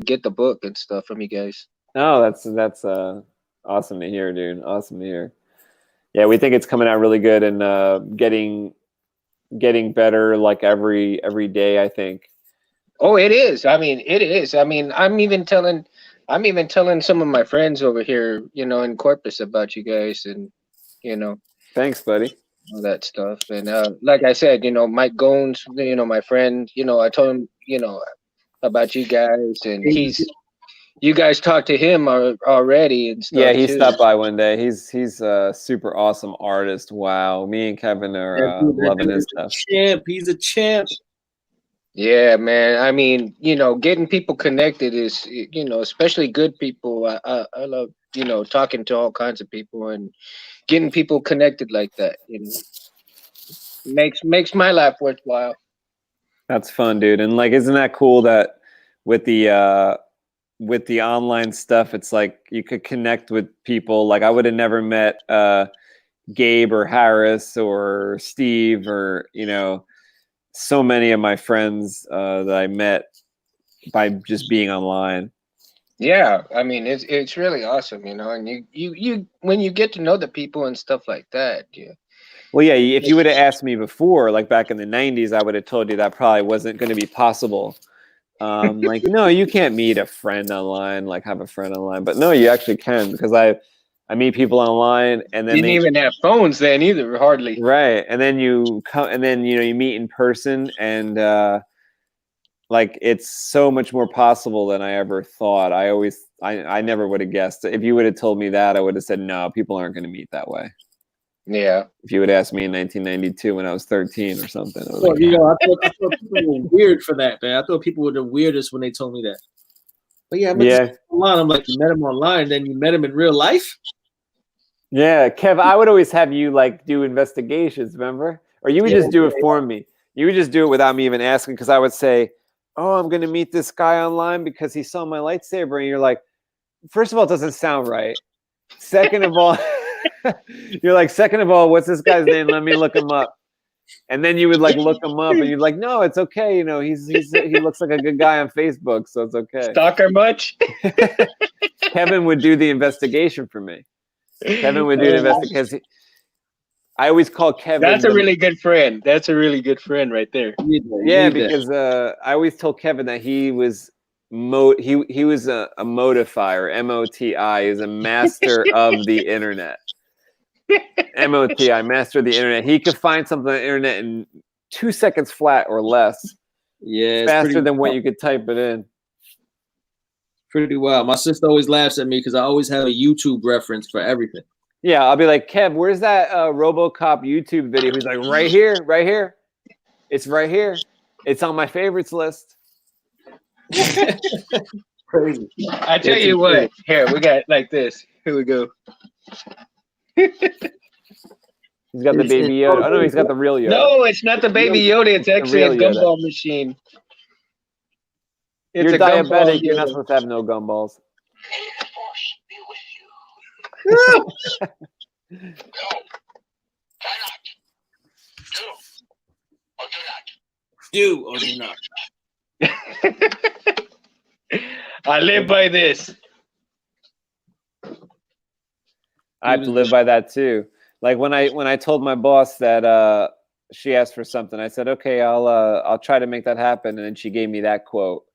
get the book and stuff from you guys. Oh, that's awesome to hear, dude. Awesome to hear. Yeah, we think it's coming out really good and getting better like every day, I think. Oh, it is. I mean, it is. I mean, I'm even telling some of my friends over here, in Corpus about you guys, and Thanks, buddy. all that stuff. And like I said, Mike Gones, my friend, I told him, about you guys, and you guys talked to him already and stuff. Yeah, he too. stopped by one day. He's a super awesome artist. Wow, me and Kevin are loving his stuff. Champ, he's a champ. Yeah, man. I mean, getting people connected is, especially good people. I love, talking to all kinds of people and getting people connected like that. Makes my life worthwhile. That's fun, dude. And like, isn't that cool that with the online stuff, it's like you could connect with people. Like I would have never met Gabe or Harris or Steve or so many of my friends that I met by just being online. Yeah, I mean it's really awesome, and you when you get to know the people and stuff like that. Yeah. Well, yeah, if you would have asked me before, like back in the 90s, I would have told you that probably wasn't going to be possible. Like, no, you can't meet a friend online, like have a friend online. But no, you actually can, because I meet people online, and then Didn't even have phones then either, hardly. Right, and then you come, and then you meet in person, and like it's so much more possible than I ever thought. I never would have guessed. If you would have told me that, I would have said no. People aren't going to meet that way. Yeah. If you would ask me in 1992 when I was 13 or something, I was Well, like, I thought people were weird for that, man. I thought people were the weirdest when they told me that. But yeah, I met this online. I'm like, you met him online, then you met him in real life? Yeah, Kev, I would always have you like do investigations, remember? Or you would just do it for me. You would just do it without me even asking, because I would say, oh, I'm going to meet this guy online because he saw my lightsaber. And you're like, first of all, it doesn't sound right. Second of all, you're like, second of all, what's this guy's name? Let me look him up. And then you would like look him up and you'd like, no, it's okay. You know, he looks like a good guy on Facebook, so it's okay. Stalker much? Kevin would do the investigation for me. Kevin would do the investigation. I always call Kevin. That's a really good friend. That's a really good friend right there. Yeah, because I always told Kevin that he was he was a motifier, M-O-T-I, is a master of the internet. M-O-T-I, master of the internet. He could find something on the internet in 2 seconds flat or less. Yeah, faster than what you could type it in. Pretty wild. My sister always laughs at me because I always have a YouTube reference for everything. Yeah, I'll be like, Kev, where's that RoboCop YouTube video? He's like, right here, right here. It's right here. It's on my favorites list. Crazy. I tell you what. Here, we got like this. Here we go. He's got the baby Yoda. Oh, no, he's got the real Yoda. No, it's not the baby Yoda. It's actually a gumball machine. You're diabetic. You're not supposed to have no gumballs. Do or do not. I live by this. I have to live by that too. Like when I told my boss that she asked for something, I said, okay, I'll try to make that happen, and then she gave me that quote.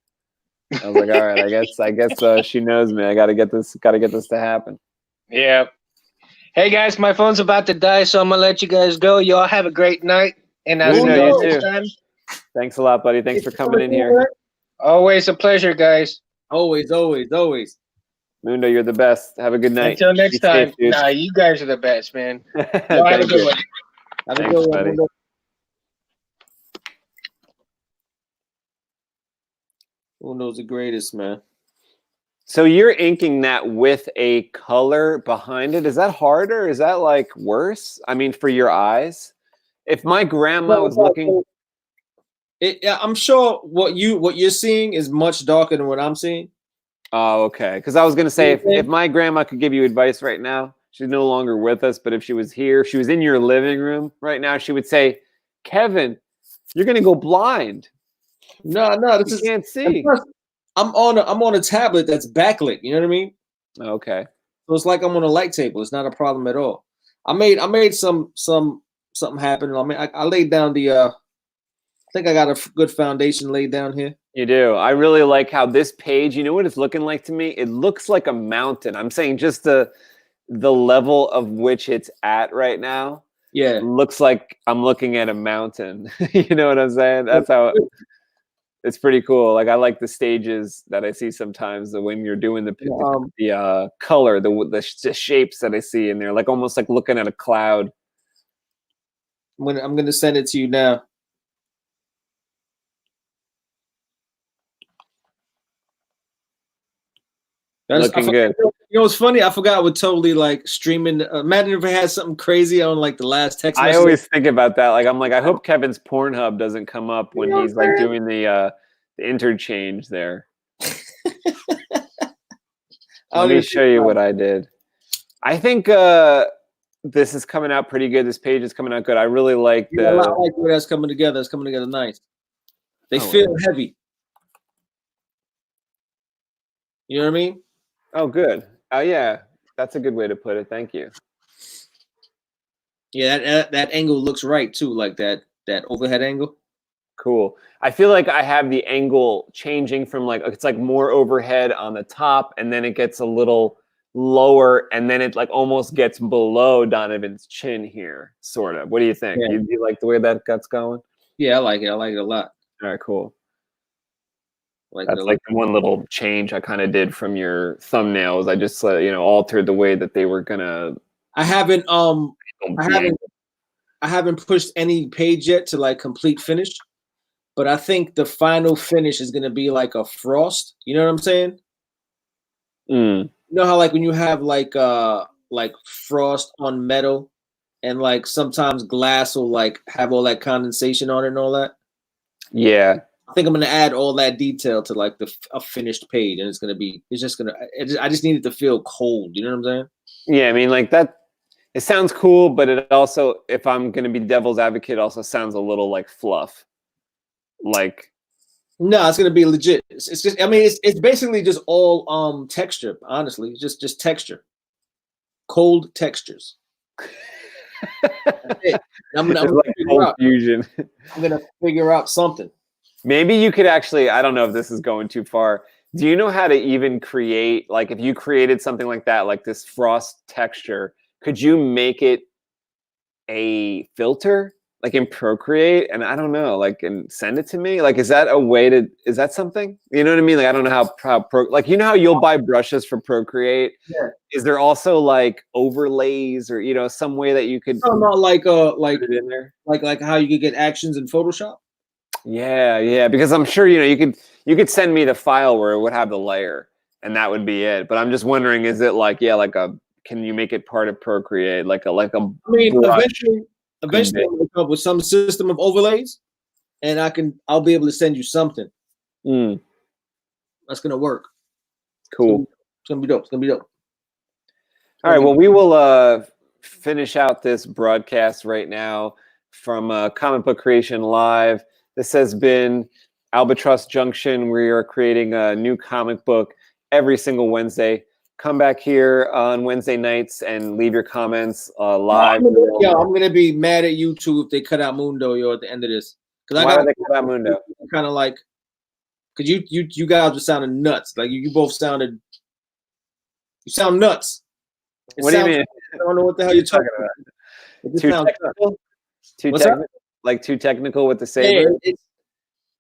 I was like, all right, I guess she knows me. I gotta get this to happen. Yeah. Hey guys, my phone's about to die, so I'm gonna let you guys go. Y'all have a great night, and I'll see you next time. Thanks a lot, buddy. Thanks for coming in here. Always a pleasure, guys. Always, always, always. Mundo, you're the best. Have a good night. Until next time. Nah, you guys are the best, man. Y'all have a good one. Have a good one, Mundo. Mundo's the greatest, man. So you're inking that with a color behind it. Is that harder? Is that like worse? I mean, for your eyes? If my grandma was looking... I'm sure what you're seeing is much darker than what I'm seeing. Oh, okay. Because I was going to say, if my grandma could give you advice right now, she's no longer with us, but if she was here, if she was in your living room right now, she would say, Kevin, you're going to go blind. No, you can't see. I'm on a tablet that's backlit. You know what I mean? Okay. So it's like I'm on a light table. It's not a problem at all. I made something happen. I mean, I laid down the. I think I got a good foundation laid down here. You do. I really like how this page. You know what it's looking like to me? It looks like a mountain. I'm saying just the level of which it's at right now. Yeah. It looks like I'm looking at a mountain. You know what I'm saying? That's how. It's pretty cool. Like I like the stages that I see sometimes. When you're doing the color, the shapes that I see in there, like almost like looking at a cloud. I'm gonna send it to you now. Looking good. You know what's funny? I forgot we're totally like streaming. Imagine if it had something crazy on like the last text message. I always think about that. Like I'm like, I hope Kevin's Pornhub doesn't come up when he's like doing the interchange there. Let me show you what I did. I think this is coming out pretty good. This page is coming out good. I really like I like where that's coming together. It's coming together nice. They feel heavy. You know what I mean? Oh, good. Oh, yeah. That's a good way to put it. Thank you. Yeah, that angle looks right too, like that overhead angle. Cool. I feel like I have the angle changing from like it's like more overhead on the top, and then it gets a little lower, and then it like almost gets below Donovan's chin here, sort of. What do you think? Yeah. You like the way that gut's going? Yeah, I like it. I like it a lot. All right, cool. That's like the one little change I kind of did from your thumbnails. I just altered the way that they were gonna. I haven't pushed any page yet to like complete finish, but I think the final finish is gonna be like a frost. You know what I'm saying? Mm. You know how like when you have like frost on metal, and like sometimes glass will like have all that condensation on it and all that. Yeah. I think I'm gonna add all that detail to like a finished page, and I just need it to feel cold. You know what I'm saying? Yeah, I mean, like that. It sounds cool, but it also, if I'm gonna be devil's advocate, also sounds a little like fluff. Like, no, it's gonna be legit. It's just, I mean, it's basically just all texture. Honestly, just texture, cold textures. I'm gonna like cold fusion. I'm gonna figure out something. Maybe you could actually, I don't know if this is going too far. Do you know how to even create, like if you created something like that, like this frost texture, could you make it a filter, like in Procreate? And I don't know, like, and send it to me? Like, is that a way to, is that something? You know what I mean? Like, I don't know like, you know how you'll buy brushes for Procreate? Yeah. Is there also like overlays or, some way that you could put it in there? Like how you could get actions in Photoshop? Yeah, because I'm sure you could send me the file where it would have the layer, and that would be it. But I'm just wondering, is it like can you make it part of Procreate, like a? I mean, eventually I'll come up with some system of overlays, and I'll be able to send you something. That's gonna work. Cool. It's gonna be dope. All right. Well, we will finish out this broadcast right now from Comic Book Creation Live. This has been Albatross Junction. We are creating a new comic book every single Wednesday. Come back here on Wednesday nights and leave your comments live. I'm gonna be mad at YouTube if they cut out Mundo at the end of this. Why do they cut out Mundo? Kind of like, because you guys were sounding nuts. Like you both sounded. You sound nuts. What do you mean? I don't know what the hell you're talking about. Too technical? Too technical with the saber? Yeah,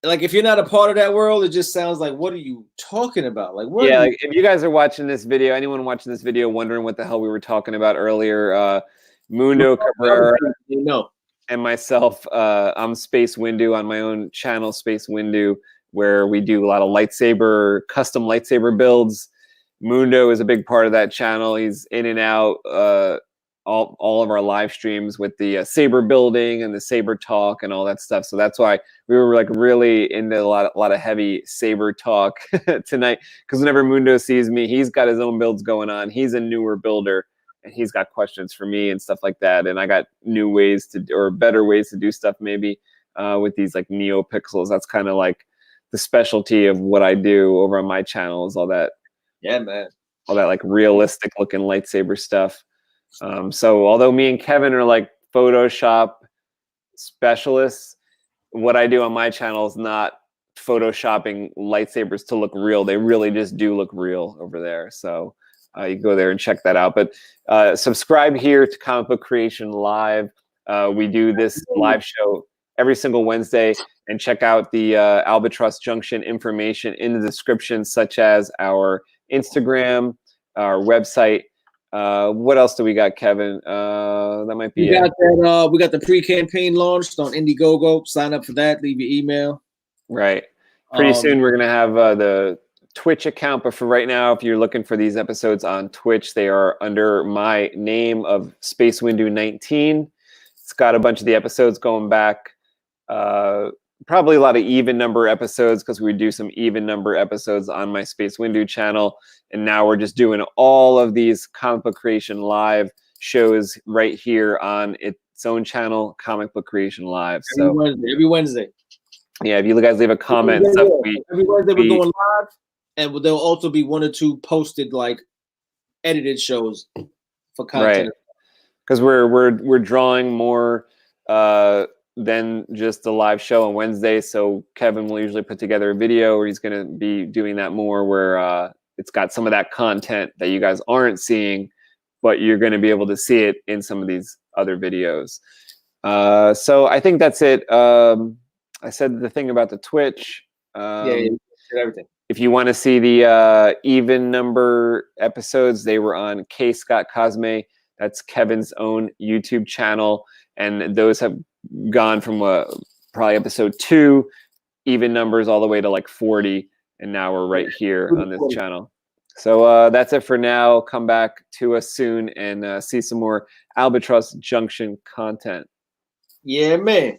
like if you're not a part of that world, it just sounds like, what are you talking about? Like, what? Yeah, like if you guys are watching this video, anyone watching this video wondering what the hell we were talking about earlier, Mundo Cabrera and myself, I'm Space Windu on my own channel, Space Windu, where we do a lot of custom lightsaber builds. Mundo is a big part of that channel. He's in and out all of our live streams with the saber building and the saber talk and all that stuff. So that's why we were like really into a lot of heavy saber talk tonight. Because whenever Mundo sees me, he's got his own builds going on. He's a newer builder and he's got questions for me and stuff like that. And I got new ways or better ways to do stuff maybe with these like NeoPixels. That's kind of like the specialty of what I do over on my channel is all that. Yeah, man. All that like realistic looking lightsaber stuff. So although me and Kevin are like Photoshop specialists, what I do on my channel is not Photoshopping lightsabers to look real. They really just do look real over there. So you can go there and check that out. But subscribe here to Comic Book Creation Live. We do this live show every single Wednesday, and check out the Albatross Junction information in the description, such as our Instagram, our website. What else do we got, Kevin? That might be it. We got the pre-campaign launched on Indiegogo. Sign up for that. Leave your email. Right. Pretty soon we're going to have the Twitch account. But for right now, if you're looking for these episodes on Twitch, they are under my name of Space Windu 19. It's got a bunch of the episodes going back. Probably a lot of even number episodes because we do some even number episodes on my Space Windu channel. And now we're just doing all of these Comic Book Creation Live shows right here on its own channel, Comic Book Creation Live. Every Wednesday. Yeah, if you guys leave a comment, every Wednesday we're going live, and there'll also be 1 or 2 posted like edited shows for content. Right. Because we're drawing more than just the live show on Wednesday. So Kevin will usually put together a video where he's going to be doing that more where it's got some of that content that you guys aren't seeing, but you're going to be able to see it in some of these other videos. So I think that's it. I said the thing about the Twitch. Everything. If you want to see the even number episodes, they were on Scott Cosme. That's Kevin's own YouTube channel. And those have gone from probably episode 2, even numbers, all the way to like 40. And now we're right here on this channel. So that's it for now. Come back to us soon and see some more Albatross Junction content. Yeah, man.